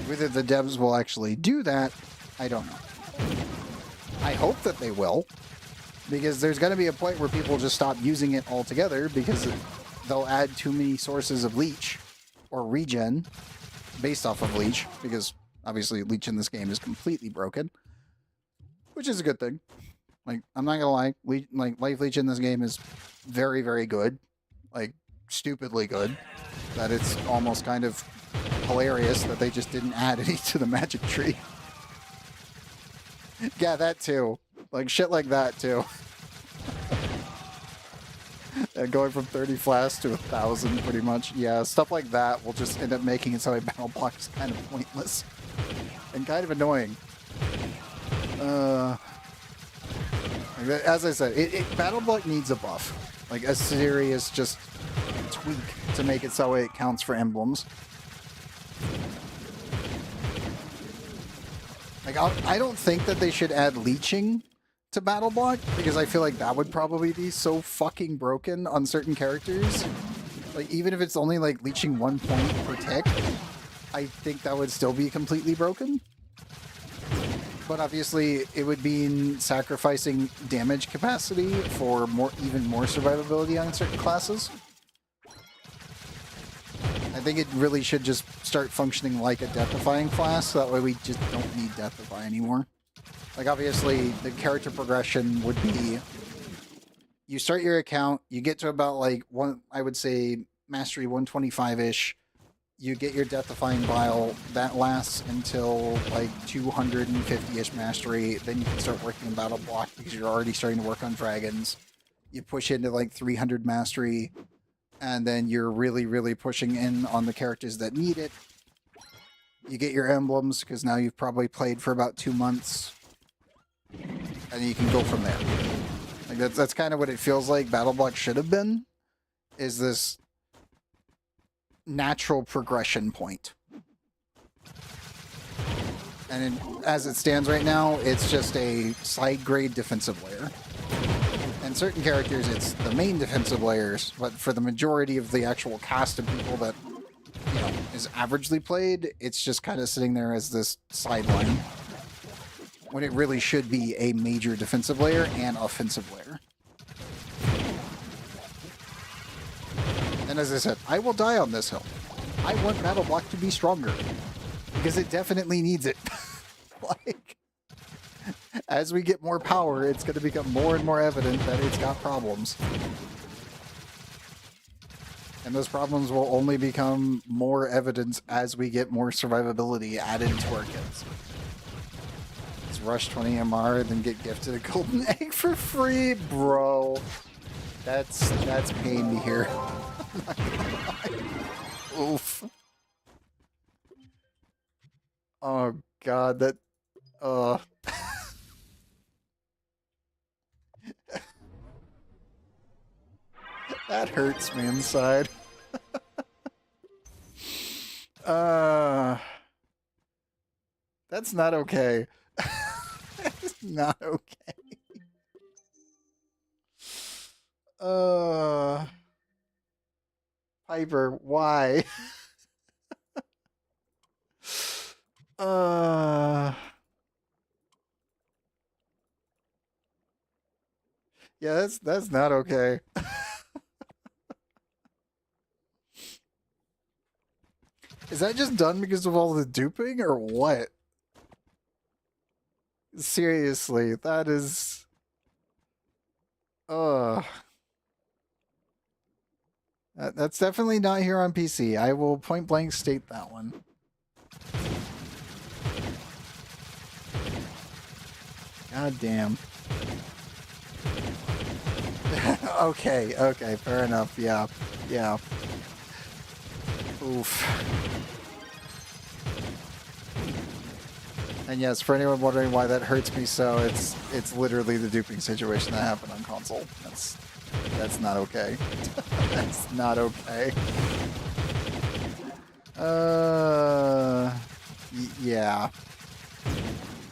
Whether the devs will actually do that, I don't know. I hope that they will, because there's going to be a point where people just stop using it altogether because they'll add too many sources of leech or regen based off of leech, because obviously leech in this game is completely broken, which is a good thing. Like, I'm not gonna lie, life leech in this game is very, very good. Like, stupidly good. That it's almost kind of hilarious that they just didn't add any to the magic tree. Yeah, that too. Like, shit like that too. And going from 30 flasks to 1,000 pretty much. Yeah, stuff like that will just end up making it so a battle block is kind of pointless. And kind of annoying. As I said, battle block needs a buff. Like, a serious just tweak to make it so it counts for emblems. Like, I don't think that they should add leeching to battle block, because I feel like that would probably be so fucking broken on certain characters. Like, even if it's only like leeching 1 point per tick, I think that would still be completely broken. But obviously, it would mean sacrificing damage capacity for even more survivability on certain classes. I think it really should just start functioning like a death-defying class, so that way we just don't need death-defy anymore. Like, obviously, the character progression would be, you start your account, you get to about, like, I would say, Mastery 125-ish, you get your death-defying vial, that lasts until, like, 250-ish Mastery, then you can start working in Battle Block, because you're already starting to work on dragons. You push into, like, 300 Mastery, and then you're really, really pushing in on the characters that need it. You get your emblems, because now you've probably played for about 2 months. And you can go from there. Like, that's kind of what it feels like Battle Block should have been, is this natural progression point. And as it stands right now, it's just a side grade defensive layer. And certain characters, it's the main defensive layers, but for the majority of the actual cast of people that, you know, is averagely played, it's just kind of sitting there as this sideline, when it really should be a major defensive layer and offensive layer. And as I said, I will die on this hill. I want Battle Block to be stronger, because it definitely needs it. Like, as we get more power, it's going to become more and more evident that it's got problems. And those problems will only become more evident as we get more survivability added to our kits. Let's rush 20 MR and then get gifted a golden egg for free, bro. That's pain to hear. Oof. Oh god, that that hurts me inside. That's not okay. That's not okay. Piper, why? Yeah, that's not okay. Is that just done because of all the duping or what? Seriously, that is... That's definitely not here on PC. I will point blank state that one. God damn. Okay, okay, fair enough. Yeah, yeah. Oof. And yes, for anyone wondering why that hurts me so, it's literally the duping situation that happened on console. That's not okay. That's not okay. Yeah.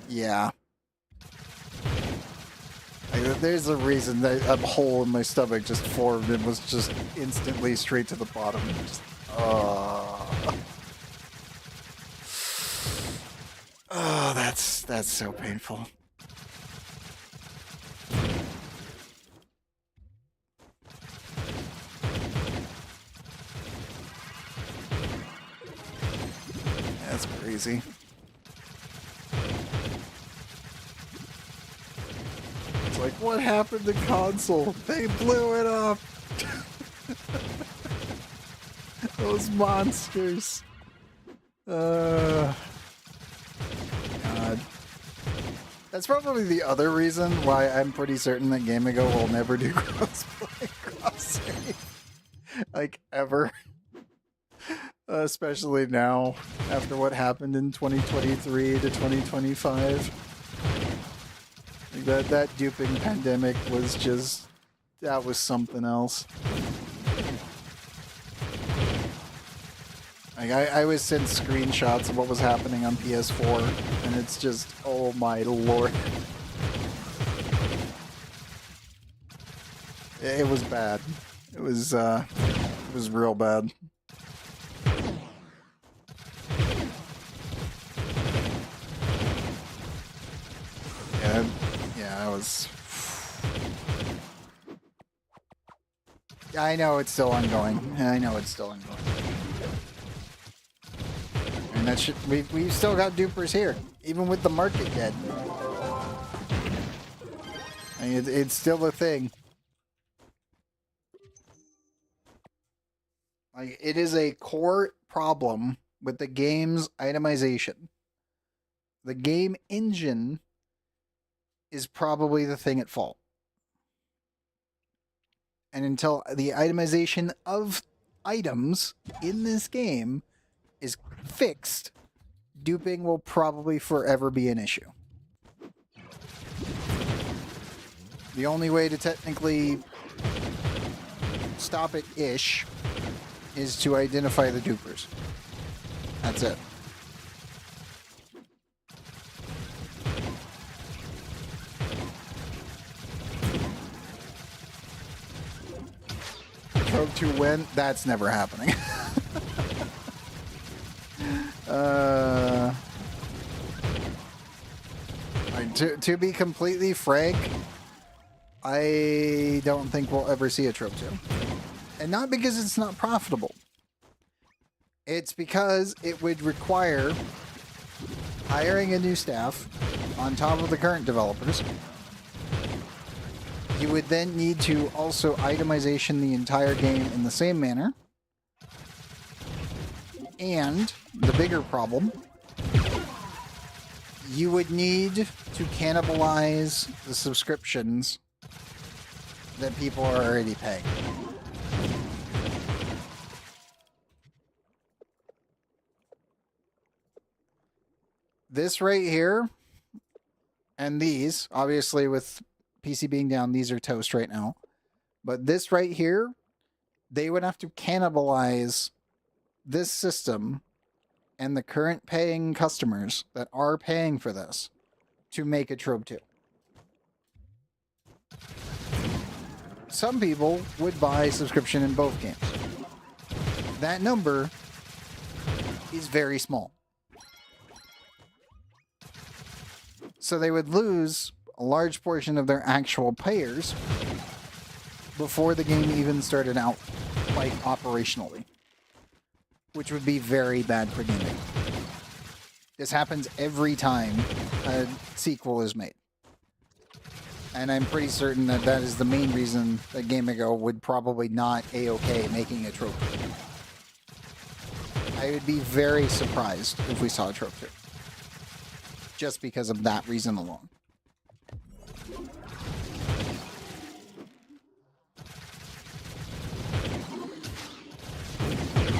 Yeah. Like, there's a reason that a hole in my stomach just formed and was just instantly straight to the bottom. Just, oh, that's so painful. That's crazy. It's like, what happened to console? They blew it up. Those monsters. God. That's probably the other reason why I'm pretty certain that Gamigo will never do crossplay cross-save. Like, ever. Especially now, after what happened in 2023 to 2025. Like that duping pandemic was just... that was something else. Like, I was sent screenshots of what was happening on PS4, and it's just, oh my lord. It was bad. It was real bad. Yeah, I was... I know it's still ongoing. I know it's still ongoing. And that should... we've still got dupers here, even with the market dead. I mean, it's still a thing. Like, it is a core problem with the game's itemization. The game engine is probably the thing at fault. And until the itemization of items in this game is fixed, duping will probably forever be an issue. The only way to technically stop it-ish is to identify the dupers. That's it. Trove to win? That's never happening. To be completely frank, I don't think we'll ever see a Trove 2. And not because it's not profitable. It's because it would require hiring a new staff on top of the current developers. You would then need to also itemization the entire game in the same manner. And the bigger problem, you would need to cannibalize the subscriptions that people are already paying. This right here, and these, obviously with PC being down, these are toast right now. But this right here, they would have to cannibalize this system and the current paying customers that are paying for this to make a Trove 2. Some people would buy subscription in both games. That number is very small. So they would lose a large portion of their actual payers before the game even started out, like, operationally. Which would be very bad for gaming. This happens every time a sequel is made. And I'm pretty certain that that is the main reason that Gamigo would probably not A-OK making a Trove 2. I would be very surprised if we saw a Trove 2. Just because of that reason alone.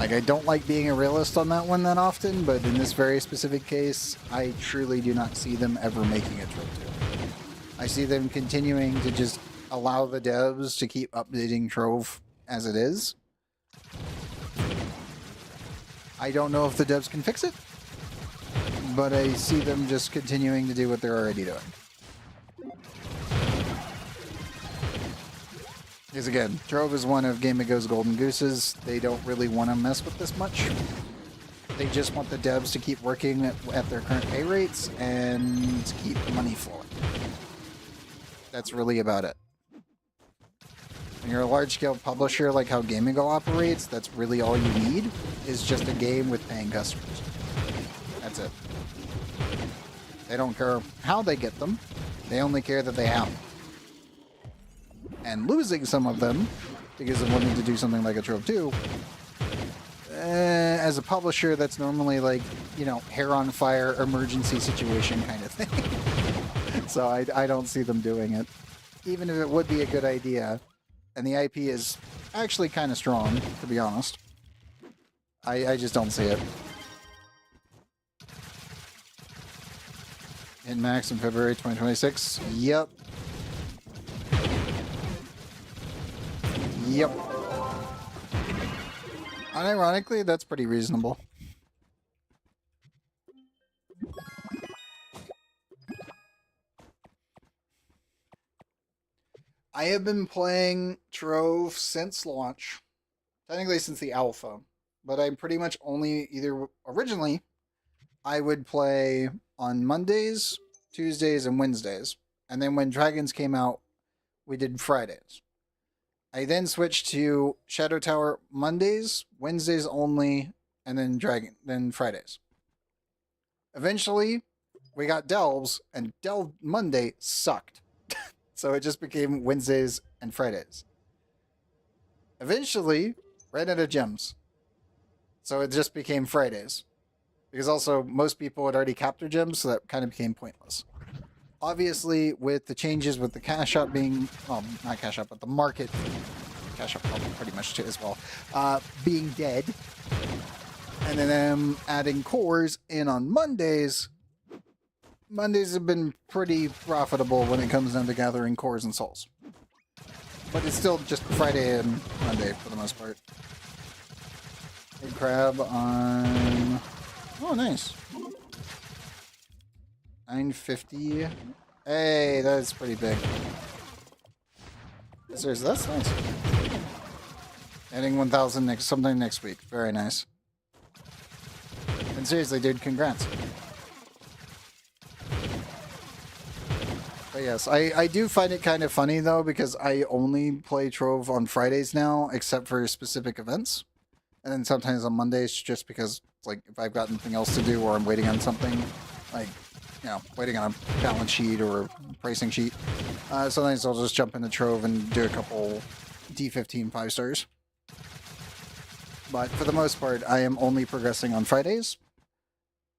Like, I don't like being a realist on that one that often, but in this very specific case, I truly do not see them ever making a Trove 2. I see them continuing to just allow the devs to keep updating Trove as it is. I don't know if the devs can fix it, but I see them just continuing to do what they're already doing. Because again, Trove is one of Game Go's golden gooses. They don't really want to mess with this much. They just want the devs to keep working at their current pay rates and keep money flowing. That's really about it. When you're a large-scale publisher like how Game Go operates, that's really all you need, is just a game with paying customers. That's it. They don't care how they get them. They only care that they have them. And losing some of them, because of wanting to do something like a Trove 2, as a publisher, that's normally like, you know, hair on fire, emergency situation kind of thing. So I don't see them doing it. Even if it would be a good idea, and the IP is actually kind of strong, to be honest. I just don't see it. In Max in February 2026. Yep. Yep. Unironically, that's pretty reasonable. I have been playing Trove since launch. Technically since the alpha. But I pretty much only either... Originally, I would play on Mondays, Tuesdays, and Wednesdays. And then when Dragons came out, we did Fridays. I then switched to Shadow Tower Mondays, Wednesdays only, and then Fridays. Eventually, we got Delves, and Delve Monday sucked. So it just became Wednesdays and Fridays. Eventually, ran out of gems. So it just became Fridays. Because also, most people had already capped their gems, so that kind of became pointless. Obviously, with the changes with the cash up being, well, not cash up, but the market, cash up pretty much too as well, being dead, and then them adding cores in on Mondays, Mondays have been pretty profitable when it comes down to gathering cores and souls. But it's still just Friday and Monday for the most part. Big crab on... Oh, nice. 950. Hey, that's pretty big. Seriously, that's nice. Adding 1,000 sometime next week. Very nice. And seriously, dude, congrats. But yes, I do find it kind of funny, though, because I only play Trove on Fridays now, except for specific events. And then sometimes on Mondays, just because, like, if I've got anything else to do or I'm waiting on something, like, you know, waiting on a balance sheet or a pricing sheet. Sometimes I'll just jump into Trove and do a couple D15 5 stars. But for the most part, I am only progressing on Fridays.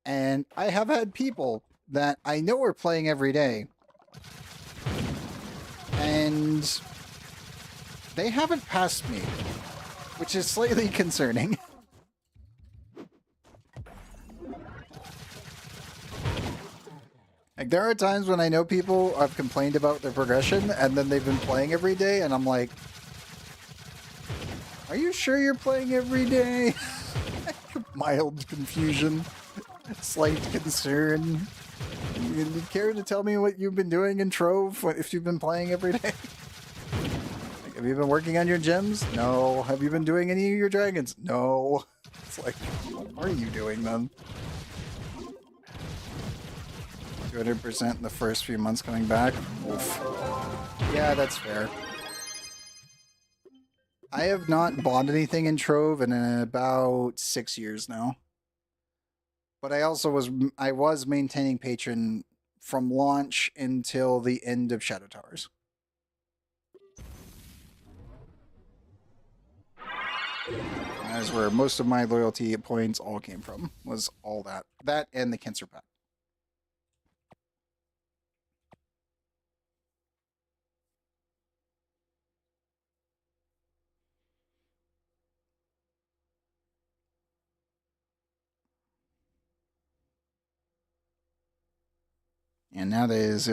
And I have had people that I know are playing every day. And they haven't passed me, which is slightly concerning. Like, there are times when I know people have complained about their progression, and then they've been playing every day, and I'm like, are you sure you're playing every day? Mild confusion, slight concern. You care to tell me what you've been doing in Trove if you've been playing every day? Like, have you been working on your gems? No. Have you been doing any of your dragons? No. It's like, what are you doing then? 200% in the first few months coming back. Oof. Yeah, that's fair. I have not bought anything in Trove in about 6 years now. But I also was maintaining Patron from launch until the end of Shadow Towers. That's where most of my loyalty points all came from, was all that. That and the Cancer Pack. And nowadays,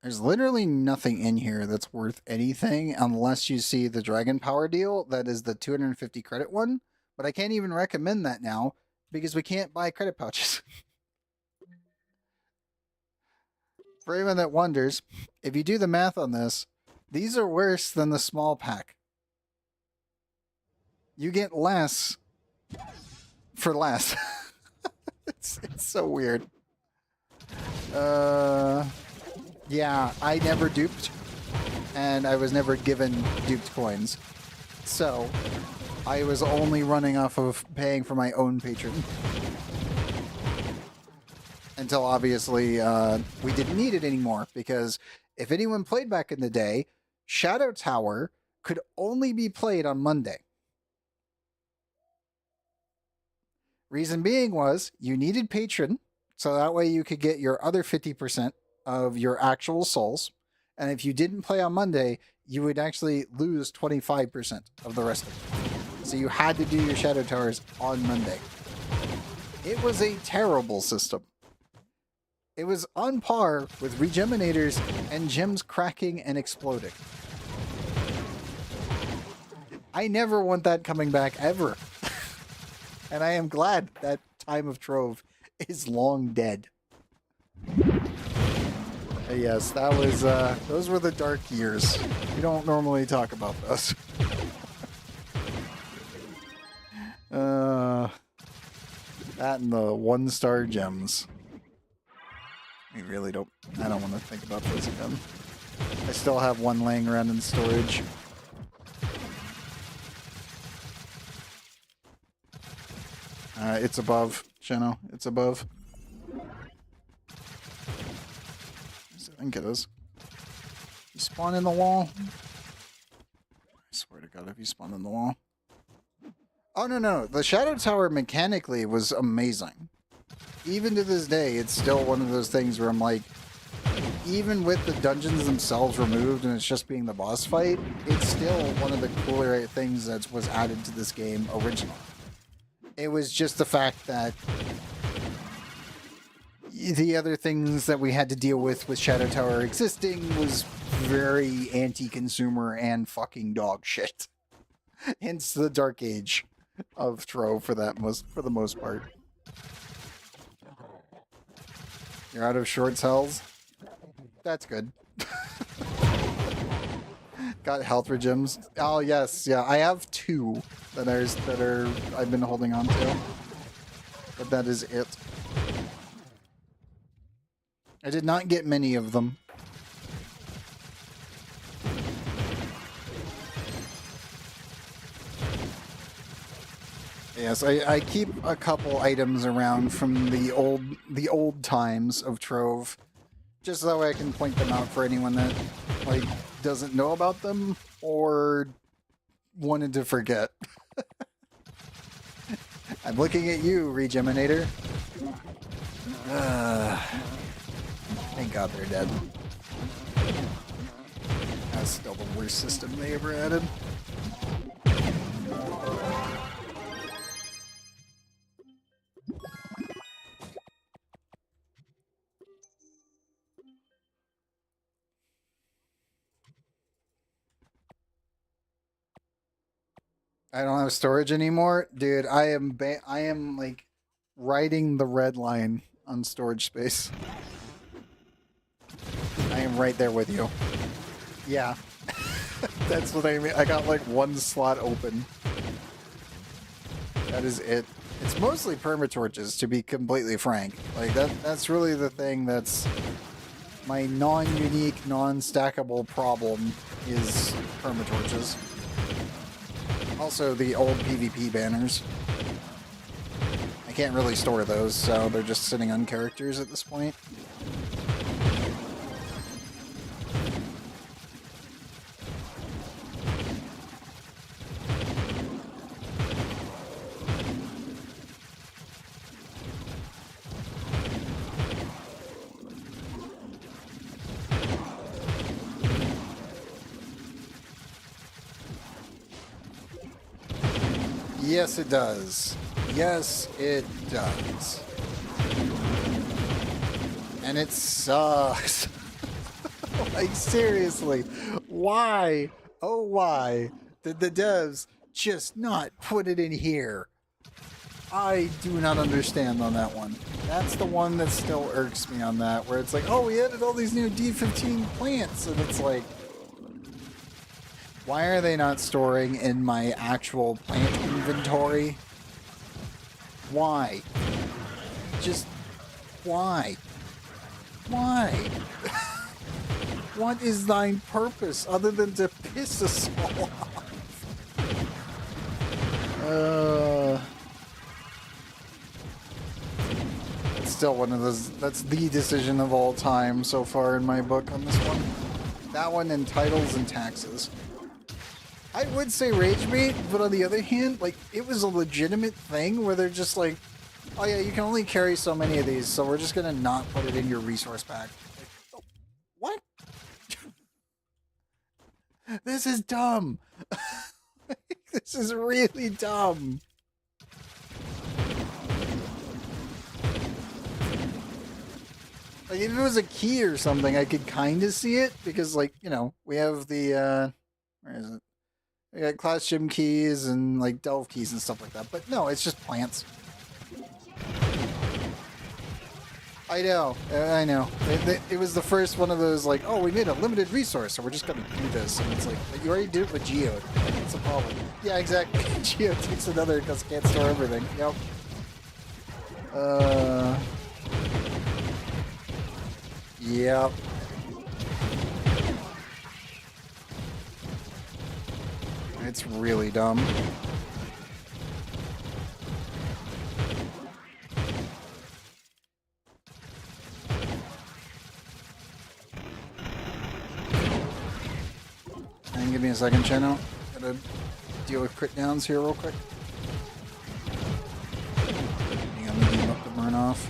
there's literally nothing in here that's worth anything unless you see the Dragon Power deal. That is the 250 credit one. But I can't even recommend that now because we can't buy credit pouches. For anyone that wonders, if you do the math on this, these are worse than the small pack. You get less for less. It's so weird. Yeah, I never duped, and I was never given duped coins. So, I was only running off of paying for my own patron. Until obviously we didn't need it anymore, because if anyone played back in the day, Shadow Tower could only be played on Monday. Reason being was you needed patron, so that way you could get your other 50% of your actual souls. And if you didn't play on Monday, you would actually lose 25% of the rest of it. So you had to do your Shadow Towers on Monday. It was a terrible system. It was on par with Regeminators and gems cracking and exploding. I never want that coming back ever. And I am glad that time of Trove is long dead. Yes, that was, those were the dark years. We don't normally talk about those. That and the 1-star gems. I really don't, I don't want to think about those again. I still have one laying around in storage. It's above, Sheno. It's above. I think it is. You spawn in the wall? I swear to God, if you spawn in the wall. Oh, no. The Shadow Tower mechanically was amazing. Even to this day, it's still one of those things where I'm like, even with the dungeons themselves removed and it's just being the boss fight, it's still one of the cooler things that was added to this game originally. It was just the fact that the other things that we had to deal with Shadow Tower existing was very anti-consumer and fucking dog shit. Hence the dark age of Trove for the most part. You're out of short cells? That's good. Got health regems. Oh yes, yeah. I have 2 that are I've been holding on to. But that is it. I did not get many of them. Yes, I keep a couple items around from the old times of Trove, just so that way I can point them out for anyone that like doesn't know about them or wanted to forget. I'm looking at you, Regeminator. Thank God they're dead. That's still the worst system they ever added. I don't have storage anymore, dude. I am like riding the red line on storage space. I am right there with you. Yeah, that's what I mean. I got like 1 slot open. That is it. It's mostly permatorches, to be completely frank. Like that's really the thing that's my non-unique, non-stackable problem is permatorches. Also, the old PvP banners. I can't really store those, so they're just sitting on characters at this point. Yes, it does. Yes, it does. And it sucks. Like, seriously, why, oh why, did the devs just not put it in here? I do not understand on that one. That's the one that still irks me on that, where it's like, oh, we added all these new D15 plants, and it's like, why are they not storing in my actual plant inventory? Why? Just, why? Why? What is thine purpose other than to piss us all off? It's still one of those, that's the decision of all time so far in my book on this one. That one and titles and taxes. I would say rage bait, but on the other hand, like, it was a legitimate thing where they're just like, oh yeah, you can only carry so many of these, so we're just gonna not put it in your resource pack. Like, what? This is dumb. This is really dumb. Like, if it was a key or something, I could kind of see it, because, like, you know, we have the, where is it? We got class gym keys and, like, delve keys and stuff like that. But no, it's just plants. I know. It was the first one of those, like, oh, we made a limited resource, so we're just going to do this. And it's like, but you already did it with Geode. That's a problem. Yeah, exactly. Geode takes another because it can't store everything. Yep. Yep. It's really dumb. And give me a second, Chino. Gotta deal with crit downs here real quick. Hang on, leave up to burn off.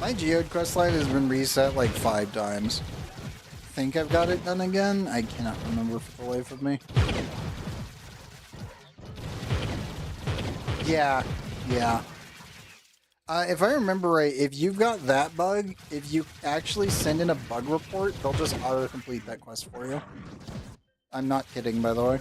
My Geode questline has been reset like 5 times. I think I've got it done again. I cannot remember for the life of me. Yeah. If I remember right, if you've got that bug, if you actually send in a bug report, they'll just auto-complete that quest for you. I'm not kidding, by the way.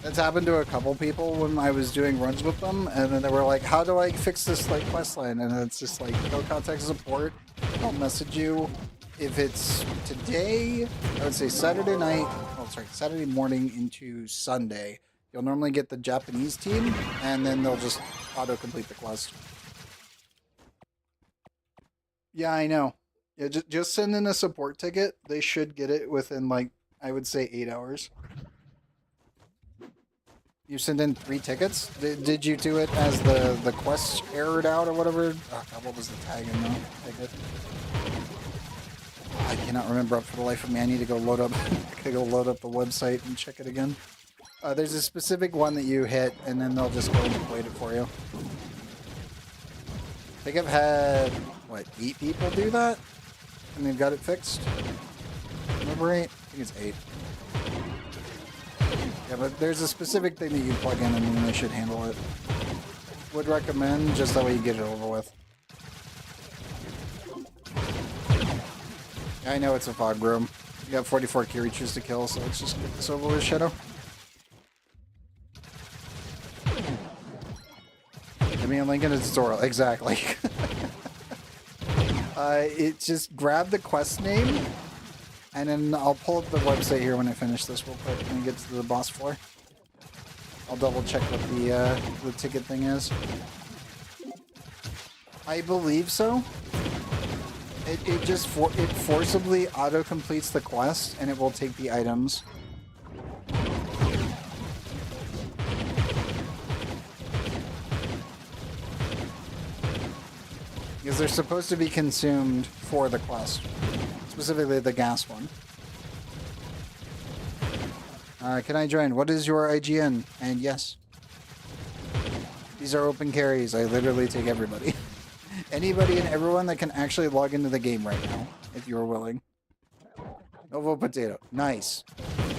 That's happened to a couple people when I was doing runs with them, and then they were like, how do I fix this, like, quest line? And it's just like, go contact support, they'll message you. If it's today, I would say Saturday night, oh sorry, Saturday morning into Sunday, you'll normally get the Japanese team, and then they'll just auto-complete the quest. Yeah, I know. Yeah, just send in a support ticket. They should get it within, like, I would say 8 hours. You sent in 3 tickets? Did you do it as the quest errored out or whatever? Oh God, what was the tag in the ticket? I cannot remember for the life of me. I need to go load up. the website and check it again. There's a specific one that you hit, and then they'll just go and complete it for you. I think I've had, what, 8 people do that? And they've got it fixed? Remember 8? I think it's 8. Yeah, but there's a specific thing that you plug in, and then they should handle it. Would recommend, just that way you get it over with. I know it's a fog room. You got 44 key reaches to kill, so let's just get this over with, Shadow. Give me a link in the tutorial. Exactly. It's just grab the quest name, and then I'll pull up the website here when I finish this real quick and get to the boss floor. I'll double check what the ticket thing is. I believe so. It just forcibly auto completes the quest, and it will take the items. Because they're supposed to be consumed for the quest. Specifically the gas one. Can I join? What is your IGN? And yes. These are open carries. I literally take everybody. Anybody and everyone that can actually log into the game right now, if you're willing. Ovo potato. Nice.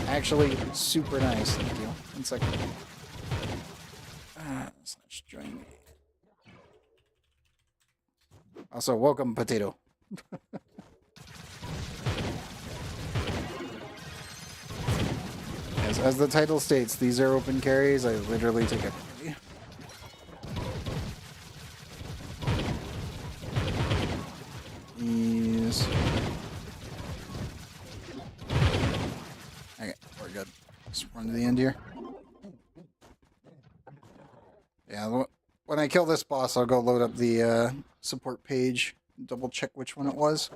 Actually, super nice. Thank you. 1 second. Slash join me. Also, welcome, potato. As the title states, these are open carries. I literally take everybody. These. Okay, we're good. Let's run to the end here. Yeah, when I kill this boss, I'll go load up the support page, double check which one it was.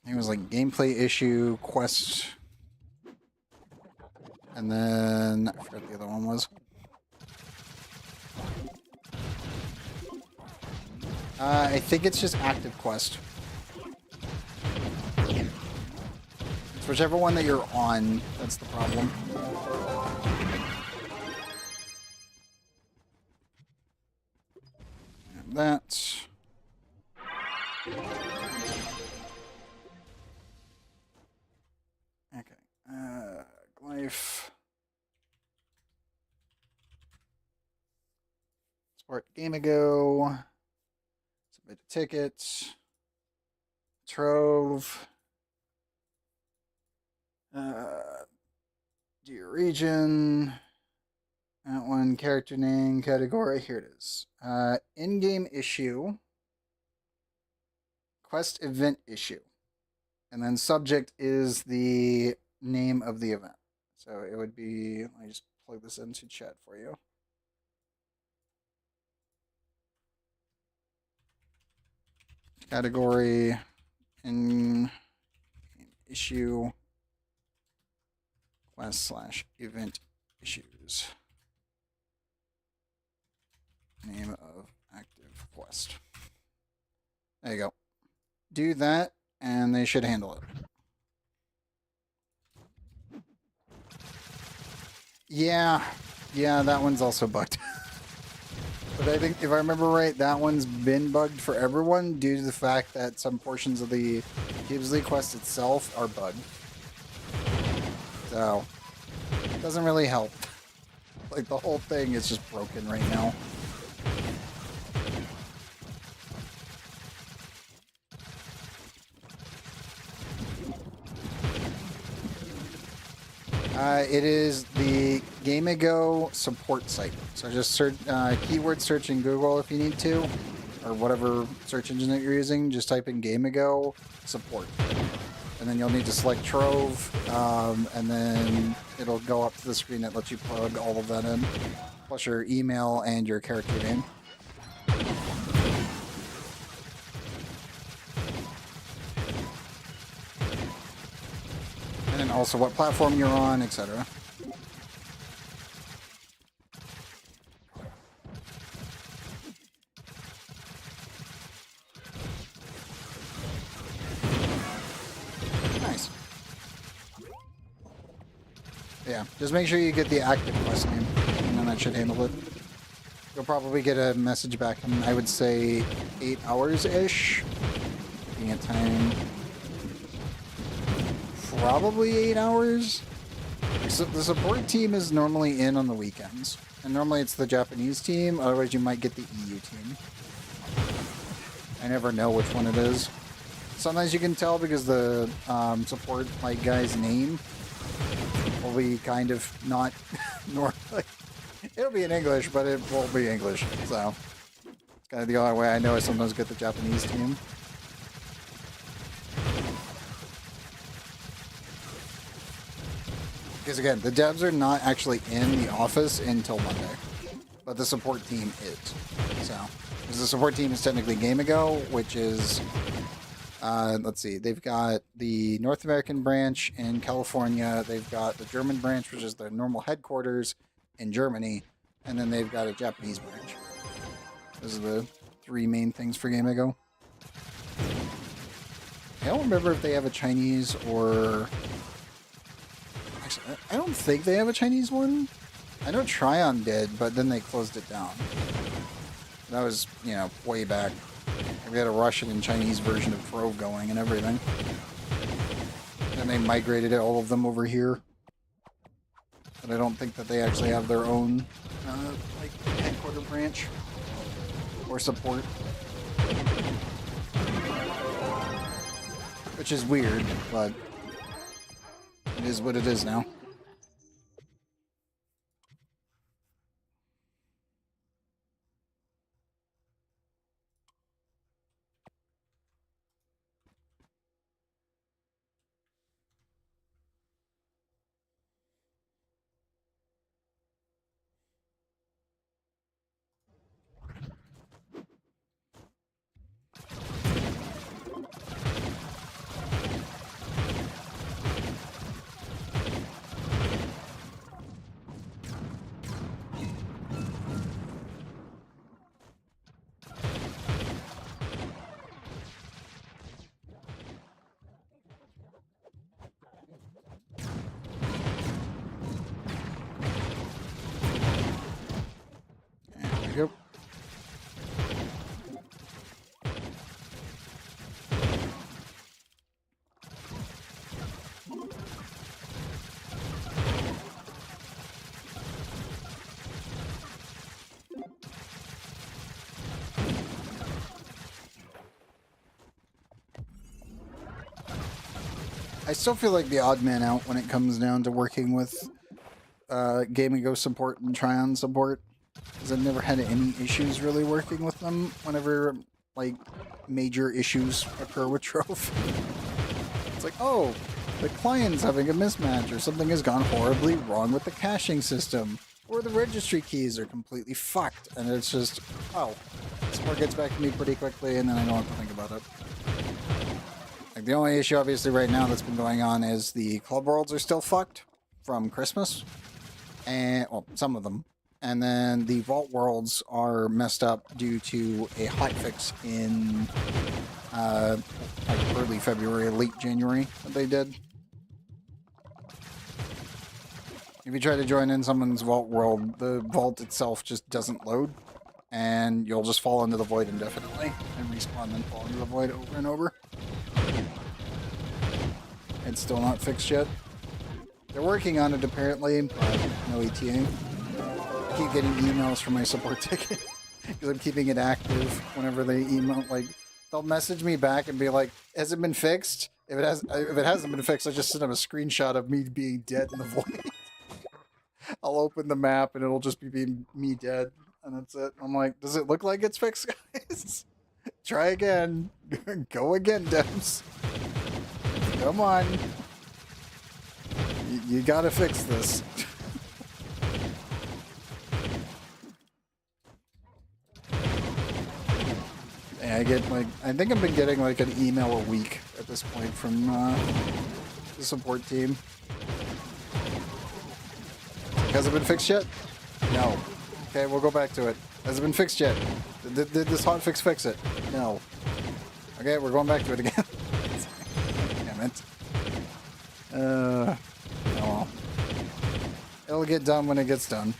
It was like gameplay issue, quest, and then I forgot the other one was. I think it's just active quest. It's whichever one that you're on, that's the problem. And that. Okay. Glyph. Sport Game Ago. Submit a ticket. Trove. Do your region. That one, character name, category. Here it is. In-game issue. Quest event issue. And then subject is the name of the event. So it would be, let me just plug this into chat for you. Category, in issue, quest/event issues. Name of active quest. There you go. Do that, and they should handle it. Yeah, that one's also bugged. But I think, if I remember right, that one's been bugged for everyone due to the fact that some portions of the Gibbsley quest itself are bugged. So, it doesn't really help. Like, the whole thing is just broken right now. It is the GameAgo support site. So just search, keyword search in Google if you need to, or whatever search engine that you're using. Just type in GameAgo support, and then you'll need to select Trove, and then it'll go up to the screen that lets you plug all of that in, plus your email and your character name. And then also what platform you're on, etc. Nice. Yeah, just make sure you get the active quest name, and then that should handle it. You'll probably get a message back in, I would say, 8 hours-ish. Looking at time. Probably 8 hours. So the support team is normally in on the weekends. And normally it's the Japanese team, otherwise you might get the EU team. I never know which one it is. Sometimes you can tell because the support guy's name will be kind of not normal. It'll be in English, but it won't be English. So it's kind of the only way I know I sometimes get the Japanese team. Because again, the devs are not actually in the office until Monday, but the support team is. So, because the support team is technically GameAgo, which is, let's see, they've got the North American branch in California, they've got the German branch, which is their normal headquarters in Germany, and then they've got a Japanese branch. Those are the 3 main things for GameAgo. I don't remember if they have a Chinese or... I don't think they have a Chinese one. I know Tryon did, but then they closed it down. That was, you know, way back. We had a Russian and Chinese version of Trove going and everything. And they migrated all of them over here. But I don't think that they actually have their own, like, headquarter branch or support. Which is weird, but it is what it is now. Yep. I still feel like the odd man out when it comes down to working with Game and Go support and Tryon support. Because I've never had any issues really working with them whenever, like, major issues occur with Trove. It's like, oh, the client's having a mismatch, or something has gone horribly wrong with the caching system, or the registry keys are completely fucked, and it's just, oh, support gets back to me pretty quickly, and then I don't have to think about it. Like, the only issue, obviously, right now that's been going on is the club worlds are still fucked from Christmas, and, well, some of them. And then the vault worlds are messed up due to a hotfix in like early February, late January that they did. If you try to join in someone's vault world, the vault itself just doesn't load, and you'll just fall into the void indefinitely and respawn and fall into the void over and over. It's still not fixed yet. They're working on it apparently, but no ETA. I keep getting emails from my support ticket because I'm keeping it active whenever they email. Like, they'll message me back and be like, "Has it been fixed?" If it hasn't been fixed, I just send them a screenshot of me being dead in the void. I'll open the map and it'll just be me dead, and that's it. I'm like, does it look like it's fixed, guys? Try again. Go again, devs. Come on. You gotta fix this. Yeah, I get like, I think I've been getting like an email a week at this point from the support team. Has it been fixed yet? No. Okay, we'll go back to it. Has it been fixed yet? Did this hotfix fix it? No. Okay, we're going back to it again. Damn it. Oh well. It'll get done when it gets done.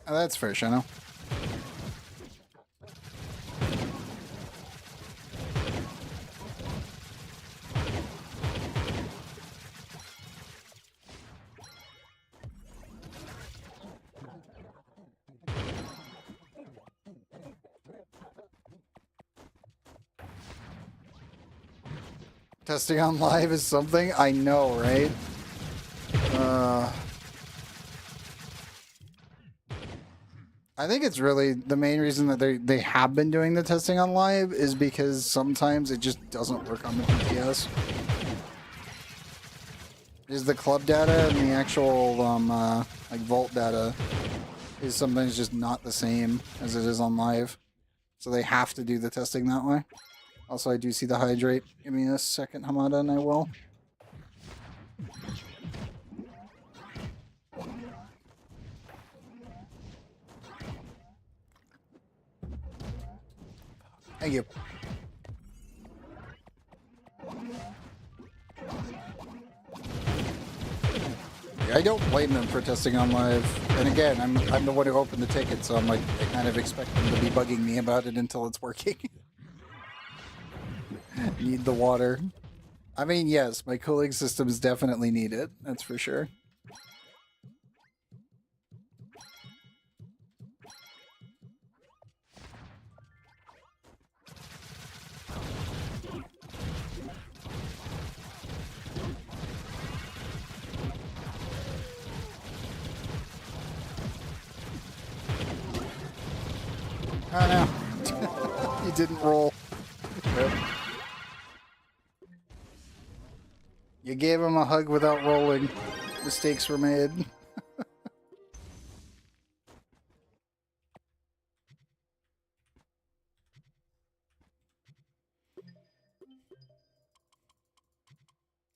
Oh, that's fair, Shano. Testing on live is something? I know, right? I think it's really the main reason that they have been doing the testing on live is because sometimes it just doesn't work on the PTS. Is the club data and the actual like vault data is sometimes just not the same as it is on live, so they have to do the testing that way. Also, I do see the hydrate. Give me a second, Hamada, and I will. Thank you. I don't blame them for testing on live. And again, I'm the one who opened the ticket, so I'm like, I kind of expect them to be bugging me about it until it's working. Need the water. I mean, yes, my cooling systems definitely need it. That's for sure. Oh no. He didn't roll. Yep. You gave him a hug without rolling. Mistakes were made.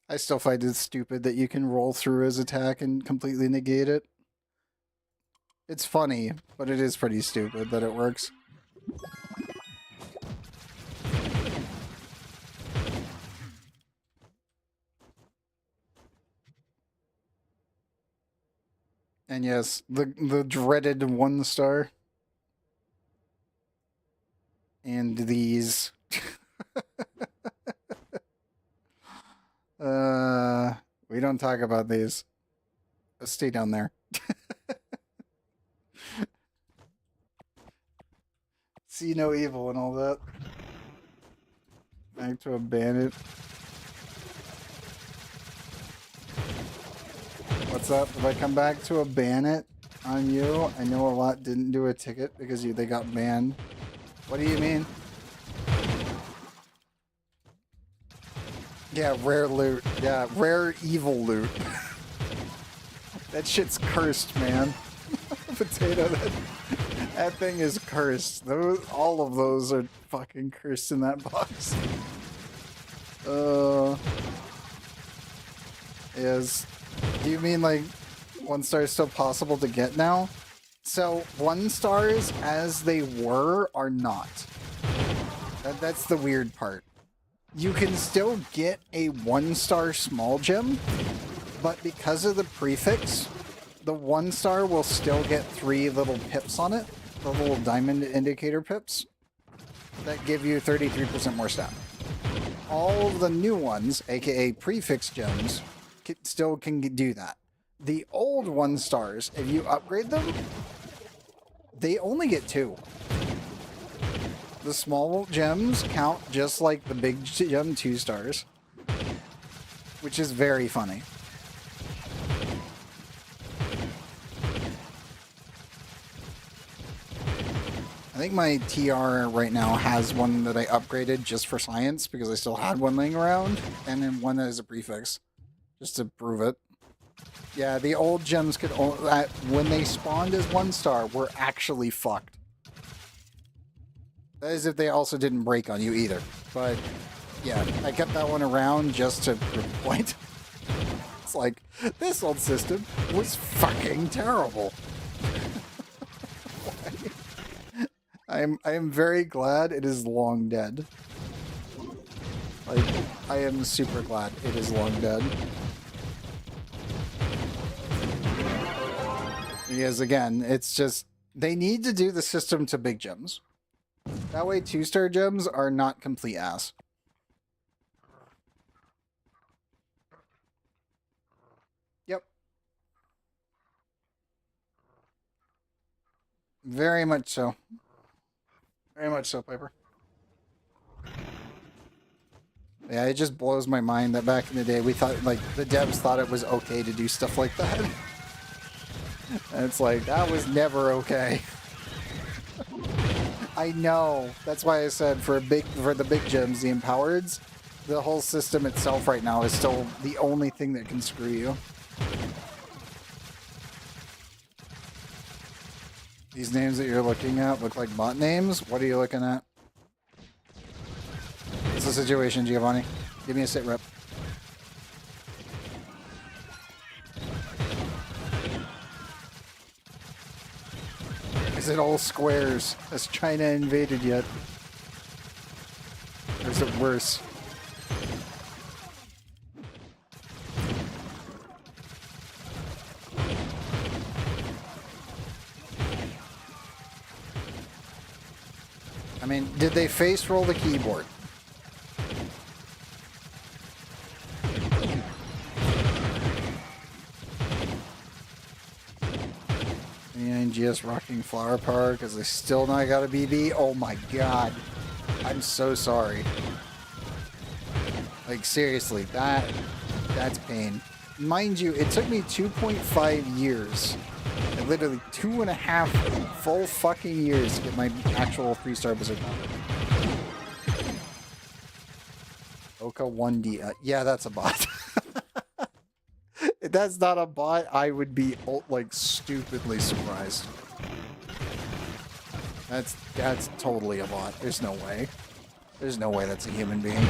I still find it stupid that you can roll through his attack and completely negate it. It's funny, but it is pretty stupid that it works. And yes, the dreaded 1-star. And these. We don't talk about these. Let's stay down there. See no evil and all that. Back to a bandit. What's up? If I come back to a bandit on you, I know a lot didn't do a ticket because they got banned. What do you mean? Yeah, rare loot. Yeah, rare evil loot. That shit's cursed, man. Potato, that thing is cursed. All of those are fucking cursed in that box. Do you mean like 1-star is still possible to get now? So 1-stars as they were are not. That's the weird part. You can still get a 1-star small gem, but because of the prefix, the 1-star will still get 3 little pips on it, the little diamond indicator pips, that give you 33% more stat. All of the new ones, aka prefix gems, still can do that. The old 1-stars, if you upgrade them, they only get 2. The small gems count just like the big gem 2-stars, which is very funny. I think my TR right now has one that I upgraded just for science because I still had one laying around, and then one that is a prefix, just to prove it. Yeah, the old gems could when they spawned as 1-star were actually fucked. That is if they also didn't break on you either. But yeah, I kept that one around just to prove the point. It's like, this old system was fucking terrible. I am very glad it is long dead. Like, I am super glad it is long dead. Because again, it's just, they need to do the system to big gems. That way 2-star gems are not complete ass. Yep. Very much so. Very much so, Piper. Yeah, it just blows my mind that back in the day we thought, like, the devs thought it was okay to do stuff like that. And it's like, that was never okay. I know. That's why I said for the big gems, the empowereds, the whole system itself right now is still the only thing that can screw you. These names that you're looking at look like bot names. What are you looking at? What's the situation, Giovanni? Give me a sit rep. Is it all squares? Has China invaded yet? makes it worse. I mean, did they face roll the keyboard? And GS rocking flower power because they still not got a BB. Oh my god. I'm so sorry. Like seriously, that's pain. Mind you, it took me 2.5 years. Literally 2.5 full fucking years to get my actual 3-star Berserk. Oka 1D. Yeah, that's a bot. If that's not a bot, I would be like stupidly surprised. That's totally a bot. There's no way. There's no way that's a human being.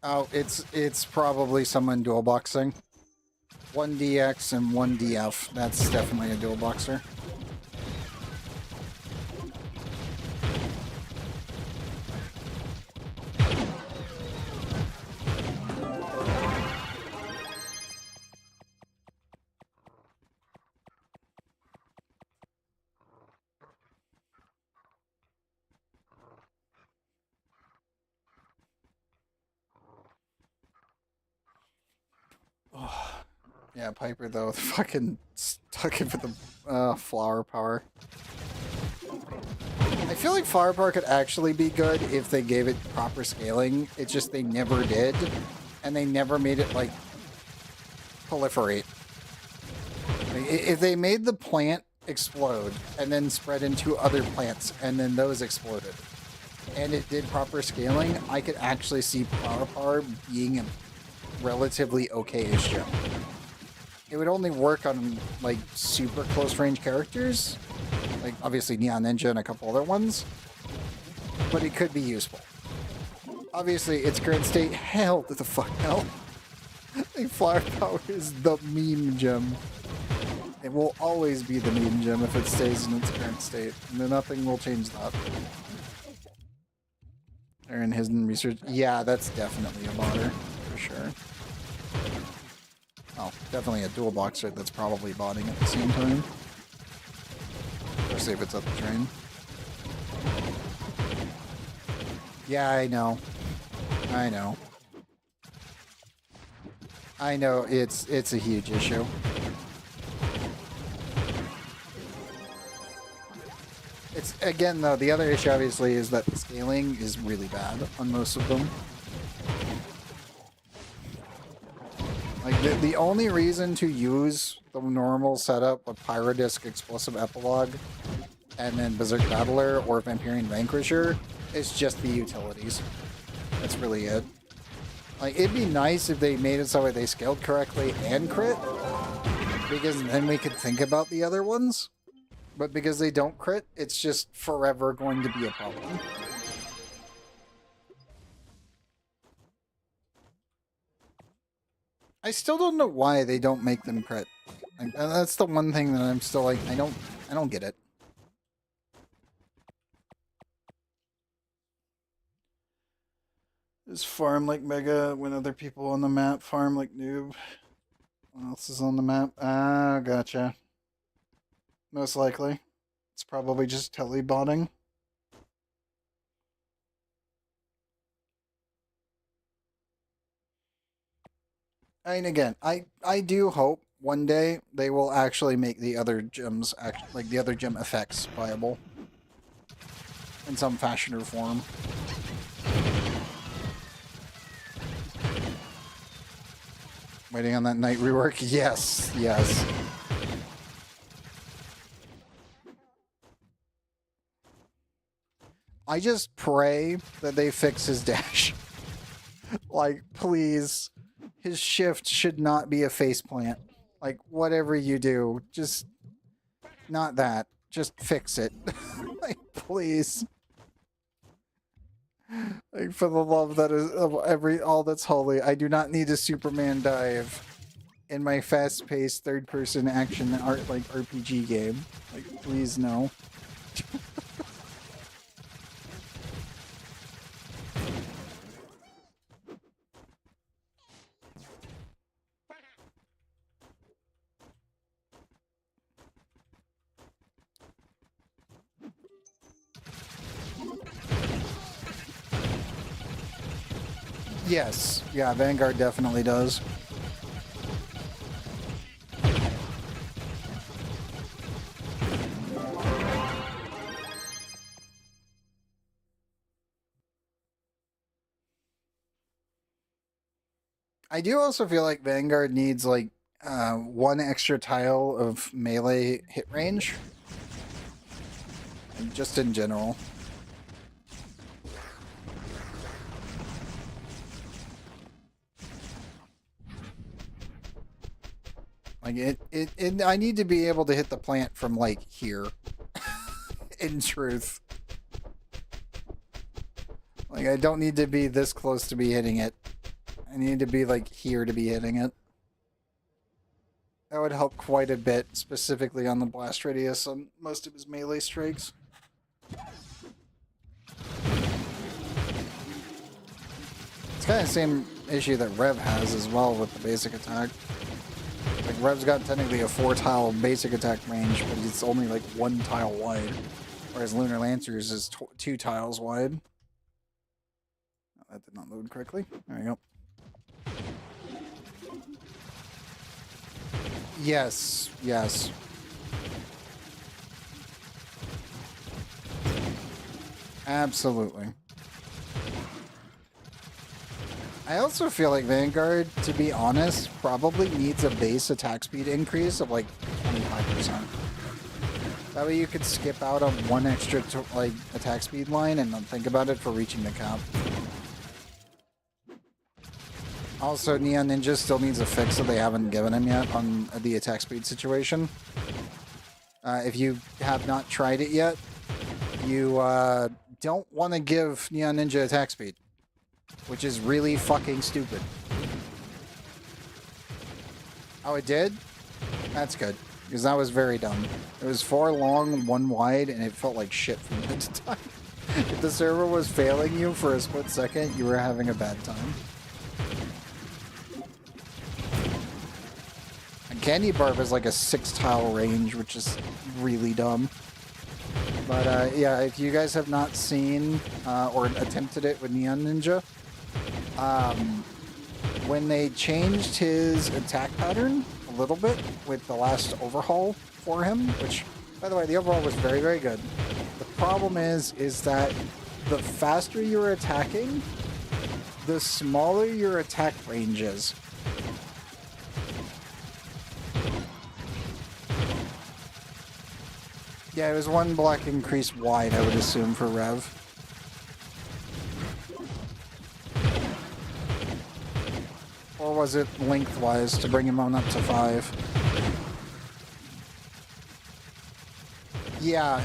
Oh, it's probably someone dual boxing. 1DX and 1DF. That's definitely a dual boxer. Oh, yeah, Piper though, fucking stuck in for the flower power. I feel like flower power could actually be good if they gave it proper scaling. It's just they never did, and they never made it like proliferate. Like, if they made the plant explode and then spread into other plants and then those exploded, and it did proper scaling, I could actually see flower power being a relatively okay-ish gem. It would only work on like super close range characters, like obviously Neon Ninja and a couple other ones, but it could be useful. Obviously, its current state, hell to the fuck hell. Like, flower power is the meme gem. It will always be the meme gem if it stays in its current state, and nothing will change that. They're in hidden research. Yeah, that's definitely a botter, for sure. Oh, definitely a dual boxer that's probably botting at the same time. Especially if it's up the train. Yeah, I know. I know. I know, it's a huge issue. It's, again though, the other issue obviously is that the scaling is really bad on most of them. Like, the only reason to use the normal setup of Pyrodisc Explosive Epilogue and then Berserk Battler or Vampirian Vanquisher is just the utilities. That's really it. Like, it'd be nice if they made it so that they scaled correctly and crit, because then we could think about the other ones. But because they don't crit, it's just forever going to be a problem. I still don't know why they don't make them crit. Like, that's the one thing that I'm still like, I don't get it. Is farm like Mega when other people on the map farm like Noob? What else is on the map? Ah, gotcha. Most likely. It's probably just telebotting. I mean, again, I do hope one day they will actually make the other gems, like the other gem effects, viable. In some fashion or form. Waiting on that night rework? Yes, yes. I just pray that they fix his dash. Like, please. His shift should not be a faceplant. Like, whatever you do, just... Not that. Just fix it. Like, please. Like, for the love that is of all that's holy, I do not need a Superman dive. in my fast-paced third-person action art like RPG game. Like, please no. Yes, yeah, Vanguard definitely does. I do also feel like Vanguard needs like one extra tile of melee hit range, just in general. Like it I need to be able to hit the plant from like here. In truth. Like I don't need to be this close to be hitting it. I need to be like here to be hitting it. That would help quite a bit, specifically on the blast radius on most of his melee strikes. It's kind of the same issue that Rev has as well with the basic attack. Like Rev's got technically a 4-tile basic attack range, but it's only like 1 tile wide. Whereas Lunar Lancer's is 2 tiles wide. Oh, that did not load correctly. There we go. Yes, yes. Absolutely. I also feel like Vanguard, to be honest, probably needs a base attack speed increase of like 25%. That way you could skip out on one extra like attack speed line and not think about it for reaching the cap. Also, Neon Ninja still needs a fix that they haven't given him yet on the attack speed situation. If you have not tried it yet, you don't want to give Neon Ninja attack speed, which is really fucking stupid. Oh, it did? That's good, because that was very dumb. It was 4 long, 1 wide, and it felt like shit from time to time. If the server was failing you for a split second, you were having a bad time. And Candy Barb has like a 6-tile range, which is really dumb. But yeah, if you guys have not seen or attempted it with Neon Ninja, when they changed his attack pattern a little bit with the last overhaul for him, which, by the way, the overhaul was very, very good. The problem is that the faster you're attacking, the smaller your attack range is. Yeah, it was 1 block increase wide, I would assume, for Rev. Or was it lengthwise to bring him on up to 5? Yeah,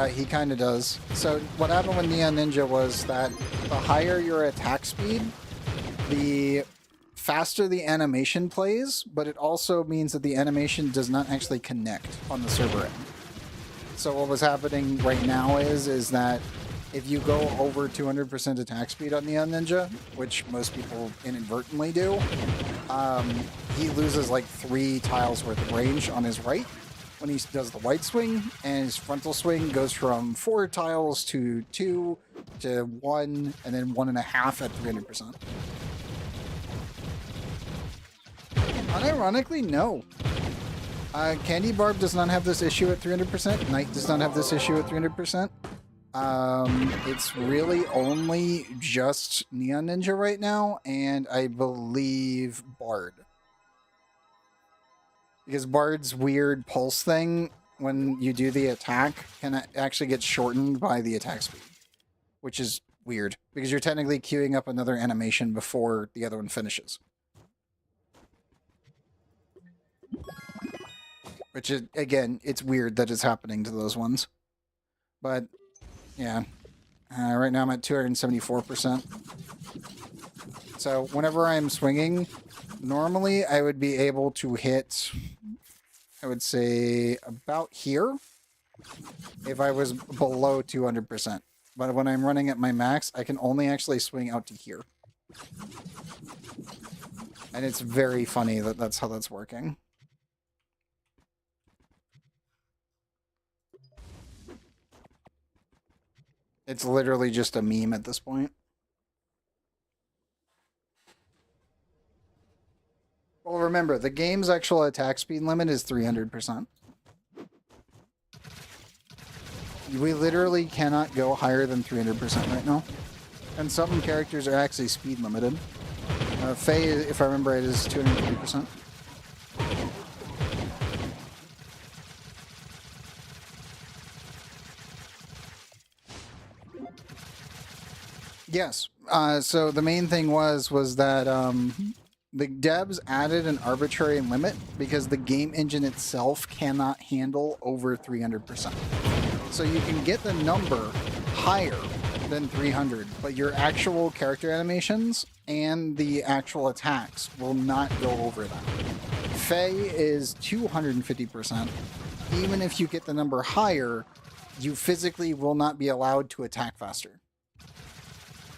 he kind of does. So what happened with Neon Ninja was that the higher your attack speed, the faster the animation plays, but it also means that the animation does not actually connect on the server end. So what was happening right now is that if you go over 200% attack speed on Neon Ninja, which most people inadvertently do, he loses like 3 tiles worth of range on his right when he does the wide swing, and his frontal swing goes from 4 tiles to 2 to 1, and then 1.5 at 300%. Unironically, no. Candy Barb does not have this issue at 300%. Knight does not have this issue at 300%. It's really only just Neon Ninja right now, and I believe Bard. Because Bard's weird pulse thing, when you do the attack, can actually get shortened by the attack speed. Which is weird, because you're technically queuing up another animation before the other one finishes. Which is, again, it's weird that it's happening to those ones. But, yeah. Right now I'm at 274%. So whenever I'm swinging, Normally, I would be able to hit, I would say, about here if I was below 200%. But when I'm running at my max, I can only actually swing out to here. And it's very funny that that's how that's working. It's literally just a meme at this point. Well, remember, the game's actual attack speed limit is 300%. We literally cannot go higher than 300% right now. And some characters are actually speed limited. Faye, if I remember right, is 250%. Yes. So the main thing was that the devs added an arbitrary limit because the game engine itself cannot handle over 300%. So you can get the number higher than 300, but your actual character animations and the actual attacks will not go over that. Faye is 250%. Even if you get the number higher, you physically will not be allowed to attack faster.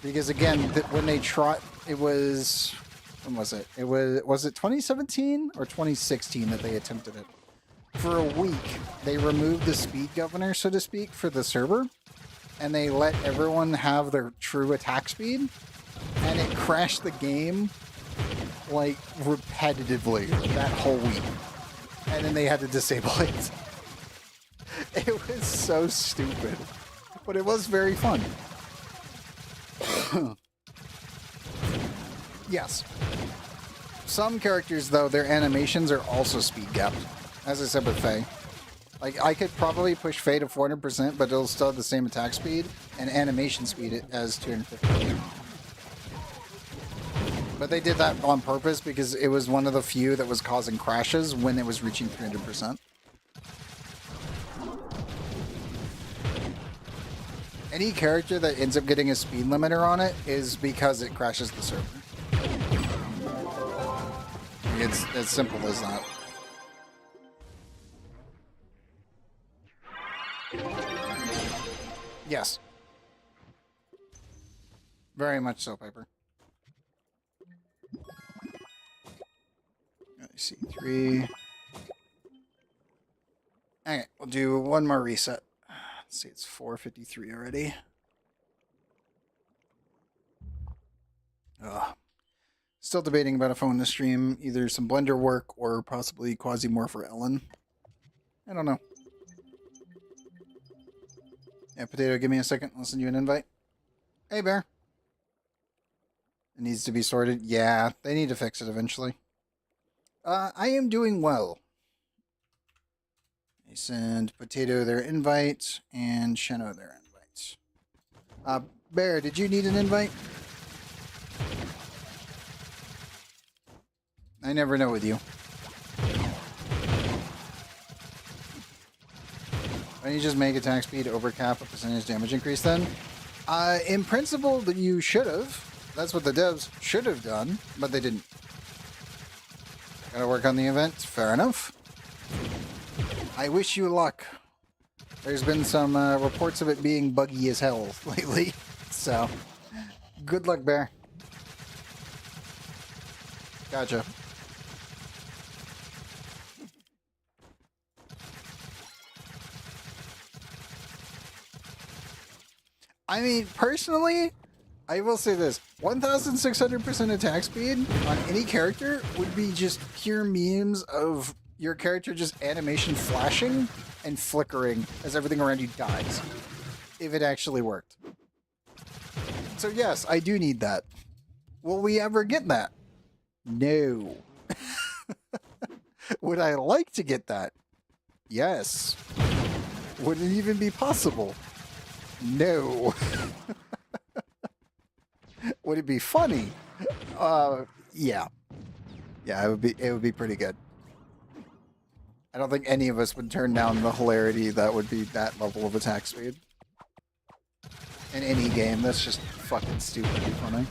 Because again, when they tried, it was, when was it? Was it 2017 or 2016 that they attempted it? For a week, they removed the speed governor, so to speak, for the server, and they let everyone have their true attack speed, and it crashed the game, like, repetitively that whole week. And then they had to disable it. It was so stupid, but it was very fun. Yes. Some characters, though, their animations are also speed gapped. As I said with Faye. Like, I could probably push Faye to 400%, but it'll still have the same attack speed and animation speed as 250. But they did that on purpose because it was one of the few that was causing crashes when it was reaching 300%. Any character that ends up getting a speed limiter on it is because it crashes the server. It's as simple as that. Yes. Very much so, Piper. Let's see, 3. Okay, we'll do one more reset. Let's see, it's 4:53 already. Ugh. Still debating about a phone to stream, either some Blender work or possibly Quasimorph for Ellen. I don't know. Yeah, Potato, give me a second. I'll send you an invite. Hey, Bear. It needs to be sorted. Yeah, they need to fix it eventually. I am doing well. I send Potato their invite and Sheno their invite. Bear, did you need an invite? I never know with you. Why don't you just make attack speed overcap a percentage damage increase then? In principle, that you should have. That's what the devs should have done, but they didn't. Gotta work on the event. Fair enough. I wish you luck. There's been some reports of it being buggy as hell lately. So, good luck, Bear. Gotcha. I mean, personally, I will say this. 1,600% attack speed on any character would be just pure memes of your character just animation flashing and flickering as everything around you dies. If it actually worked. So yes, I do need that. Will we ever get that? No. Would I like to get that? Yes. Would it even be possible? No. Would it be funny? Yeah. Yeah, it would be pretty good. I don't think any of us would turn down the hilarity that would be that level of attack speed. In any game, that's just fucking stupidly funny.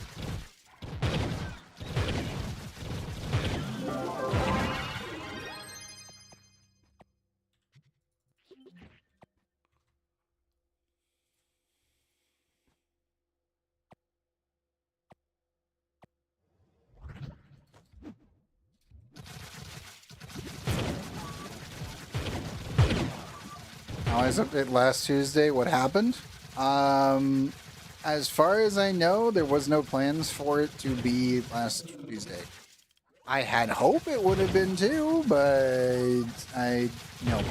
Allies update last Tuesday. What happened? As far as I know, there was no plans for it to be last Tuesday. I had hope it would have been too, but no.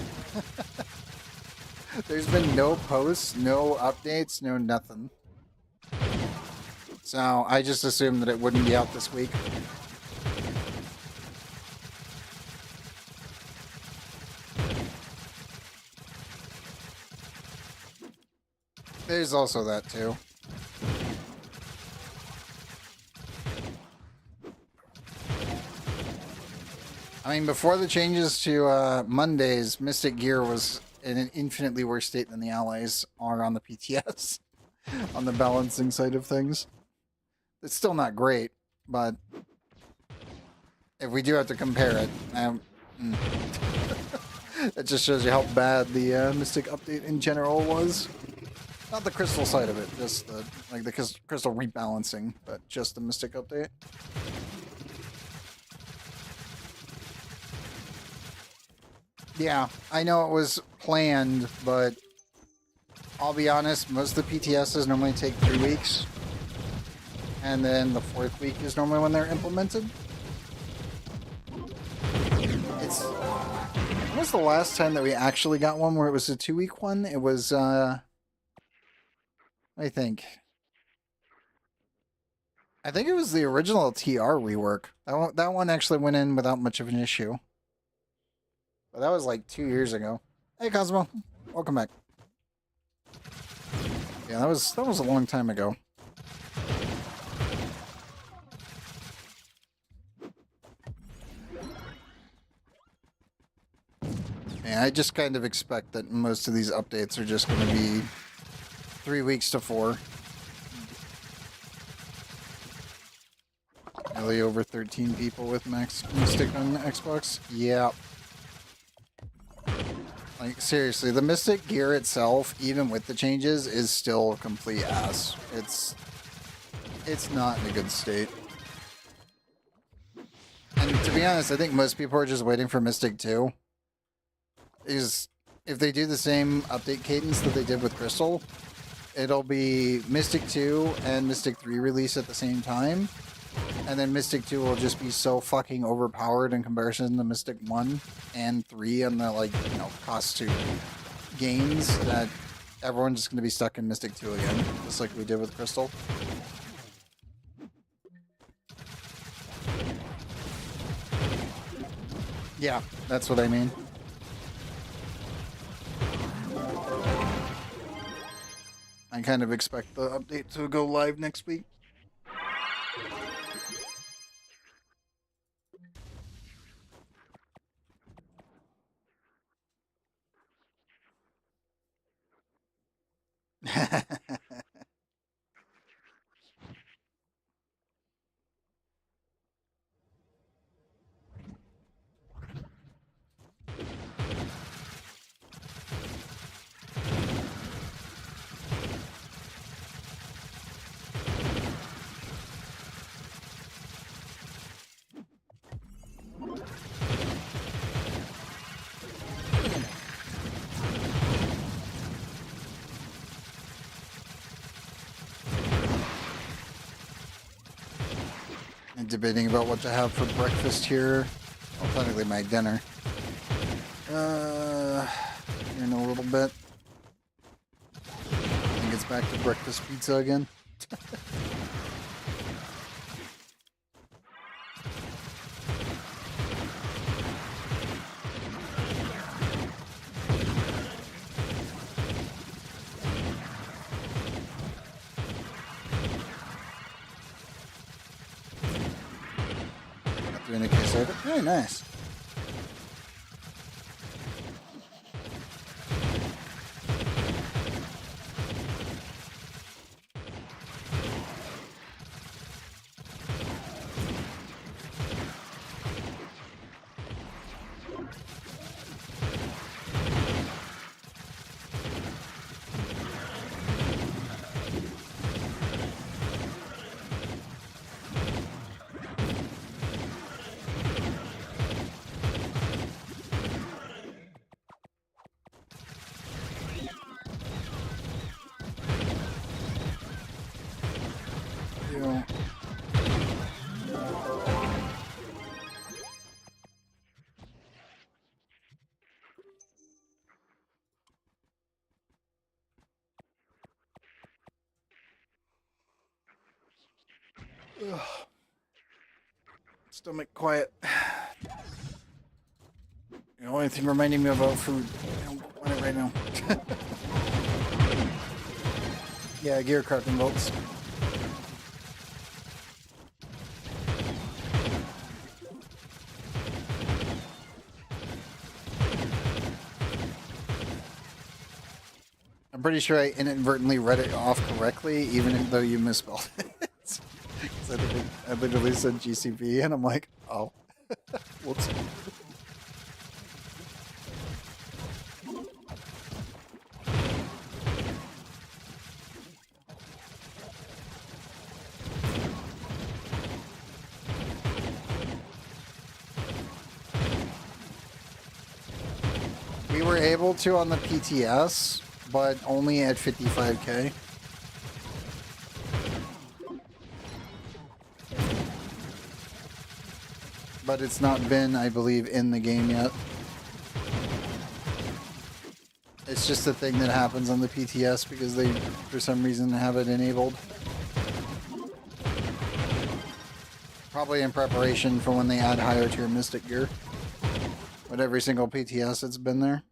There's been no posts, no updates, no nothing. So I just assumed that it wouldn't be out this week. There's also that too. I mean, before the changes to Mondays, Mystic Gear was in an infinitely worse state than the Allies are on the PTS, on the balancing side of things. It's still not great, but if we do have to compare it, it just shows you how bad the Mystic update in general was. Not the crystal side of it, just the crystal rebalancing, but just the Mystic update. Yeah, I know it was planned, but I'll be honest, most of the PTSs normally take 3 weeks. And then the 4th week is normally when they're implemented. When was the last time that we actually got one where it was a 2-week one? It was, I think it was the original TR rework. That one actually went in without much of an issue. But that was like 2 years ago. Hey, Cosmo. Welcome back. Yeah, that was a long time ago. Yeah, I just kind of expect that most of these updates are just going to be 3 weeks to 4. Nearly over 13 people with Max Mystic on Xbox. Yeah. Like, seriously, the Mystic gear itself, even with the changes, is still complete ass. It's not in a good state. And to be honest, I think most people are just waiting for Mystic 2. If they do the same update cadence that they did with Crystal, it'll be Mystic 2 and Mystic 3 release at the same time. And then Mystic 2 will just be so fucking overpowered in comparison to Mystic 1 and 3 and the, cost to gains that everyone's just going to be stuck in Mystic 2 again, just like we did with Crystal. Yeah, that's what I mean. I kind of expect the update to go live next week. And debating about what to have for breakfast here. Well, technically my dinner. In a little bit. I think it's back to breakfast pizza again. Not doing a case of it. Very nice. Ugh. Stomach quiet. The only thing reminding me about food. I don't want it right now. Yeah, gear carping bolts. I'm pretty sure I inadvertently read it off correctly, even though you misspelled it. I literally said GCP, and I'm like, oh, whoops. We were able to on the PTS, but only at 55k. But it's not been, I believe, in the game yet. It's just a thing that happens on the PTS because they, for some reason, have it enabled. Probably in preparation for when they add higher tier Mystic gear. But every single PTS it's been there.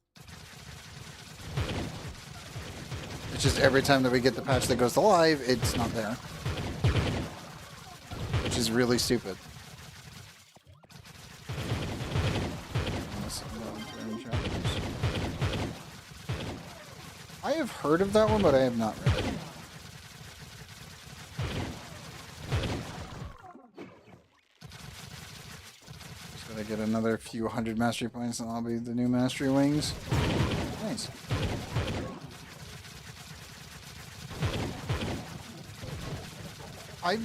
It's just every time that we get the patch that goes to live, it's not there. Which is really stupid. I have heard of that one, but I have not read it. Just gotta get another few hundred mastery points and I'll be the new mastery wings. Nice. I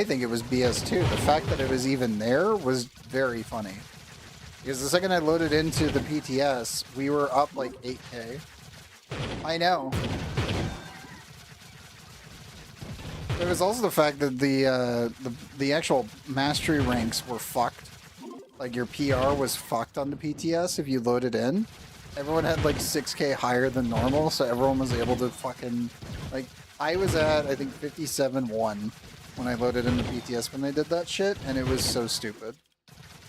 think it was BS too. The fact that it was even there was very funny. Because the second I loaded into the PTS, we were up like 8k. I know. There was also the fact that the actual mastery ranks were fucked. Like your PR was fucked on the PTS if you loaded in. Everyone had like 6k higher than normal, so everyone was able to fucking like. I was at I think 57-1 when I loaded in the PTS when they did that shit, and it was so stupid.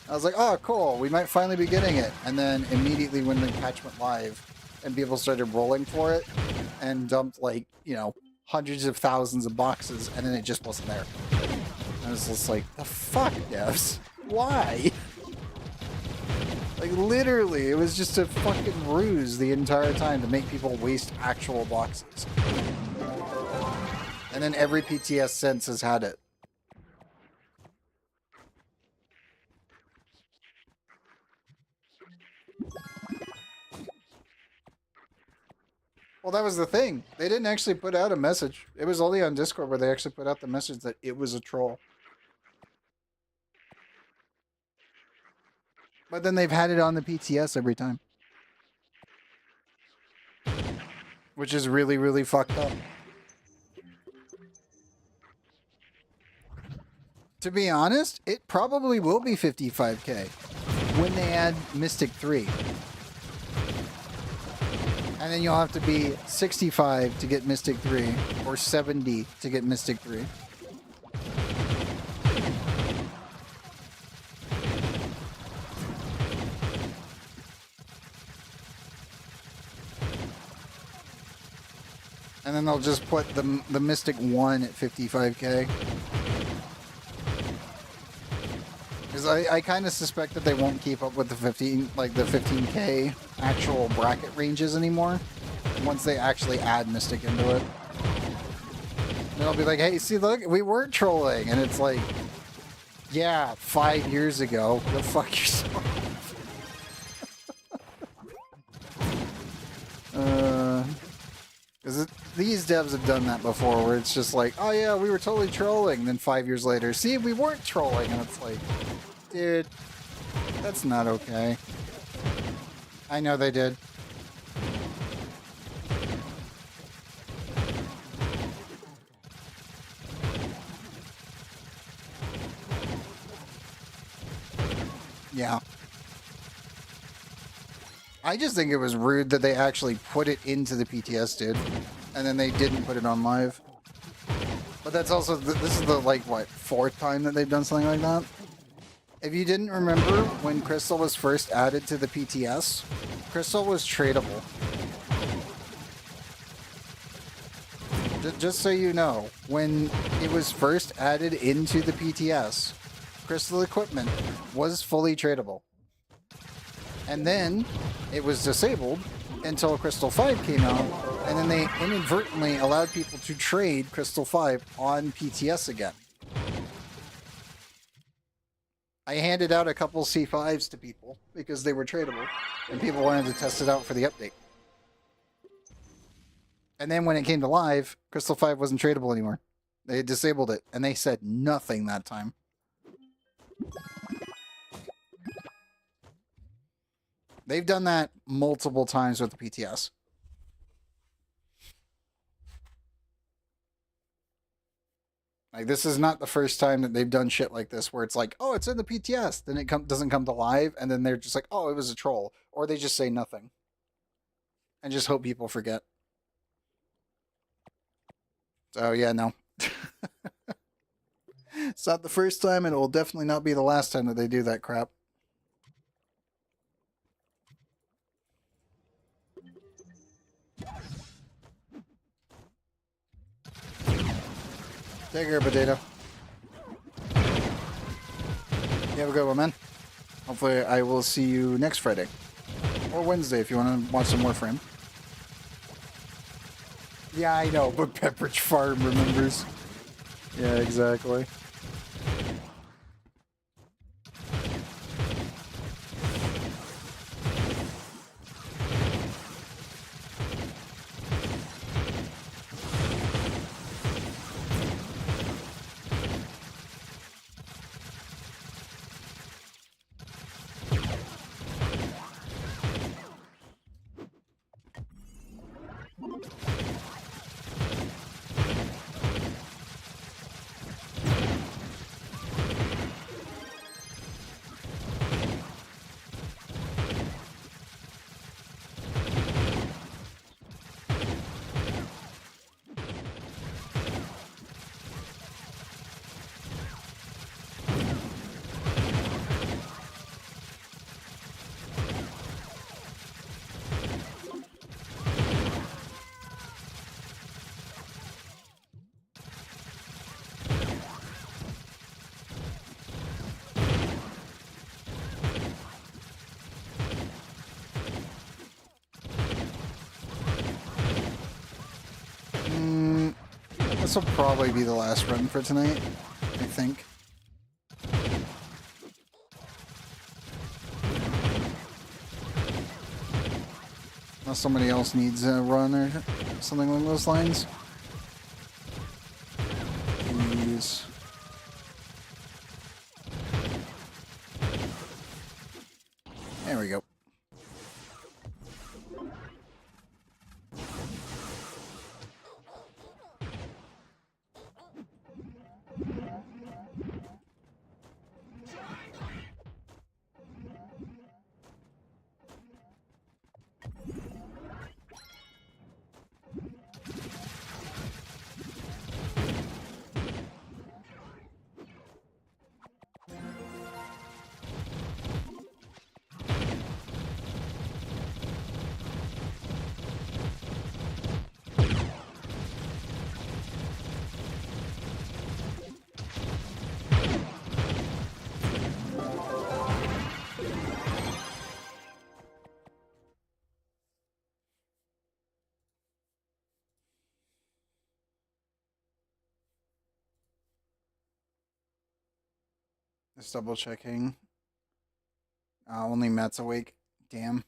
I was like, oh cool, we might finally be getting it, and then immediately when the patch went live. And people started rolling for it and dumped like, you know, hundreds of thousands of boxes and then it just wasn't there. I was just like, the fuck, devs? Why? Like literally, it was just a fucking ruse the entire time to make people waste actual boxes. And then every PTS since has had it. Well, that was the thing. They didn't actually put out a message. It was only on Discord where they actually put out the message that it was a troll. But then they've had it on the PTS every time. Which is really, really fucked up. To be honest, it probably will be 55k when they add Mystic 3. And then you'll have to be 65 to get Mystic 3, or 70 to get Mystic 3. And then they'll just put the Mystic 1 at 55k. Because I kind of suspect that they won't keep up with the 15k actual bracket ranges anymore once they actually add Mystic into it. They'll be like, hey, see, look, we weren't trolling. And it's like, yeah, 5 years ago. Go fuck yourself. Because these devs have done that before where it's just like, oh yeah, we were totally trolling. And then 5 years later, see, we weren't trolling. And it's like, dude, that's not okay. I know they did. Yeah. I just think it was rude that they actually put it into the PTS, dude. And then they didn't put it on live. But that's also, this is the, like, what, 4th time that they've done something like that? If you didn't remember, when Crystal was first added to the PTS, Crystal was tradable. Just so you know, when it was first added into the PTS, Crystal equipment was fully tradable. And then it was disabled until Crystal 5 came out, and then they inadvertently allowed people to trade Crystal 5 on PTS again. I handed out a couple C5s to people because they were tradable, and people wanted to test it out for the update. And then when it came to live, Crystal 5 wasn't tradable anymore. They disabled it, and they said nothing that time. They've done that multiple times with the PTS. Like, this is not the first time that they've done shit like this, where it's like, oh, it's in the PTS, then it doesn't come to live, and then they're just like, oh, it was a troll. Or they just say nothing. And just hope people forget. So, yeah, no. It's not the first time, and it will definitely not be the last time that they do that crap. Take care, potato. You have a good one, man. Hopefully I will see you next Friday. Or Wednesday if you want to watch some more Warframe. Yeah, I know, but Pepperidge Farm remembers. Yeah, exactly. This will probably be the last run for tonight, I think. Unless somebody else needs a run or something along those lines. Please. There we go. Just double checking. Only Matt's awake. Damn.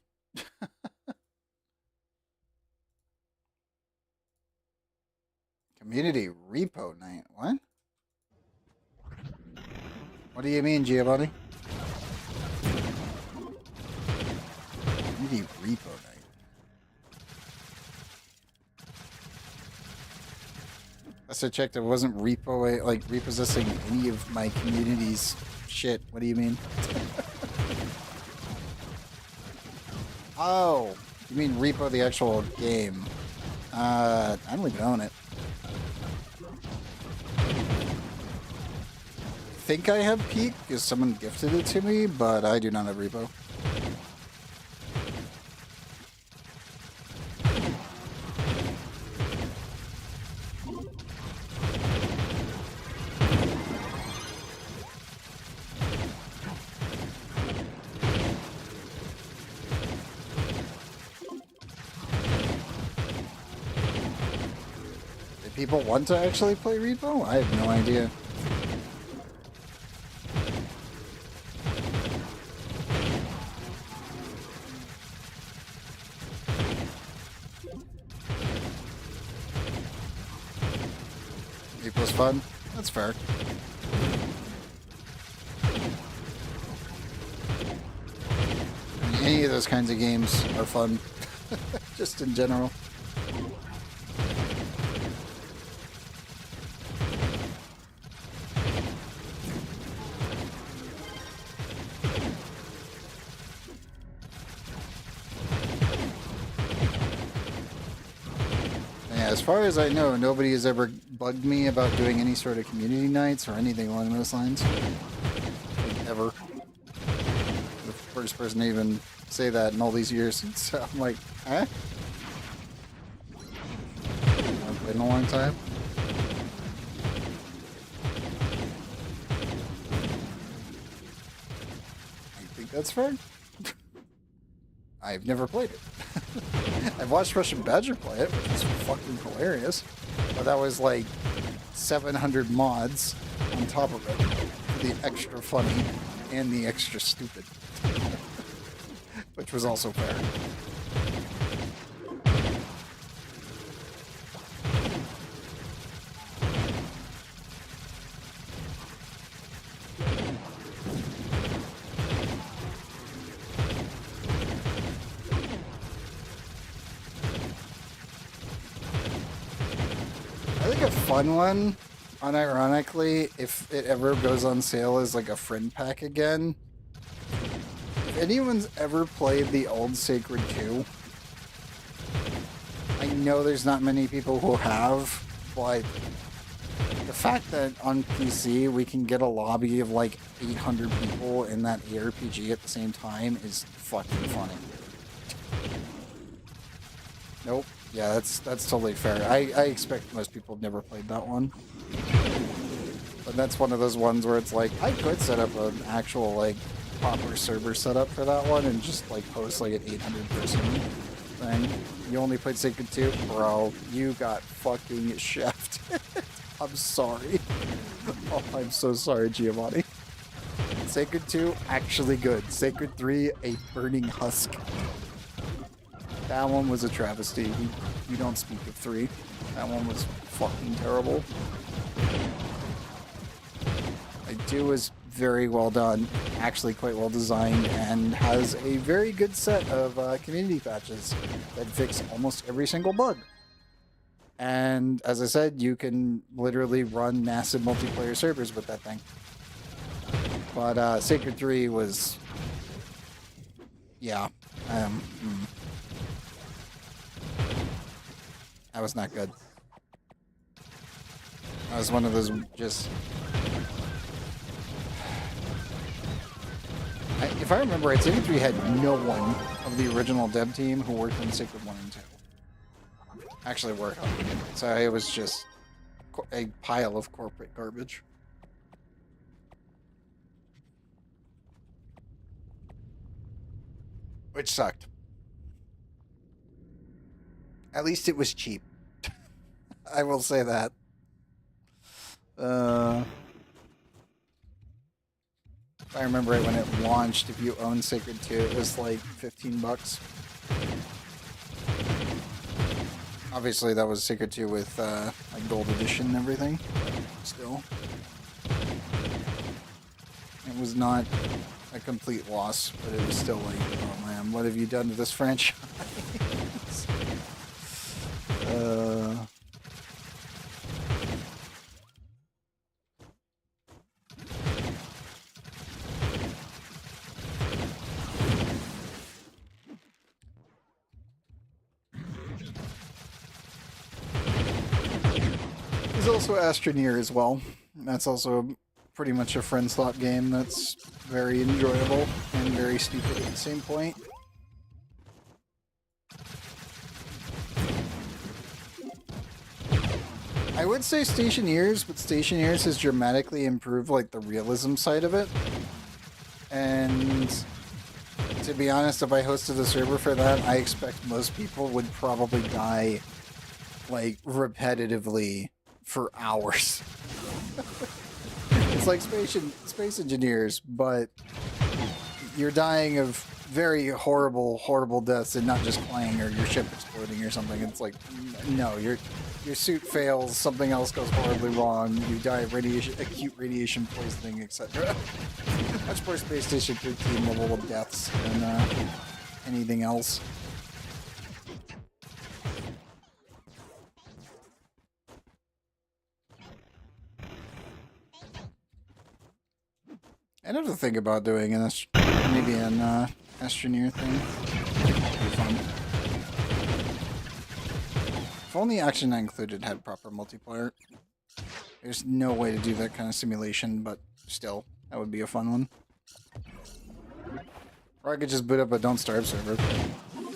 Community repo night. What? What do you mean, Giovanni? Community repo night. Last I checked, it wasn't repossessing any of my community's shit. What do you mean? Oh, you mean repo the actual game? I don't even own it. think I have Peak because someone gifted it to me, but I do not have Repo. Do people want to actually play Repo? I have no idea. Repo's fun. That's fair. Any of those kinds of games are fun, just in general. Yeah, as far as I know, nobody has ever bugged me about doing any sort of community nights or anything along those lines. Like, ever. The first person to even say that in all these years. So I'm like, huh? I've played in a long time. I think that's fair. I've never played it. I've watched Russian Badger play it, which is fucking hilarious. But that was like 700 mods on top of it. For the extra funny and the extra stupid. Which was also fair. I think a fun one, unironically, if it ever goes on sale, is like a friend pack again. If anyone's ever played the old Sacred 2, I know there's not many people who have, but the fact that on PC we can get a lobby of like 800 people in that ARPG at the same time is fucking funny. Nope. Yeah, that's totally fair. I expect most people have never played that one. But that's one of those ones where it's like, I could set up an actual, like, proper server setup for that one and just, like, post, like, an 800 person thing. You only played Sacred 2? Bro, you got fucking shafted. I'm sorry. Oh, I'm so sorry, Giovanni. Sacred 2, actually good. Sacred 3, a burning husk. That one was a travesty. We don't speak of 3. That one was fucking terrible. I do is very well done, actually quite well designed, and has a very good set of community patches that fix almost every single bug. And as I said, you can literally run massive multiplayer servers with that thing. But Sacred 3 was... yeah. That was not good. That was one of those just... if I remember right, Sacred 3 had no one of the original dev team who worked on Sacred 1 and 2. Actually worked on it. So it was just a pile of corporate garbage. Which sucked. At least it was cheap. I will say that. If I remember right, when it launched, if you owned Sacred 2, it was like $15. Obviously, that was Sacred 2 with like gold edition and everything. Still, it was not a complete loss, but it was still like, oh man, what have you done to this franchise? There's also Astroneer as well. That's also pretty much a friend slot game that's very enjoyable and very stupid at the same point. I would say Stationeers, but Stationeers has dramatically improved like the realism side of it. And to be honest, if I hosted a server for that, I expect most people would probably die like repetitively for hours. It's like space engineers, but you're dying of very horrible deaths and not just clang or your ship exploding or something. It's like, no, your suit fails, something else goes horribly wrong, you die of acute radiation poisoning, etc. Much more Space Station 13 level of deaths than anything else. I have to think about doing maybe an Astroneer thing. It'd be fun. If only Action Not Included had proper multiplayer. There's no way to do that kind of simulation, but still, that would be a fun one. Or I could just boot up a Don't Starve server. Oh,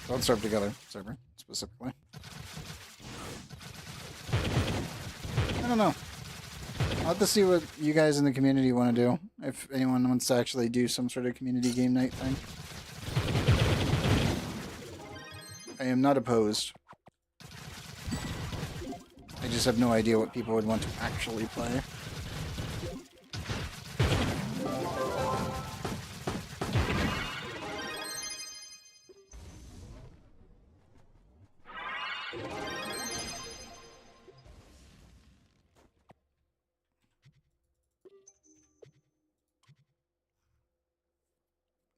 Don't Starve Together server, specifically. I don't know. I'll have to see what you guys in the community want to do. If anyone wants to actually do some sort of community game night thing. I am not opposed. I just have no idea what people would want to actually play.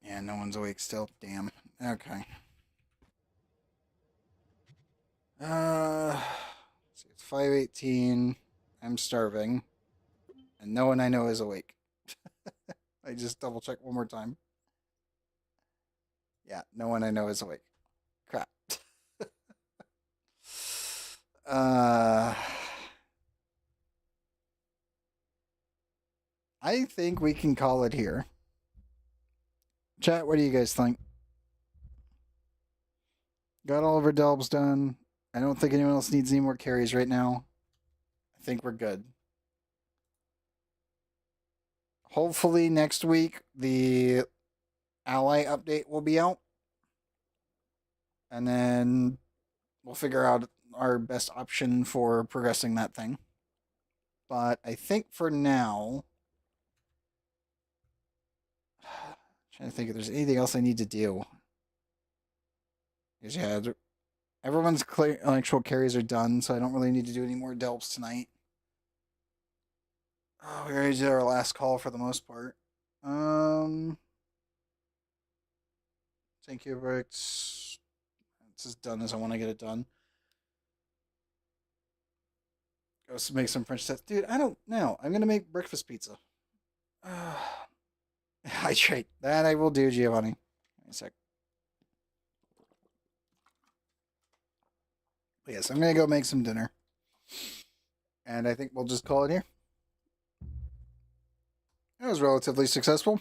Yeah, no one's awake still. Damn. Okay. See, it's 5:18. I'm starving. And no one I know is awake. I just double check one more time. Yeah, no one I know is awake. Crap. I think we can call it here. Chat, what do you guys think? Got all of our delbs done. I don't think anyone else needs any more carries right now. I think we're good. Hopefully next week the ally update will be out. And then we'll figure out our best option for progressing that thing. But I think for now, I'm trying to think if there's anything else I need to do. Because yeah, everyone's actual carries are done, so I don't really need to do any more delps tonight. Oh, we already did our last call for the most part. Thank you, Bricks. It's as done as I want to get it done. Go make some French toast. Dude, I don't know. I'm going to make breakfast pizza. Hydrate. That I will do, Giovanni. Wait a sec. But yes, I'm going to go make some dinner. And I think we'll just call it here. That was relatively successful.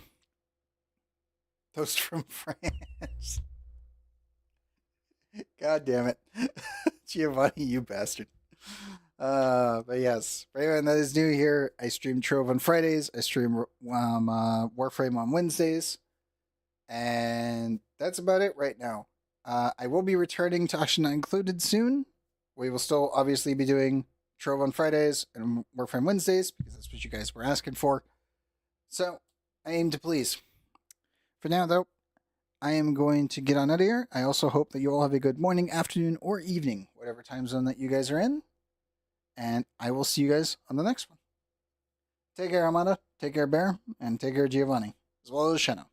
Toast from France. God damn it. Giovanni, you bastard. But yes, for anyone that is new here, I stream Trove on Fridays. I stream Warframe on Wednesdays. And that's about it right now. I will be returning to Action Not Included soon. We will still obviously be doing Trove on Fridays and Warframe Wednesdays because that's what you guys were asking for. So, I aim to please. For now, though, I am going to get on out of here. I also hope that you all have a good morning, afternoon, or evening, whatever time zone that you guys are in. And I will see you guys on the next one. Take care, Amanda. Take care, Bear. And take care, Giovanni. As well as Shenna.